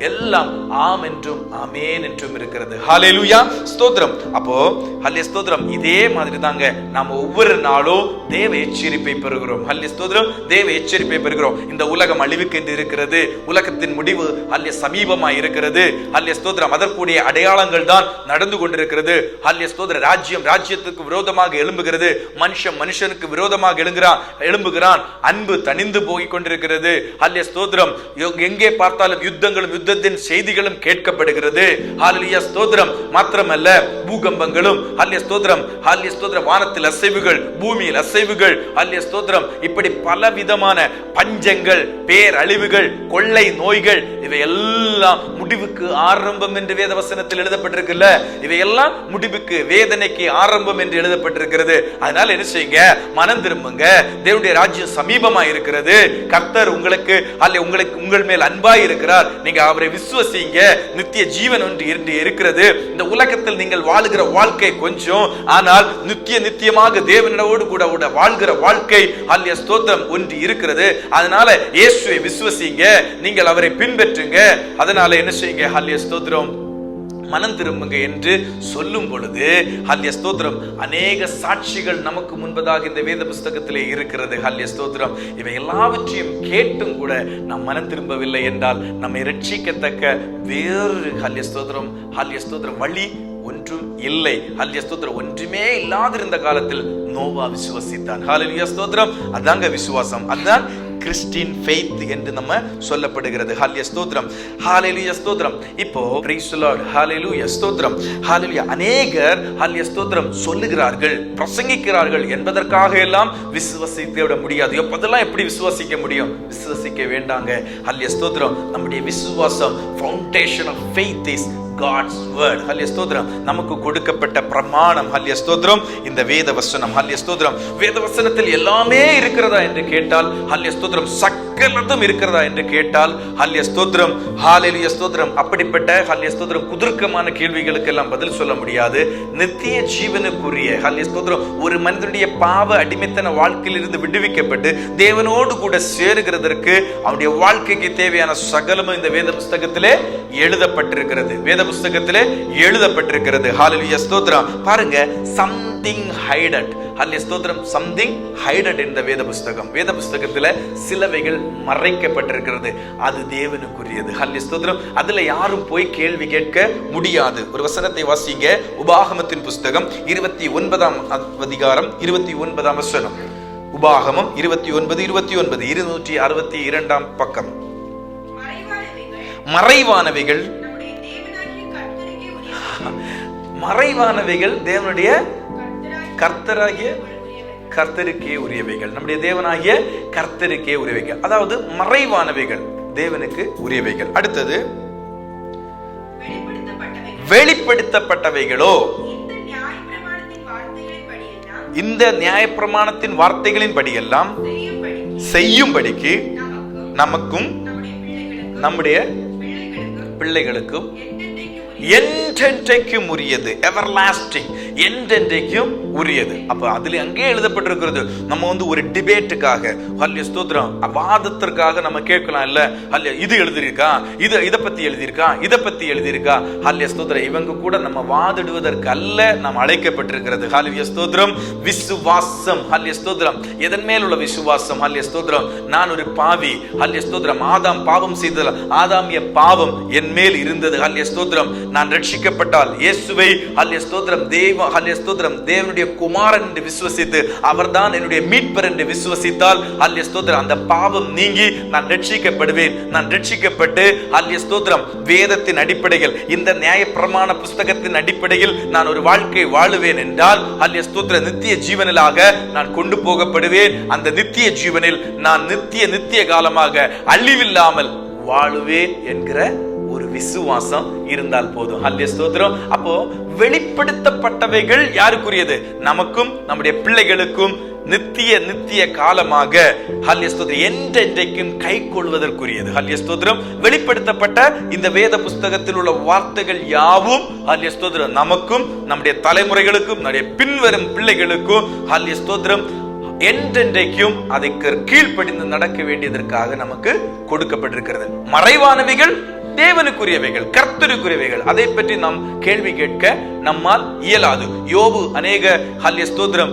எல்லாம் ஆம் என்றும் ஆமென் என்றும் இருக்கிறது. ஹல்லேலூயா ஸ்தோத்திரம். அப்போ ஹல்லேலூயா ஸ்தோத்திரம் இதே மாதிரி தாங்க நாம ஒவ்வொரு நாளும் தேவ எச்சரிப்பை பெறுகிறோம். ஹல்லேலூயா ஸ்தோத்திரம். தேவ எச்சரிப்பை பெறுகிறோம். இந்த உலகம் அழிவுக்கு என்று இருக்கிறது. உலகத்தின் முடிவு ஹல்லேலூயா சமீபமாய் இருக்கிறது. ஹல்லேலூயா ஸ்தோத்திரம். அதற்குரிய அடையாளங்கள் தான் நடந்து கொண்டிருக்கிறது. ஹல்லேலூயா ஸ்தோத்திரம். ராஜ்யம் ராஜ்யத்துக்கு விரோதமாக எழும்புகிறது. மனுஷன் மனுஷனுக்கு விரோதமாக எழும்புகிறான். அன்பு தனிந்து போய் கொண்டிருக்கிறது. ஹல்லேலூயா ஸ்தோத்திரம். எங்கே பார்த்தாலும் யுத்தங்களும் யுத்தத்தின் செய்திகளும் கேட்கப்படுகிறது. ஹல்லேலூயா ஸ்தோத்திரம். மாத்திரமல்ல பூகம்பங்களும் ஹல்லேலூயா ஸ்தோத்திரம். ஹல்லேலூயா ஸ்தோத்திரம். வானத்தில் அசைவுகள், பூமியில் அசைவுகள். ஹல்லேலூயா ஸ்தோத்திரம். இப்படி பல விதமான பஞ்சங்கள், பேரழிவுகள், கொள்ளை நோய்கள், இவை எல்லாம் முடிவுக்கு ஆரம்பம் என்று வேத வசனத்தில் எழுதப்பட்டிருக்குல்ல. இவையெல்லாம் முடிவுக்கு, வேதனைக்கு ஆரம்பம் என்று எழுதப்பட்டிருக்கிறது. அதனால என்ன செய்யுங்க? மனம் திரும்புங்க. தேவனுடைய ராஜ்யம் சமீபமா இருக்கிறது. கர்த்தர் உங்களுக்கு உங்கள் மேல் அன்பாய் இருக்கிறார். நீங்க அவரை விசுவசிங்க. நித்திய ஜீவன் ஒன்று இருக்கிறது. இந்த உலகத்தில் நீங்கள் வாழுகிற வாழ்க்கை கொஞ்சம், ஆனால் நித்தியமாக தேவனோடு கூட வாழ்கிற வாழ்க்கை ஹல்லேலூயா ஸ்தோத்திரம் ஒன்று இருக்கிறது. அதனால இயேசுவை விசுவசிங்க. நீங்கள் அவரை பின்பற்றுங்க. அதனால என்ன செய்யுங்க? ஹல்லேலூயா ஸ்தோத்திரம் மனம் திரும்புங்க என்று சொல்லும் பொழுது ஹல்லேலூயா ஸ்தோத்திரம் அநேக சாட்சிகள் நமக்கு முன்பதாக இந்த வேத புஸ்தகத்திலே இருக்கிறது. ஹல்லேலூயா ஸ்தோத்திரம். இவை எல்லாவற்றையும் கேட்டும் கூட நாம் மனம் திரும்பவில்லை என்றால் நம்மை ரட்சிக்கத்தக்க வேறு ஹல்லேலூயா ஸ்தோத்திரம் ஹல்லேலூயா ஸ்தோத்திரம் வழி ஒன்றும் இல்லை. ஹல்லேலூயா ஸ்தோத்திரம். ஒன்றுமே இல்லாதிருந்த காலத்தில் நோவா விசுவாசித்தான். ஹல்லேலூயா ஸ்தோத்திரம். அதாங்க விசுவாசம். அதுதான் கிறிஸ்டியன் ஃபெய்த் என்று நம்ம சொல்லப்படுகிறது. ஹல்லேலூயா ஸ்தோத்திரம். ஹல்லேலூயா ஸ்தோத்திரம். இப்போ பிரைஸ் தி லார்ட். ஹல்லேலூயா ஸ்தோத்திரம். ஹல்லேலூயா. அநேகர் ஹல்லேலூயா ஸ்தோத்திரம் சொல்லுகிறார்கள், பிரசங்கிக்கிறார்கள் என்பதற்காக எல்லாம் விசுவாசிக்க விட முடியாது. எப்பதெல்லாம் எப்படி விசுவாசிக்க முடியும்? விசுவாசிக்க வேண்டாங்க. ஹல்லேலூயா ஸ்தோத்திரம். நம்முடைய விசுவாசம் foundation of faith is God's word. Hallelujah ஸ்தோத்திரம். நமக்கு கொடுக்கப்பட்ட பிரமாணம் ஹல்லேலூயா ஸ்தோத்திரம் இந்த வேத வசனம். ஹல்லேலூயா ஸ்தோத்திரம். வேத வசனத்தில் எல்லாமே இருக்கிறதா என்று கேட்டால் ஹல்லேலூயா ஸ்தோத்திரம் சகலதும் இருக்கிறதா என்று கேட்டால் ஹல்லேலூயா ஸ்தோத்திரம். ஹல்லேலூயா ஸ்தோத்திரம். அப்படிப்பட்ட ஹல்லேலூயா ஸ்தோத்திரம் குதர்க்கமான கேள்விகளுக்கு எல்லாம் பதில் சொல்ல முடியாது. நித்திய ஜீவனுக்குரிய ஹல்லேலூயா ஸ்தோத்திரம் ஒரு மனிதனுடைய பாவ அடிமைத்தன வாழ்க்கையிலிருந்து விடுவிக்கப்பட்டு தேவனோடு கூட சேருகிறதற்கு அவனுடைய வாழ்க்கைக்கு தேவையான சகலமும் இந்த வேத புஸ்தகத்திலே எழுதப்பட்டிருக்கிறது. வேத புஸ்தகத்திலே எழுதப்பட்டிருக்கிறது. ஹல்லேலூயா ஸ்தோத்திரம். பாருங்க, சம்திங் ஹைடட். ஹல்லேலூயா ஸ்தோத்திரம். சம்திங் ஹைடட் என்ற வேத புஸ்தகத்துல சிலவைகள் மறைக்கப்பட்டிருக்கிறது. அது தேவனுக்குரியது. ஹல்லேலூயா ஸ்தோத்திரம். அதுல யாரும் போய் கேள்வி கேட்க முடியாது. ஒரு வசனத்தை வாசிங்க. உபாகமத்தின் புஸ்தகம் 29ஆம் அதிகாரம் 29ஆம் வசனம். உபாகமம் 29:29, 262ஆம் பக்கம். மறைவானவைகள் தேவனுடைய கர்த்தருக்கே உரியவைகள். நம்முடைய தேவனாகிய கர்த்தருக்கே உரியவைகள். அதாவது மறைவானவைகள் தேவனுக்கு உரியவைகள். அடுத்தது வெளிப்படுத்தப்பட்டவைகளோ இந்த நியாயப்பிரமாணத்தின் வார்த்தைகளின் படியெல்லாம் செய்யும்படிக்கு நமக்கும் நம்முடைய பிள்ளைகளுக்கும் என்றென்றைக்கும் உரியது. எவர்லாஸ்டிங், என்றென்றைக்கும் உரியது. அப்ப அதுல அங்கே எழுதப்பட்டிருக்கிறது. நம்ம ஒரு டிபேட்டுக்காக, ஹல்லேலூயா ஸ்தோத்திரம், வாதத்திற்காக நம்ம கேட்கலாம் இல்ல, ஹல்லேலூயா இது எழுதியிருக்கா, இதை பத்தி எழுதியிருக்கா, இதை பத்தி எழுதியிருக்கா. ஹல்லேலூயா ஸ்தோத்திரம். இவங்க கூட நம்ம வாதிடுவதற்கு அல்ல நாம் அழைக்கப்பட்டிருக்கிறது. ஹல்லேலூயா ஸ்தோத்திரம். விசுவாசம். ஹல்லேலூயா ஸ்தோத்திரம். எதன் மேல் உள்ள விசுவாசம்? ஹல்லேலூயா ஸ்தோத்திரம். நான் ஒரு பாவி. ஹல்லேலூயா ஸ்தோத்திரம். ஆதாம் பாவம் செய்தது. ஆதாமிய பாவம் என் மேல் இருந்தது. ஹல்லேலூயா ஸ்தோத்திரம். நான் ரட்சிக்கப்பட்டால் இயேசுவை, ஹல்லேலூயா ஸ்தோத்திரம், ஹல்லேலூயா ஸ்தோத்திரம், தேவனுடைய குமாரன் என்று விசுவசித்து அவர்தான் என்னுடைய மீட்பர் என்று விசுவசித்தால், ஹல்லேலூயா ஸ்தோத்திரம், அந்த பாவம் நீங்கி நான் ரட்சிக்கப்படுவேன். நான் ரட்சிக்கப்பட்டு, ஹல்லேலூயா ஸ்தோத்திரம், வேதத்தின் அடிப்படையில், இந்த நியாயப்பிரமாண புஸ்தகத்தின் அடிப்படையில் நான் ஒரு வாழ்க்கை வாழுவேன் என்றால், ஹல்லேலூயா ஸ்தோத்திரம், நித்திய ஜீவனிலாக நான் கொண்டு போகப்படுவேன். அந்த நித்திய ஜீவனில் நான் நித்திய காலமாக அழிவில்லாமல் வாழுவேன் என்கிற ஒரு விசுவாசம் இருந்தால் போதும். ஹல்லேலூயா ஸ்தோத்திரம். அப்போ வெளிப்படுத்தப்பட்டவைகள் யாருக்குரியது? நமக்கும் நம்முடைய பிள்ளைகளுக்கும் நித்திய காலமாக, ஹல்லேலூயா ஸ்தோத்திரம், என்றென்றைக்கும் கை கொள்வதற்குரியது. ஹல்லேலூயா ஸ்தோத்திரம். வெளிப்படுத்தப்பட்ட இந்த வேத புஸ்தகத்தில் உள்ள வார்த்தைகள் யாவும், ஹல்லேலூயா ஸ்தோத்திரம், நமக்கும் நம்முடைய தலைமுறைகளுக்கும் நம்முடைய பின்வரும் பிள்ளைகளுக்கும், ஹல்லேலூயா ஸ்தோத்திரம், என்றென்றைக்கும் அதற்கு கீழ்ப்படிந்து நடக்க வேண்டியதற்காக நமக்கு கொடுக்கப்பட்டிருக்கிறது. மறைவானவைகள் தேவனுக்குரியவைகள், கர்த்தருக்குரியவைகள். அதை பற்றி நாம் கேள்வி கேட்க நம்மால் இயலாது. யோபு அநேக, ஹல்லேலூயா ஸ்தோத்திரம்,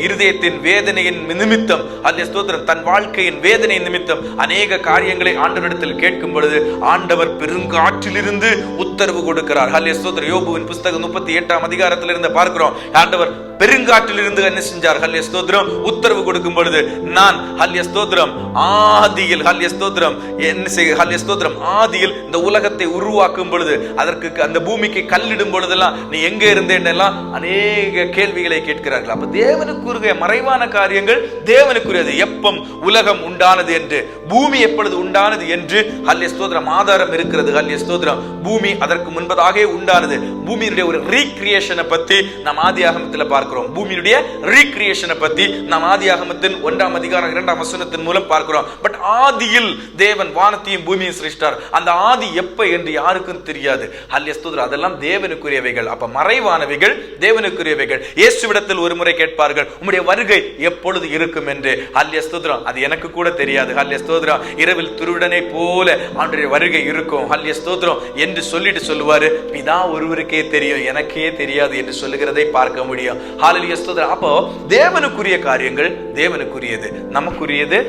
இருதயத்தின் வேதனையின் நிமித்தம், ஹல்லேலூயா ஸ்தோத்திரம், தன் வாழ்க்கையின் வேதனை நிமித்தம் அநேக காரியங்களை ஆண்டவரிடத்தில் கேட்கும் பொழுது ஆண்டவர் பெருங்காற்றிலிருந்து உத்தரவு கொடுக்கிறார். ஹல்லேலூயா ஸ்தோத்திரம். யோபுவின் புஸ்தகம் 38ஆம் அதிகாரத்திலிருந்து பார்க்கிறோம். ஆண்டவர் பெருங்காற்றிலிருந்து என்ன செஞ்சார்? ஹல்லேலூயா ஸ்தோத்திரம், உத்தரவு கொடுக்கும் பொழுது நான், ஹல்லேலூயா ஸ்தோத்திரம், ஆதியில், ஹல்லேலூயா ஸ்தோத்திரம், என்ன செய்ய, ஹல்லேலூயா ஸ்தோத்திரம், ஆதியில் இந்த உலகத்தை உருவாக்கும் பொழுது, அதற்கு அந்த பூமிக்கு கல்லிடும் பொழுதெல்லாம் நீ எங்க இருந்தேன்னெல்லாம் அநேக கேள்விகளை கேட்கிறார்கள். அப்ப தேவனுக்குரிய மறைவான காரியங்கள் தேவனுக்குரியது. எப்பம் உலகம் உண்டானது என்று, பூமி எப்பொழுது உண்டானது என்று, ஹல்லேலூயா ஸ்தோத்திரம், ஆதாரம் இருக்கிறது. ஹல்லேலூயா ஸ்தோத்திரம். பூமி அதற்கு முன்பதாக உண்டானது. பூமியினுடைய ஒரு ரீக்ரியேஷனை பத்தி நாம் ஆதியாகமத்தில் பார்க்கிறோம். பூமியினுடைய ரீக்ரியேஷனை பத்தி நாம் ஆதியாகமத்தின் 1ஆம் அதிகாரம் 2ஆம் வசனத்தின் மூலம் பார்க்கிறோம். பட் ஆதியில் தேவன் வானத்தையும் பூமியையும் சிருஷ்டித்தார். அந்த ஆதி எப்ப என்று யாருக்கும் தெரியாது. ஹல்லேலூயா ஸ்தோத்திரம். அதெல்லாம் தேவனுக்குரியவைகள். அப்ப மறைவானவைகள் தேவனுக்குரியவைகள். இயேசுவிடத்தில் ஒரு முறை கேட்பார்கள், உம்முடைய வருகை எப்பொழுது இருக்கும் என்று. ஹல்லேலூயா ஸ்தோத்திரம். அது எனக்கு கூட தெரியாது. ஹல்லேலூயா ஸ்தோத்திரம். இரவில் துருவிடனை போல ஆண்டவருடைய வருகை இருக்கும். ஹல்லேலூயா ஸ்தோத்திரம் என்று சொல்லிட்டு சொல்லுவாரு, பிதா ஒருவருக்கே தெரியும், எனக்கே தெரியாது என்று சொல்லுகிறதை பார்க்க முடியும். ஹல்லேலூயா ஸ்தோத்திரம். அப்போ தேவனுக்குரிய காரியங்கள் தேவனுக்குரியது, நமக்குரியது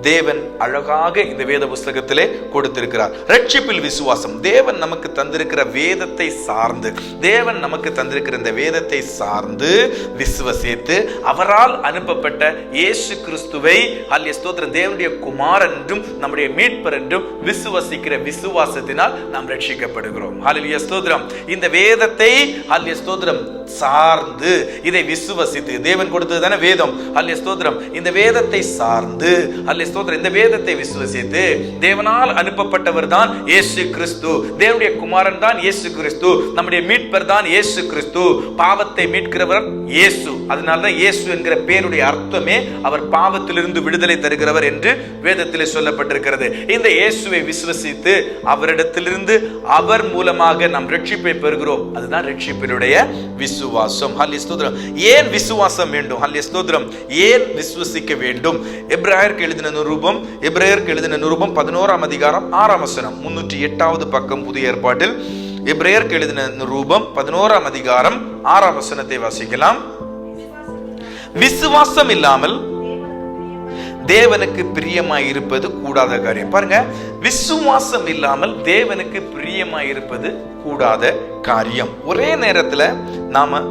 தேவன் அழகாக இந்த வேத புஸ்தகத்திலே கொடுத்திருக்கிறார். ரட்சிப்பில் விசுவாசம். தேவன் நமக்கு தந்திருக்கிற வேதத்தை சார்ந்து, தேவன் நமக்கு தந்திருக்கிற இந்த வேதத்தை சார்ந்து விசுவசித்து அவரால் அனுப்பப்பட்ட இயேசு கிறிஸ்துவை, ஹல்லேலூயா ஸ்தோத்திரம், தேவனுடைய குமாரன் என்றும் நம்முடைய மீட்பர் என்றும் விசுவசிக்கிற விசுவாசத்தினால் நாம் ரட்சிக்கப்படுகிறோம். ஹல்லேலூயா ஸ்தோத்திரம். இந்த வேதத்தை, ஹல்லேலூயா ஸ்தோத்திரம், சார்ந்து இதை விசுவசித்து, தேவன் கொடுத்தது தானே வேதம். ஹல்லேலூயா ஸ்தோத்திரம். இந்த வேதத்தை சார்ந்து, ஹல்லேலூயா ஸ்தோத்திரம், இந்த வேதத்தை விசுவசித்து, தேவனால் அனுப்பப்பட்டவர் தான் இயேசு கிறிஸ்து, தேவனுடைய குமாரன் தான் இயேசு கிறிஸ்து, நம்முடைய மீட்பர் தான் இயேசு கிறிஸ்து, பாவத்தை மீட்கிறவர் இயேசு. அதனால்தான் இயேசு என்கிற பேருடைய அர்த்தமே அவர் பாவத்திலிருந்து விடுதலை தருகிறவர் என்று வேதத்திலே சொல்லப்பட்டிருக்கிறது. இந்த இயேசுவை விசுவசித்து அவரிடத்திலிருந்து, அவர் மூலமாக நாம் ரட்சிப்பை பெறுகிறோம். அதுதான் ரட்சிப்பினுடைய விசுவாசம். ஹல்லேலூயா ஸ்தோத்திரம். ஏன் விசுவாசம் வேண்டும்? ஹல்லேலூயா ஸ்தோத்திரம். ஏன் விசுவசிக்க வேண்டும்? எபிரேயருக்கு எழுதின நிருபம் 11ஆம் அதிகாரம் 6ஆம் வசனம், 308வது பக்கம் புதிய ஏற்பாட்டில். எபிரேயருக்கு எழுதின நிருபம் 11ஆம் அதிகாரம் 6ஆம் வசனத்தை வாசிக்கலாம். விசுவாசம் இல்லாமல் தேவனுக்கு பிரியமாய் இருப்பது கூடாத காரியம். பாருங்க, விசுவாசம் இல்லாமல் தேவனுக்கு பிரியமாய் இருப்பது கூடாத காரியம். ஒரே நேரத்துல நாம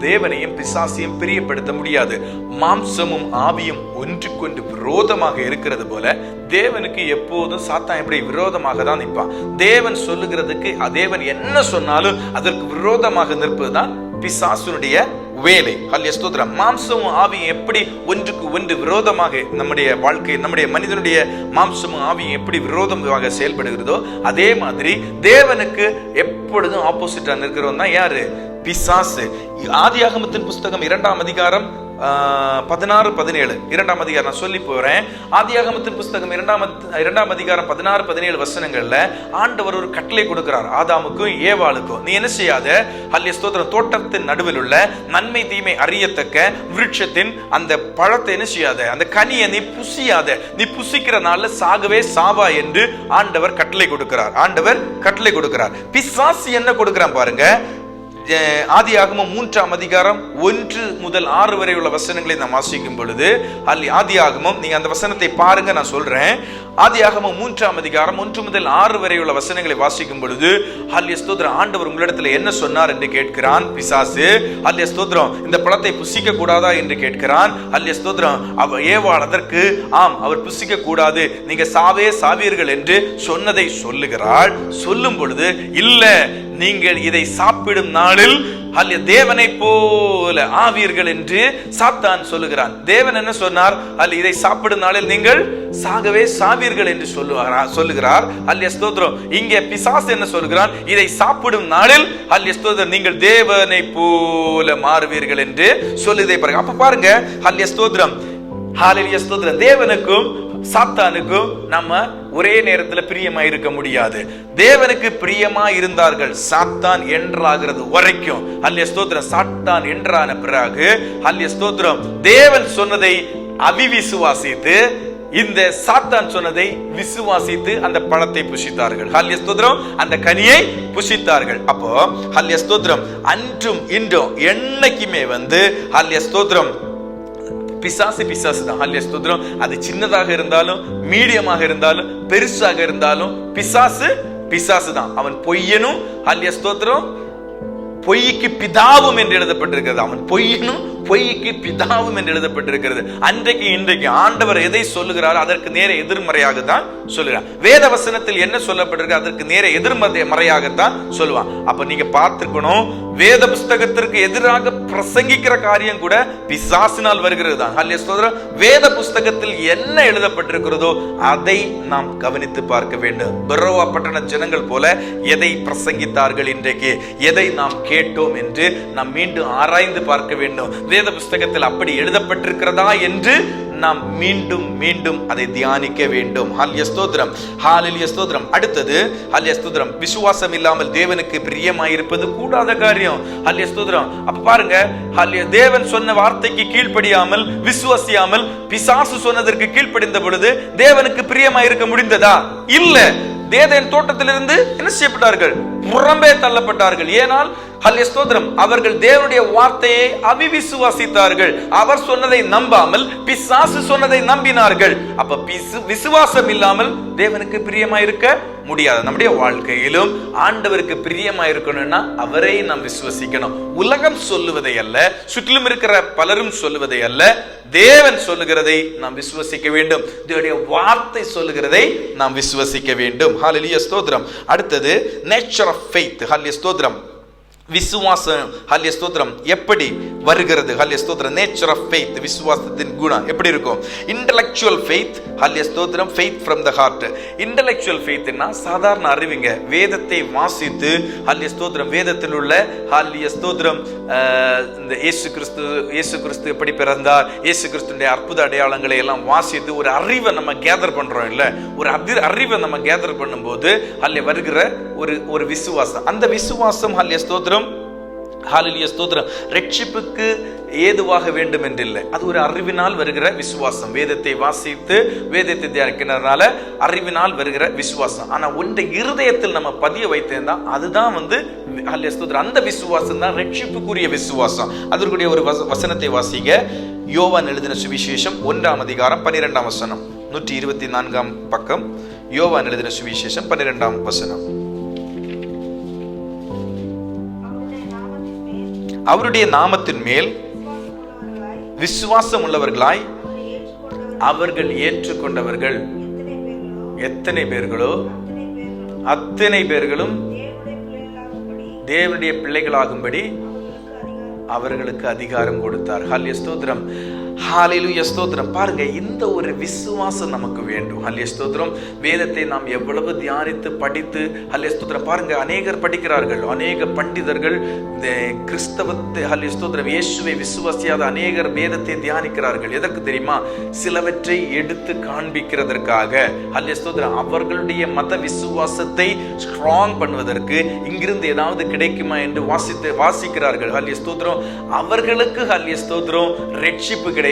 தேவனையும் பிசாசையும் பிரியப்படுத்த முடியாது. மாம்சமும் ஆவியும் ஒன்றுக்கொன்று விரோதமாக இருக்கிறது போல தேவனுக்கு எப்போதும் சாத்தான் எப்படி விரோதமாக தான் நிற்பான். தேவன் சொல்லுகிறதுக்கு தேவன் என்ன சொன்னாலும் அதற்கு விரோதமாக நிற்பதுதான் பிசாசுனுடைய வேலை. ஹல்லேலூயா ஸ்தோத்திரம். மாம்சமும் ஆவியும் எப்படி ஒன்றுக்கு ஒன்று விரோதமாக நம்முடைய வாழ்க்கை, நம்முடைய மனிதனுடைய மாம்சமும் ஆவியும் எப்படி விரோதமாக செயல்படுகிறதோ அதே மாதிரி தேவனுக்கு எப்பொழுதும் ஆப்போசிட்டா நிற்கிறவன் தான் யாரு? பிசாசு. ஆதியாகமத்தின் புஸ்தகம் 2ஆம் அதிகாரம் 16-17 2ஆம் அதிகாரம் நான் சொல்லி போறேன். ஆதியாகமத்தின் புஸ்தகம் 2ஆம் அதிகாரம் 16-17 வசனங்கள்ல ஆண்டவர் ஒரு கட்டளை கொடுக்கிறார் ஆதாமுக்கும் ஏவாளுக்கும். நீ என்ன செய்யாத, ஹல்லேலூயா ஸ்தோத்திரம், தோட்டத்தின் நடுவில் உள்ள நன்மை தீமை அறியத்தக்க விருட்சத்தின் அந்த பழத்தை என்ன செய்யாத, அந்த கனியை நீ புசியாத, நீ புசிக்கிற நாள்ல சாகவே சாவா என்று ஆண்டவர் கட்டளை கொடுக்கிறார். பிசாசு என்ன கொடுக்கிறான் பாருங்க. ஆதியாகமம் 3ஆம் அதிகாரம் 1 முதல் 6 வரை உள்ள வசனங்களை நாம் வாசிக்கும் பொழுது, ஆதியாகமம், நீங்க அந்த வசனத்தை பாருங்க, நான் சொல்றேன். ஆதியாகமம் 3ஆம் அதிகாரம் 1 முதல் 6 வரை உள்ள வசனங்களை வாசிக்கும் பொழுது, ஹல்லேலூயா ஸ்தோத்திரம், ஆண்டவர் உங்களிடத்துல என்ன சொன்னார் என்று கேட்கிறான் பிசாசு. ஹல்லேலூயா ஸ்தோத்திரம், இந்த பழத்தை புசிக்க கூடாதா என்று கேட்கிறான். ஹல்லேலூயா ஸ்தோத்திரம், ஏவாள் அதற்கு ஆம், அவர் புசிக்க கூடாது, நீங்க சாவே சாவீர்கள் என்று சொன்னதை சொல்லுகிறாள். சொல்லும் பொழுது, இல்ல, நீங்கள் இதை சாப்பிடும் நாளில் தேவனை போல ஆவீர்கள் என்று சாத்தான் சொல்லுகிறான். தேவன் என்ன சொன்னார்? இதை சாப்பிடும் நாளில் நீங்கள் சாகவே சாவீர்கள் என்று சொல்லுகிறார். ஹல்லேலூயா ஸ்தோத்திரம். இங்கே பிசாசு என்ன சொல்கிறான்? இதை சாப்பிடும் நாளில் ஹல்லேலூயா ஸ்தோத்திரம் நீங்கள் தேவனை போல மாறுவீர்கள் என்று சொல்லுதை பாருங்க. அப்ப பாருங்க, ஹல்லேலூயா ஸ்தோத்திரம், ஹல்லேலூயா ஸ்தோத்திரம், தேவனுக்கும் சாத்தானுக்கும் நம்ம ஒரே நேரத்துல பிரியமா இருக்க முடியாது. தேவனுக்கு பிரியமா இருந்தார்கள் சாத்தான் என்றாகிறது வரைக்கும். ஹல்லேலூயா ஸ்தோத்திரம். சாத்தான் என்றான பிறகு ஹல்லேலூயா ஸ்தோத்திரம் தேவன் சொன்னதை அவிவிசுவாசித்து இந்த சாத்தான் சொன்னதை விசுவாசித்து அந்த பழத்தை புசித்தார்கள். ஹல்லேலூயா ஸ்தோத்திரம், அந்த கனியை புசித்தார்கள். அப்போ ஹல்லேலூயா ஸ்தோத்திரம், அன்றும் இன்றும் என்னைக்குமே ஹல்லேலூயா ஸ்தோத்திரம் பிசாசு தான். ஹல்லேலூயா ஸ்தோத்திரம். அது சின்னதாக இருந்தாலும், மீடியமாக இருந்தாலும், பெருசாக இருந்தாலும் பிசாசு தான். அவன் பொய்யனும், ஹல்லேலூயா ஸ்தோத்திரம், பொய்க்கு பிதாவும் என்று எழுதப்பட்டிருக்கிறது. அவன் பொய்யனும் பொய்க்கு பிதாவும் என்று எழுதப்பட்டிருக்கிறது. அன்றைக்கு இன்றைக்கு ஆண்டவர் எதை சொல்லுகிறார் அதற்கு நேர எதிர்மறையாக தான் சொல்லுகிறார். வேத வசனத்தில் என்ன சொல்லப்பட்டிருக்கு அதற்கு நேர எதிர்மறையாகத்தான் சொல்லுவான். அப்ப நீங்க பார்த்துக்கணும், வேத புஸ்தகத்திற்கு எதிராக பிரசங்கிக்கிற காரியம் கூட பிசாசினால் வருகிறது தான். ஹல்லேலூயா ஸ்தோத்திரம். வேத புஸ்தகத்தில் என்ன எழுதப்பட்டிருக்கிறதோ அதை நாம் கவனித்து பார்க்க வேண்டும். பெரோவா பட்டண ஜனங்கள் போல எதை பிரசங்கித்தார்கள், இன்றைக்கு எதை நாம் கேட்டோம் என்று நாம் மீண்டும் ஆராய்ந்து பார்க்க வேண்டும். வேத புஸ்தகத்தில் அப்படி எழுதப்பட்டிருக்கிறதா என்று நாம் மீண்டும் மீண்டும் அதை தியானிக்க வேண்டும். ஹல்லேலூயா ஸ்தோத்திரம், ஹல்லேலூயா ஸ்தோத்திரம். அடுத்தது ஹல்லேலூயா ஸ்தோத்திரம், விசுவாசம் இல்லாமல் தேவனுக்கு பிரியமாயிருப்பது கூடாத காரியம். ஹல்லேலூயா ஸ்தோத்திரம். அப்ப பாருங்க, ஹல்லேலூயா, தேவன் சொன்ன வார்த்தைக்கு கீழ்ப்படியாமல், விசுவாசியாமல், பிசாசு சொன்னதற்கு கீழ்ப்படிந்த பொழுது தேவனுக்கு பிரியமாயிருக்க முடிந்ததா? இல்ல. ஏதேன் தோட்டத்திலிருந்து என்ன செய்யப்பட்டார்கள்? புறம்பே தள்ளப்பட்டார்கள். ஏனால் ஹல்லேலூயா ஸ்தோத்திரம், அவர்கள் தேவனுடைய வார்த்தையை அவிவிசுவாசித்தார்கள். அவர் சொன்னதை நம்பாமல் பிசாசு சொன்னதை நம்பினார்கள். அப்ப விசுவாசம் இல்லாமல் தேவனுக்கு பிரியமா இருக்க முடியாது. நம்முடைய வாழ்க்கையிலும் ஆண்டவருக்கு பிரியமா இருக்கணும்னா அவரை நாம் விசுவசிக்கணும். உலகம் சொல்லுவதை அல்ல, சுற்றிலும் இருக்கிற பலரும் சொல்லுவதை அல்ல, தேவன் சொல்லுகிறதை நாம் விசுவசிக்க வேண்டும். தேவனுடைய வார்த்தை சொல்லுகிறதை நாம் விசுவசிக்க வேண்டும். ஹல்லேலூயா ஸ்தோத்திரம். அடுத்தது நேச்சர் ஆஃப் ஃபெய்த். ஹல்லேலூயா ஸ்தோத்திரம். விசுவாசம் ஹல்லேலூயா ஸ்தோத்திரம் எப்படி வருகிறது? ஹல்லேலூயா ஸ்தோத்திரம். நேச்சர் ஆஃப் ஃபெய்த், விசுவாசத்தின் குணம் எப்படி இருக்கும்? Intellectual faith. ஹல்லேலூயா ஸ்தோத்திரம். Faith from the heart. Intellectual ஃபெய்த்னா சாதாரண அறிவுங்க. வேதத்தை வாசித்து ஹல்லேலூயா ஸ்தோத்திரம், வேதத்தில் உள்ள ஹல்லேலூயா ஸ்தோத்திரம், இந்த இயேசு கிறிஸ்து எப்படி பிறந்தார், இயேசு கிறிஸ்துடைய அற்புத அடையாளங்களை எல்லாம் வாசித்து ஒரு அறிவை நம்ம கேதர் பண்றோம் இல்ல, ஒரு அறிவை நம்ம கேதர் பண்ணும்போது ஹல்லேலூயா வருகிற ஒரு விசுவாசம். அந்த விசுவாசம் ஹல்லேலூயா ஸ்தோத்திரம் ஹல்லேலூயா ஸ்தோத்திரம். ரட்சிப்புக்கு ஏதுவாக வேண்டும் என்றில்லை, அது ஒரு அறிவினால் வருகிற விசுவாசம். வேதத்தை வாசித்து வேதத்தை தியானிக்கிறதுனால அறிவினால் வருகிற விசுவாசம். ஆனா ஒன்றை இருதயத்தில் நம்ம பதிய வைத்தேன், அதுதான் ஹல்லேலூயா ஸ்தோத்திரம், அந்த விசுவாசம் தான் ரட்சிப்புக்குரிய விசுவாசம். அதற்குரிய ஒரு வசனத்தை வாசிங்க. யோவான் எழுதின சுவிசேஷம் 1ஆம் அதிகாரம் 12ஆம் வசனம், 124ஆம் பக்கம். யோவான் எழுதின சுவிசேஷம் 12ஆம் வசனம். அவருடைய நாமத்தின் மேல் விசுவாசம் உள்ளவர்களாய் அவர்கள் ஏற்றுக்கொண்டவர்கள் எத்தனை பேர்களோ அத்தனை பேர்களும் தேவனுடைய பிள்ளைகளாகும்படி அவர்களுக்கு அதிகாரம் கொடுத்தார். ஹல்லேலூயா ஸ்தோத்திரம். ஹல்லேலூயா ஸ்தோத்திரம். பாருங்க, இந்த ஒரு விசுவாசம் நமக்கு வேண்டும். ஹல்லேலூயா ஸ்தோத்திரம். வேதத்தை நாம் எவ்வளவு தியானித்து படித்து, ஹல்லேலூயா ஸ்தோத்திரம், பாருங்க, அநேகர் படிக்கிறார்கள், அநேக பண்டிதர்கள் இந்த கிறிஸ்தவத்தை, ஹல்லேலூயா ஸ்தோத்திரம், இயேசுவை விசுவாசியாத அநேகர் வேதத்தை தியானிக்கிறார்கள். எதற்கு தெரியுமா? சிலவற்றை எடுத்து காண்பிக்கிறதற்காக. ஹல்லேலூயா ஸ்தோத்திரம். அவர்களுடைய மத விசுவாசத்தை ஸ்ட்ராங் பண்ணுவதற்கு இங்கிருந்து ஏதாவது கிடைக்குமா என்று வாசிக்கிறார்கள். ஹல்லேலூயா ஸ்தோத்திரம். அவர்களுக்கு ஹல்லேலூயா ஸ்தோத்திரம் ரட்சிப்பு கிடையாது.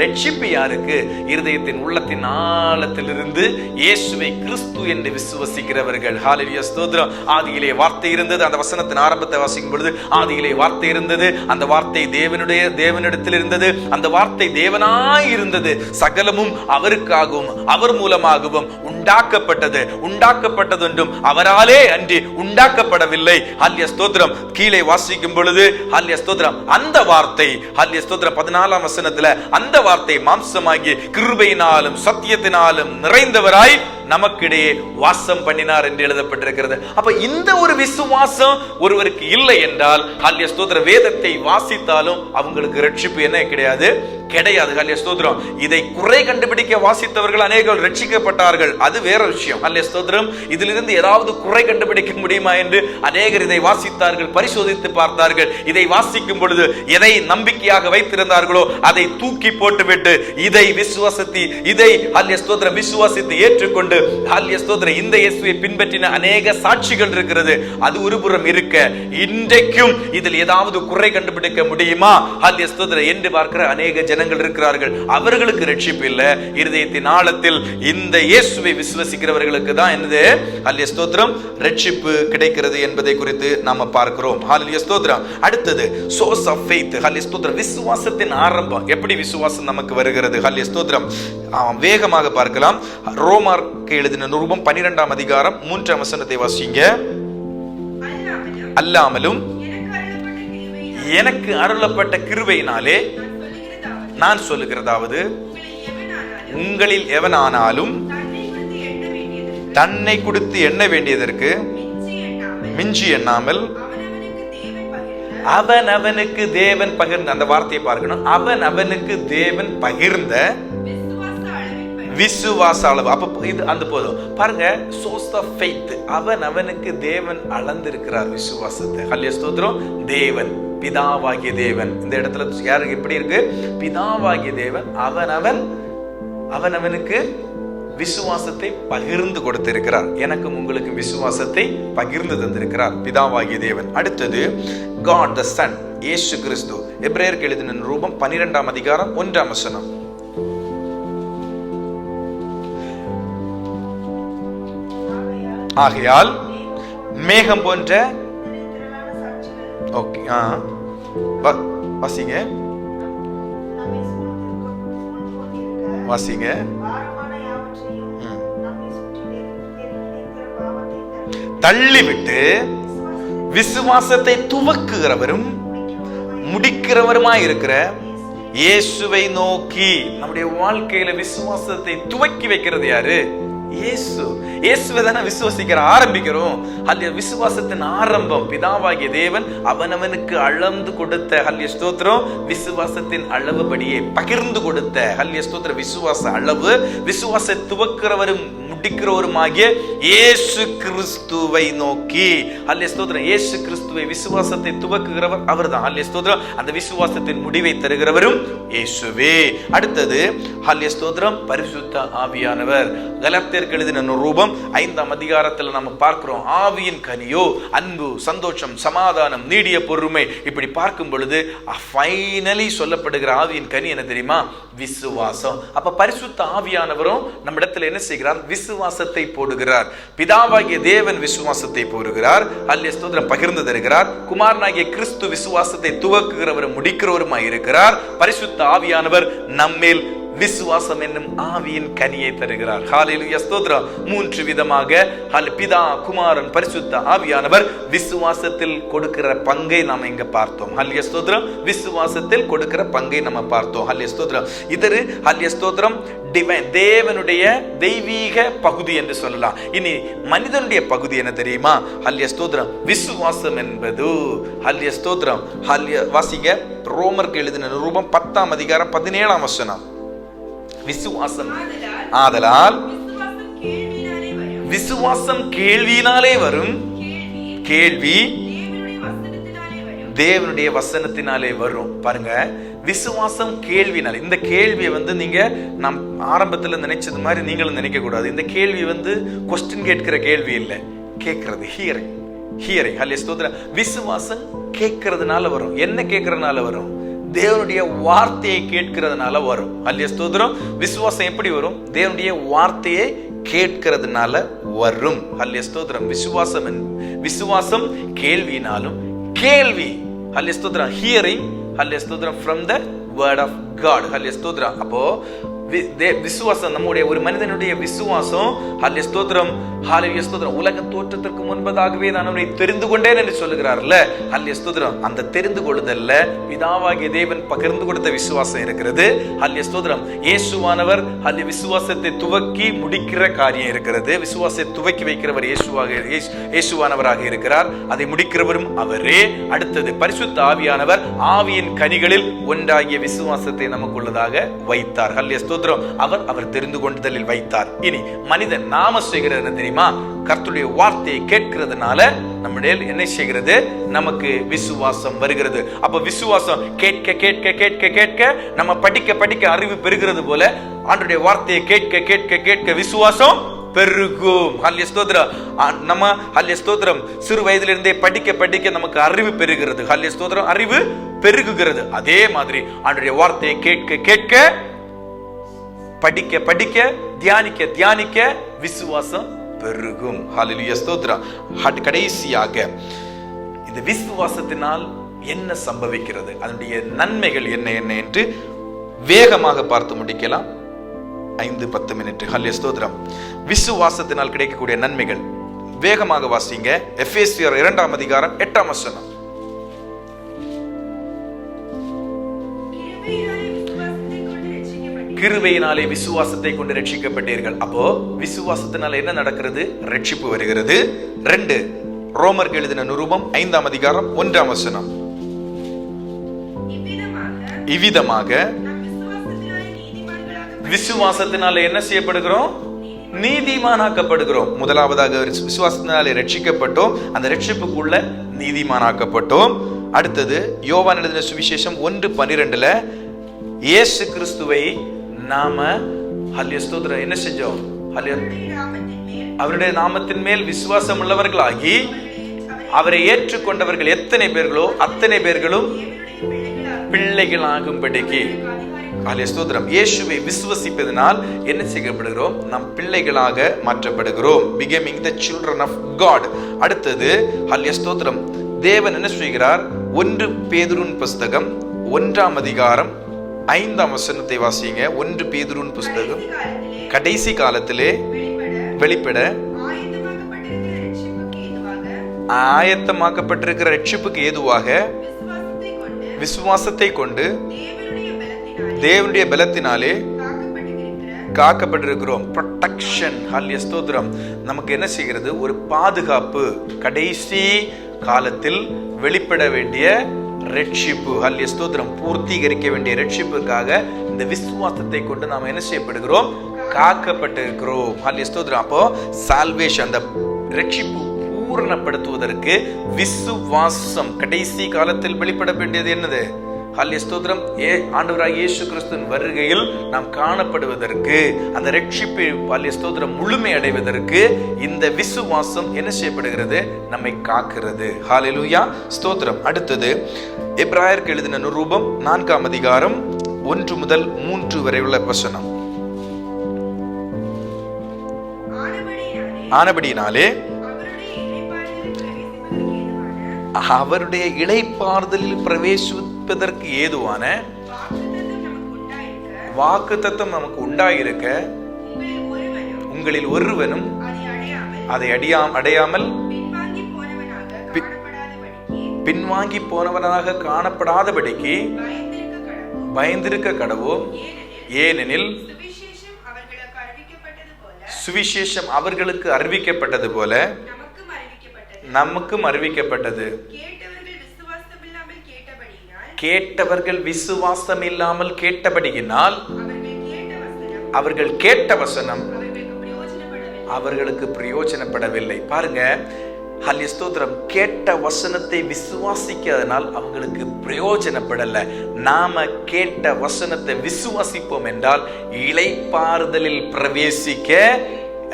ரட்சிப்பு யாருக்கு? இருதயத்தின் உள்ளத்தின் ஆழத்திலிருந்து இயேசுவை கிறிஸ்து என்று விசுவசிக்கிறவர்கள். ஹல்லேலூயா ஸ்தோத்திரம். ஆதியிலே வார்த்தை இருந்தது. அந்த வசனத்தின் ஆரம்பத்தை வாசிக்கும் பொழுது ஆதியிலே வார்த்தை இருந்தது, அந்த வார்த்தை தேவனிடத்தில் இருந்தது, அந்த வார்த்தை தேவனாய் இருந்தது, சகலமும் அவருக்காகவும் அவர் மூலமாகவும் உண்டாக்கப்பட்டது. உண்டாக்கப்பட்டதென்றும் அவராலே அன்றி உண்டாக்கப்படவில்லை. ஹல்லேலூயா ஸ்தோத்திரம். கீழே வாசிக்கும் பொழுது ஹல்லேலூயா ஸ்தோத்திரம், அந்த வார்த்தை, ஹல்லேலூயா ஸ்தோத்திரம், 14ஆம் வசனத்துல, அந்த வார்த்தை மாம்சமாகி கிருபையினாலும் சத்தியத்தினாலும் நிறைந்தவராய் நமக்கிடையே வாசம் பண்ணினார் என்று எழுதப்பட்டிருக்கிறது. அப்ப இந்த ஒரு விசுவாசம் ஒருவருக்கு இல்லை என்றால், ஹல்லேலூயா ஸ்தோத்திரம், வேதத்தை வாசித்தாலும் அவங்களுக்கு ரட்சிப்பு என்ன கிடையாது? ஹல்லேலூயா ஸ்தோத்திரம். இதை குறை கண்டுபிடிக்க வாசித்தவர்கள் அநேகர் ரட்சிக்கப்பட்டார்கள், அது வேற விஷயம். ஹல்லேலூயா ஸ்தோத்திரம். இதிலிருந்து ஏதாவது குறை கண்டுபிடிக்க முடியுமா என்று அநேகர் இதை வாசித்தார்கள், பரிசோதித்து பார்த்தார்கள். இதை வாசிக்கும் பொழுது எதை நம்பிக்கையாக வைத்திருந்தார்களோ அதை தூக்கி போட்டுவிட்டு இதை ஹல்லேலூயா ஸ்தோத்திரம் விசுவாசித்து ஏற்றுக்கொண்டு ஹல்லேலூயா ஸ்தோத்திரம் இந்த இயேசுவை பின்பற்றின அநேக சாட்சிகள் இருக்கிறது. அது ஒருபுறம் இருக்க, இன்றைக்கும் இதில் ஏதாவது குறை கண்டுபிடிக்க முடியுமா ஹல்லேலூயா ஸ்தோத்திரம் என்று பார்க்கிற அநேக ஜனங்கள் இருக்கிறார்கள். அவர்களுக்கு ரட்சிப்பு இல்ல. இருதயத்தின் ஆழத்தில் இந்த இயேசுவை விசுவசிக்கிறவர்களுக்கு தான் என்னது? ஹல்லேலூயா ஸ்தோத்திரம் ரட்சிப்பு கிடைக்கிறது என்பதை குறித்து நாம பார்க்கிறோம். ஹல்லேலூயா ஸ்தோத்திரம். அடுத்தது சோர்ஸ் ஆஃப் ஃபெய்த். ஹல்லேலூயா ஸ்தோத்திரம், விசுவாசத்தின் ஆரம்பம். எப்படி விசுவாசம் நமக்கு வருகிறது? ஹல்லேலூயா ஸ்தோத்திரம். வேகமாக பார்க்கலாம். ரோமருக்கு எழுதின நிருபம் 12ஆம் அதிகாரம் 3ஆம் வசனத்தை வாசிங்க. அல்லாமலும் எனக்கு அருளப்பட்ட கிருபையினாலே நான் சொல்லுகிறதாவது, உங்களில் எவனானாலும் தன்னை கொடுத்து எண்ண வேண்டியதற்கு மிஞ்சி எண்ணாமல் அவன் அவனுக்கு தேவன் பகிர்ந்த, அந்த வார்த்தையை பார்க்கணும், அவன் அவனுக்கு தேவன் பகிர்ந்த விசுவாச அளவு. அப்ப இது அந்த போதும் பாருங்க, சோர்ஸ் ஆஃப் ஃபெய்த். அவன் அவனுக்கு தேவன் அளந்திருக்கிறார் விசுவாசத்தை. ஹல்லேலூயா ஸ்தோத்திரம். தேவன், பிதாவாகிய தேவன், இந்த இடத்துல யாருக்கு எப்படி இருக்கு? பிதாவாகிய தேவன் அவனவனுக்கு விசுவாசத்தை பகிர்ந்து கொடுத்திருக்கிறார். எனக்கும் உங்களுக்கு விசுவாசத்தை பகிர்ந்து தந்திருக்கிறார் பிதாவாகிய தேவன். அடுத்தது God the Son, இயேசு கிறிஸ்து. எபிரேயருக்கு எழுதின நிருபம் 12ஆம் அதிகாரம் 1ஆம் வசனம். ஆகையால் மேகம் போன்ற, ஓகே, வாசிங்க வாசிங்க. தள்ளிவிட்டு விசுவாசத்தை துவக்குகிறவரும் முடிக்கிறவருமாய் இருக்கிற இயேசுவை நோக்கி. நம்முடைய வாழ்க்கையில விசுவாசத்தை துவக்கி வைக்கிறது யாரு? இயேசுவை தானே விசுவாசிக்கிற ஆரம்பிக்கிறோம். ஹல்லேலூயா, விசுவாசத்தின் ஆரம்பம் பிதாவாகிய தேவன் அவனவனுக்கு அளந்து கொடுத்த, ஹல்லேலூயா ஸ்தோத்திரம், விசுவாசத்தின் அளவுபடியே பகிர்ந்து கொடுத்த, ஹல்லேலூயா ஸ்தோத்திரம், விசுவாச அளவு, விசுவாச துவக்கிறவரும் முடிக்கிறவருமாகிய இயேசு கிறிஸ்துவை நோக்கி. ஹல்லேலூயா ஸ்தோத்திரம். இயேசு கிறிஸ்துவை, விசுவாசத்தை துவக்குகிறவர் அவர்தான். ஹல்லேலூயா ஸ்தோத்திரம். அந்த விசுவாசத்தின் முடிவை தருகிறவரும் இயேசுவே. அடுத்தது ஹல்லேலூயா ஸ்தோத்திரம், பரிசுத்த ஆவியானவர். கலாத்தியர் கலாத்தியருக்கு எழுதின நிருபம் 5ஆம் அதிகாரத்துல நம்ம பார்க்கிறோம். ஆவியின் கனியோ அன்பு, சந்தோஷம், சமாதானம், நீடிய பொறுமை. இப்படி பார்க்கும் பொழுது ஃபைனலி சொல்லப்படுகிற ஆவியின் கனி என்ன தெரியுமா? விசுவாசம். அப்ப பரிசுத்த ஆவியானவரும் நம்ம இடத்துல என்ன செய்கிறார்? விசுவாசத்தை போடுகிறார். பிதாவாகிய தேவன் விசுவாசத்தை போடுகிறார், அல்லேலூயா ஸ்தோத்திரம், பகிர்ந்து தருகிறார். குமாரனாகிய கிறிஸ்து விசுவாசத்தை துவக்குகிறவரும் முடிக்கிறவருமாய் இருக்கிறார். பரிசுத்த ஆவியானவர் நம்மேல் விசுவாசம் என்னும் ஆவியின் கனியை தருகிறார். ஹல்லேலூயா ஸ்தோத்திரம். 3 விதமாக பிதா, குமாரன், பரிசுத்த ஆவியானவர் விசுவாசத்தில் கொடுக்கிற பங்கை நாம் இங்க பார்த்தோம். ஹல்லேலூயா ஸ்தோத்திரம். விசுவாசத்தில் கொடுக்கிற பங்கை நம்ம பார்த்தோம். ஹல்லேலூயா ஸ்தோத்திரம். இது ஹல்லேலூயா ஸ்தோத்திரம் டிவைன், தேவனுடைய தெய்வீக பகுதி என்று சொல்லலாம். இனி மனிதனுடைய பகுதி என்ன தெரியுமா? ஹல்லேலூயா ஸ்தோத்திரம். விசுவாசம் என்பது ஹல்லேலூயா ஸ்தோத்திரம். ஹல்லேலூயா வாசிங்க. ரோமருக்கு எழுதின நிருபம் 10ஆம் அதிகாரம் 17ஆம் வசனம். விசுவாசம் ஆதலால் விசுவாசம் கேள்வியினாலே வரும், கேள்வி தேவனுடைய வசனத்தினாலே வரும். பாருங்க, விசுவாசம் கேள்வினால். இந்த கேள்வியை நீங்க நாம் ஆரம்பத்துல நினைச்சது மாதிரி நீங்களும் நினைக்க கூடாது. இந்த கேள்வி கொஸ்டின் கேட்கிற கேள்வி இல்லை, கேட்கிறது, ஹியரிங். ஹல்லேலூயா ஸ்தோத்திரம். விசுவாசம் கேட்கறதுனால வரும். என்ன கேட்கறதுனால வரும்? தேவனுடைய வார்த்தையை கேட்கிறதுனால வரும். ஹல்லேலூயா ஸ்தோத்திரம். விசுவாசம் எப்படி வரும்? தேவனுடைய வார்த்தையை கேட்கிறதுனால வரும். ஹல்லேலூயா ஸ்தோத்திரம். விசுவாசம் கேள்வினாலும், கேள்வி ஹல்லேலூயா ஸ்தோத்திரம் ஹியரிங் ஹல்லேலூயா ஸ்தோத்திரம் from the word of God. ஹல்லேலூயா ஸ்தோத்திரம். அப்போ விசுவாசம், நம்முடைய ஒரு மனிதனுடைய விசுவாசம் ஹல்லேலூயா ஸ்தோத்திரம், ஹல்லேலூயா ஸ்தோத்திரம், உலக தோற்றத்திற்கு முன்பதாகவே நான் அவனை தெரிந்து கொண்டேன் என்று சொல்லுகிறார்ல, ஹல்லேலூயா ஸ்தோத்திரம். அந்த தெரிந்து கொள்ளுதல்ல பிதாவாகிய தேவன் பகிர்ந்து கொடுத்த விசுவாசம் இருக்கிறது. ஹல்லேலூயா ஸ்தோத்திரம். இயேசுவானவர் ஹல்லேலூயா விசுவாசத்தை துவக்கி முடிக்கிற காரியம் இருக்கிறது. விசுவாசத்தை துவக்கி வைக்கிறவர் இயேசுவானவராக இருக்கிறார். அதை முடிக்கிறவரும் அவரே. அடுத்தது பரிசுத்த ஆவியானவர் ஆவியின் கனிகளில் ஒன்றாகிய விசுவாசத்தை நமக்குள்ளதாக வைத்தார். ஹல்லேலூயா ஸ்தோத்திரம். அவர் தெரிந்து கொண்டதில் வைத்தார். இனி மனிதன் நாம செய்கிறது என்ன தெரியுமா? கர்த்தருடைய வார்த்தையை கேட்கிறதுனால நம்முடைய என்ன செய்கிறது? நமக்கு விசுவாசம் வருகிறது. அப்ப விசுவாசம் கேட்க கேட்க கேட்க கேட்க நம்ம படிக்க படிக்க அறிவு பெறுகிறது போல, ஆண்டவருடைய வார்த்தையை கேட்க கேட்க கேட்க விசுவாசம் பெருகும். ஹல்லேலூயா ஸ்தோத்திரம். நம்ம ஹல்லேலூயா ஸ்தோத்திரம் சிறு வயதிலிருந்தே படிக்க படிக்க நமக்கு அறிவு பெறுகிறது. ஹல்லேலூயா ஸ்தோத்திரம். அறிவு பெருகுகிறது. அதே மாதிரி ஆண்டவருடைய வார்த்தையை கேட்க கேட்க, படிக்க படிக்க, தியானிக்க தியானிக்க விசுவாசம் பெருகும். ஹல்லேலூயா ஸ்தோத்திரம். கடைசியாக இந்த விசுவாசத்தினால் என்ன சம்பவிக்கிறது, அதனுடைய நன்மைகள் என்ன என்ன என்று வேகமாக பார்த்து முடிக்கலாம். 5-10 மினிட். ஹல்லேலூயா ஸ்தோத்திரம். விசுவாசத்தினால் கிடைக்கக்கூடிய நன்மைகள் வேகமாக வாசிங்க. எபேசியர் 2ஆம் அதிகாரம் 8ஆம் வசனம். கிருபையினாலே விசுவாசத்தை கொண்டு ரட்சிக்கப்பட்டீர்கள். அப்போ விசுவாசத்தினால என்ன நடக்கிறது? ரட்சிப்பு வருகிறது. 2 ரோமருக்கு எழுதின நிருபம் 5ஆம் அதிகாரம் 1ஆம் வசனம். இவ்விதமாக விசுவாசத்தினால என்ன செய்யப்படுகிறோம்? நீதிமானாக்கப்படுகிறோம். முதலாவதாக விசுவாசத்தினாலே ரட்சிக்கப்பட்டோம், அந்த ரட்சிப்புக்குள்ள நீதிமானாக்கப்பட்டோம். அடுத்தது யோவான் எழுதின சுவிசேஷம் 1:12 இயேசு கிறிஸ்துவை நாம ஹல்லேலூயா ஸ்தோத்திரம் என்ன செஞ்சோம்? அவருடைய நாமத்தின் மேல் விசுவாசம் உள்ளவர்களாகி அவரை ஏற்றுக்கொண்டவர்கள் எத்தனை பேர்களோ அத்தனை பேர்களும் பிள்ளைகளாகும்படிக்கு. ஹல்லேலூயா ஸ்தோத்திரம். இயேசுவை விசுவசிப்பதனால் என்ன செய்யப்படுகிறோம்? நாம் பிள்ளைகளாக மாற்றப்படுகிறோம். becoming the children of God. அடுத்தது ஹல்லேலூயா ஸ்தோத்திரம். தேவன் என்ன செய்கிறார்? 1 பேதுருவின் புஸ்தகம் 1ஆம் அதிகாரம் 5ஆம் வசனத்தை வாசிங்க. 1 பேதுருவின் புஸ்தகம் கடைசி காலத்திலே வெளிப்பட ஆயத்தமாக்கப்பட்டிருக்கிற ரட்சிப்புக்கு ஏதுவாக விசுவாசத்தை கொண்டு தேவனுடைய பலத்தினாலே காக்கப்பட்டிருக்கிறோம். ப்ரொடெக்ஷன். ஹல்லேலூயா ஸ்தோத்திரம். நமக்கு என்ன செய்கிறது? ஒரு பாதுகாப்பு. கடைசி காலத்தில் வெளிப்பட வேண்டிய ரட்சிப்பு. ஹல்லேலூயா ஸ்தோத்திரம். பூர்த்தீகரிக்க வேண்டிய ரட்சிப்புக்காக இந்த விசுவாசத்தை கொண்டு நாம் என்ன செய்யப்படுகிறோம்? காக்கப்பட்டிருக்கிறோம். ஹல்லேலூயா ஸ்தோத்திரம். அப்போ சால்வேஷன், அந்த ரட்சிப்பு பூரணப்படுத்துவதற்கு விசுவாசம். கடைசி காலத்தில் வெளிப்பட வேண்டியது என்னது? ஹல்லேலூயா ஸ்தோத்திரம். ஆண்டவராகிய இயேசு கிறிஸ்துவின் வருகையில் நாம் காணப்படுவதற்கு, அந்த ரட்சிப்பு ஹல்லேலூயா ஸ்தோத்திரம் முழுமை அடைவதற்கு இந்த விசுவாசம் என்ன செய்யப்படுகிறது? நம்மை காக்கிறது. ஹல்லேலூயா ஸ்தோத்திரம். அடுத்தது எபிரேயருக்கு எழுதின நிருபம் 4ஆம் அதிகாரம் 1 முதல் 3 வரை உள்ள வசனம். ஆனபடியினாலே அவருடைய இளைப்பாறுதலில் பிரவேசிப்பதற்கு ஏதுவான வாக்குத்தத்தம் நமக்கு உண்டாயிருக்க உங்களில் ஒருவனும் அதை அடையாமல் பின்வாங்கி போனவனாக காணப்படாதபடிக்கு பயந்திருக்க கடவோம். ஏனெனில் சுவிசேஷம் அவர்களுக்கு அறிவிக்கப்பட்டது போல நமக்கும் அறிவிக்கப்பட்டது. கேட்டவர்கள் விசுவாசம் இல்லாமல் கேட்டபடியினால் அவர்கள் கேட்ட வசனம் அவர்களுக்கு பிரயோஜனப்படவில்லை. பாருங்க, ஹல்லேலூயா ஸ்தோத்திரம். கேட்ட வசனத்தை விசுவாசிக்காதனால் அவங்களுக்கு பிரயோஜனப்படல. நாம கேட்ட வசனத்தை விசுவாசிப்போம் என்றால் இளைப்பாறுதலில் பிரவேசிக்க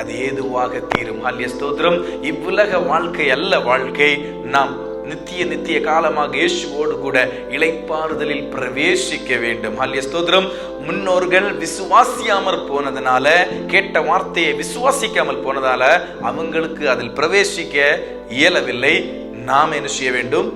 அது ஏதுவாக தீரும். ஹல்லேலூயா ஸ்தோத்திரம். இவ்வுலக வாழ்க்கை அல்ல வாழ்க்கை. நாம் நித்திய காலமாக இயேசுவோடு கூட இளைப்பாறுதலில் பிரவேசிக்க வேண்டும். ஹல்லேலூயா ஸ்தோத்திரம். முன்னோர்கள் விசுவாசியாமல் போனதுனால, கேட்ட வார்த்தையை விசுவாசிக்காமல் போனதால அவங்களுக்கு அதில் பிரவேசிக்க இயலவில்லை. நாம் என்ன செய்ய வேண்டும்?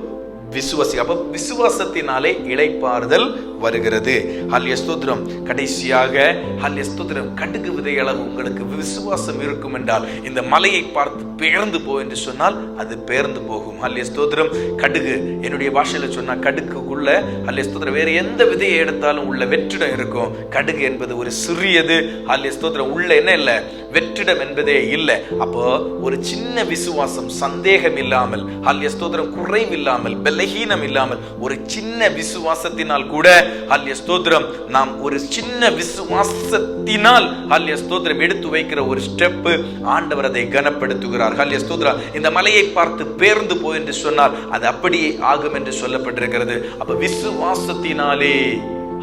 விசுவாசத்தினாலே இளைப்பாறுதல் வருகிறது. ஹல்லேலூயா ஸ்தோத்திரம். கடைசியாக ஹல்லேலூயா ஸ்தோத்திரம், கடுகு விதை அளவு உங்களுக்கு விசுவாசம் இருக்கும் என்றால் இந்த மலையை பார்த்து பெயர்ந்து போ என்று சொன்னால் அது பெயர்ந்து போகும். ஹல்லேலூயா ஸ்தோத்திரம். கடுகு, என்னுடைய பாஷையில சொன்னா கடுகுக்குள்ள ஹல்லேலூயா ஸ்தோத்திரம் வேற எந்த விதையை எடுத்தாலும் உள்ள வெற்றிடம் இருக்கும். கடுகு என்பது ஒரு சிறியது. ஹல்லேலூயா ஸ்தோத்திரம். உள்ள என்ன இல்லை? வெற்றிடம் என்பதே இல்லை. அப்போ ஒரு சின்ன விசுவாசம், சந்தேகம் இல்லாமல், ஹல்லேலூயா ஸ்தோத்திரம் குறைவில்லாமல், பலகீனம் இல்லாமல் ஒரு சின்ன விசுவாசத்தினால் கூட ஹல்லேலூயா ஸ்தோத்திரம் நாம் ஒரு சின்ன விசுவாசத்தினால் ஹல்லேலூயா ஸ்தோத்திரம் எடுத்து வைக்கிற ஒரு ஸ்டெப் ஆண்டவர் அதை கனப்படுத்துகிறார். ஹல்லேலூயா ஸ்தோத்திரம். இந்த மலையை பார்த்து பேர்ந்து போ என்று சொன்னால் அது அப்படியே ஆகும் என்று சொல்லப்பட்டிருக்கிறது. அப்ப விசுவாசத்தினாலே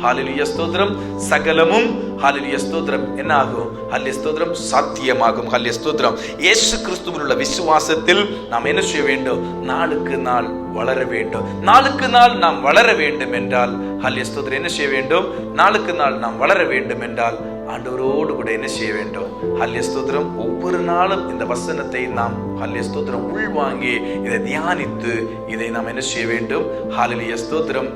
ஹல்லேலூயா ஸ்தோத்திரம் சகலமும் ஹல்லேலூயா ஸ்தோத்திரம் என்ன ஆகும்? ஹல்லேலூயா ஸ்தோத்திரம் சாத்தியமாகும். ஹல்லேலூயா ஸ்தோத்திரம். இயேசு கிறிஸ்துவில் உள்ள விசுவாசத்தில் நாம் என்ன செய்ய வேண்டும்? நாளுக்கு நாள் வளர வேண்டும். நாளுக்கு நாள் நாம் வளர வேண்டும் என்றால் ஹல்லேலூயா ஸ்தோத்திரம் என்ன செய்ய வேண்டும்? நாளுக்கு நாள் நாம் வளர வேண்டும் என்றால் ஆண்டவரோடு கூட என்ன செய்ய வேண்டும்? ஹல்லேலூயா ஸ்தோத்திரம். ஒவ்வொரு நாளும் இந்த வசனத்தை நாம் ஹல்லேலூயா ஸ்தோத்திரம் உள்வாங்கி இதை தியானித்து இதை நாம் என்ன செய்ய வேண்டும்? ஹல்லேலூயா ஸ்தோத்திரம்.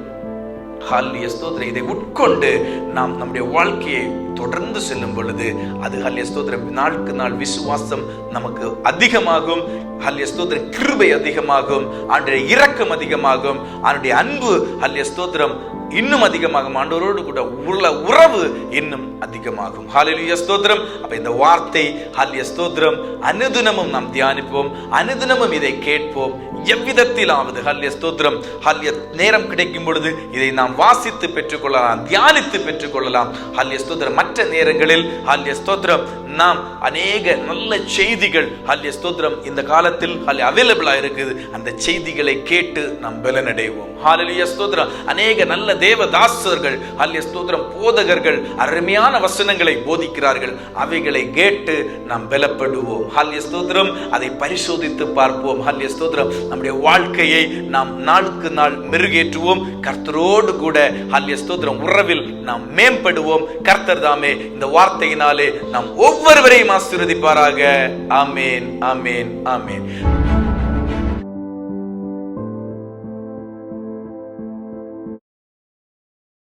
ஹல்லேலூயா ஸ்தோத்திரம். இதை உட்கொண்டு நாம் நம்முடைய வாழ்க்கையை தொடர்ந்து செல்லும் பொழுது அது ஹல்லேலூயா ஸ்தோத்திரம் நாளுக்கு நாள் விசுவாசம் நமக்கு அதிகமாகும். ஹல்லேலூயா ஸ்தோத்திரம் கிருபை அதிகமாகும். ஆண்டவருடைய இரக்கம் அதிகமாகும். ஆண்டவருடைய அன்பு ஹல்லேலூயா ஸ்தோத்திரம் இன்னும் அதிகமாகும். ஆண்டவரோடு கூட உள்ள உறவு இன்னும் அதிகமாகும். ஹல்லேலூயா ஸ்தோத்திரம். அப்ப இந்த வார்த்தை ஹல்லேலூயா ஸ்தோத்திரம் அனுதினமும் நாம் தியானிப்போம். அனுதினமும் இதை கேட்போம். எவ்விதத்திலாவது ஹல்லேலூயா ஸ்தோத்திரம் ஹல்லேலூயா நேரம் கிடைக்கும் பொழுது இதை நாம் வாசித்து பெற்றுக்கொள்ளலாம், தியானித்து பெற்றுக்கொள்ளலாம். ஹல்லேலூயா ஸ்தோத்திரம். மற்ற நேரங்களில் ஹல்லேலூயா ஸ்தோத்திரம் நாம் அநேக நல்ல செய்திகள் ஹல்லேலூயா ஸ்தோத்திரம் இந்த காலத்தில் அவைலபிளா இருக்குது. அந்த செய்திகளை கேட்டு நாம் பலனடைவோம். ஹல்லேலூயா ஸ்தோத்திரம். அநேக நல்ல தேவதாசர்கள் ஹல்லேலூயா ஸ்தோத்திரம் போதகர்கள் அருமையான வசனங்களை போதிக்கிறார்கள். அவைகளை கேட்டு நாம் பலப்படுவோம். ஹல்லேலூயா ஸ்தோத்திரம். அதை பரிசோதித்து பார்ப்போம். ஹல்லேலூயா ஸ்தோத்திரம். நம்முடைய வாழ்க்கையை நாம் நாளுக்கு நாள் மெருகேற்றுவோம். கர்த்தரோடு கூட ஹல்லேலூயா ஸ்தோத்திரம் உறவில் நாம் மேம்படுவோம். கர்த்தர் தாமே இந்த வார்த்தையினாலே நாம் ஒவ்வொருவரையும் ஆசீர்வதிப்பாராக. ஆமென், ஆமென், ஆமென்.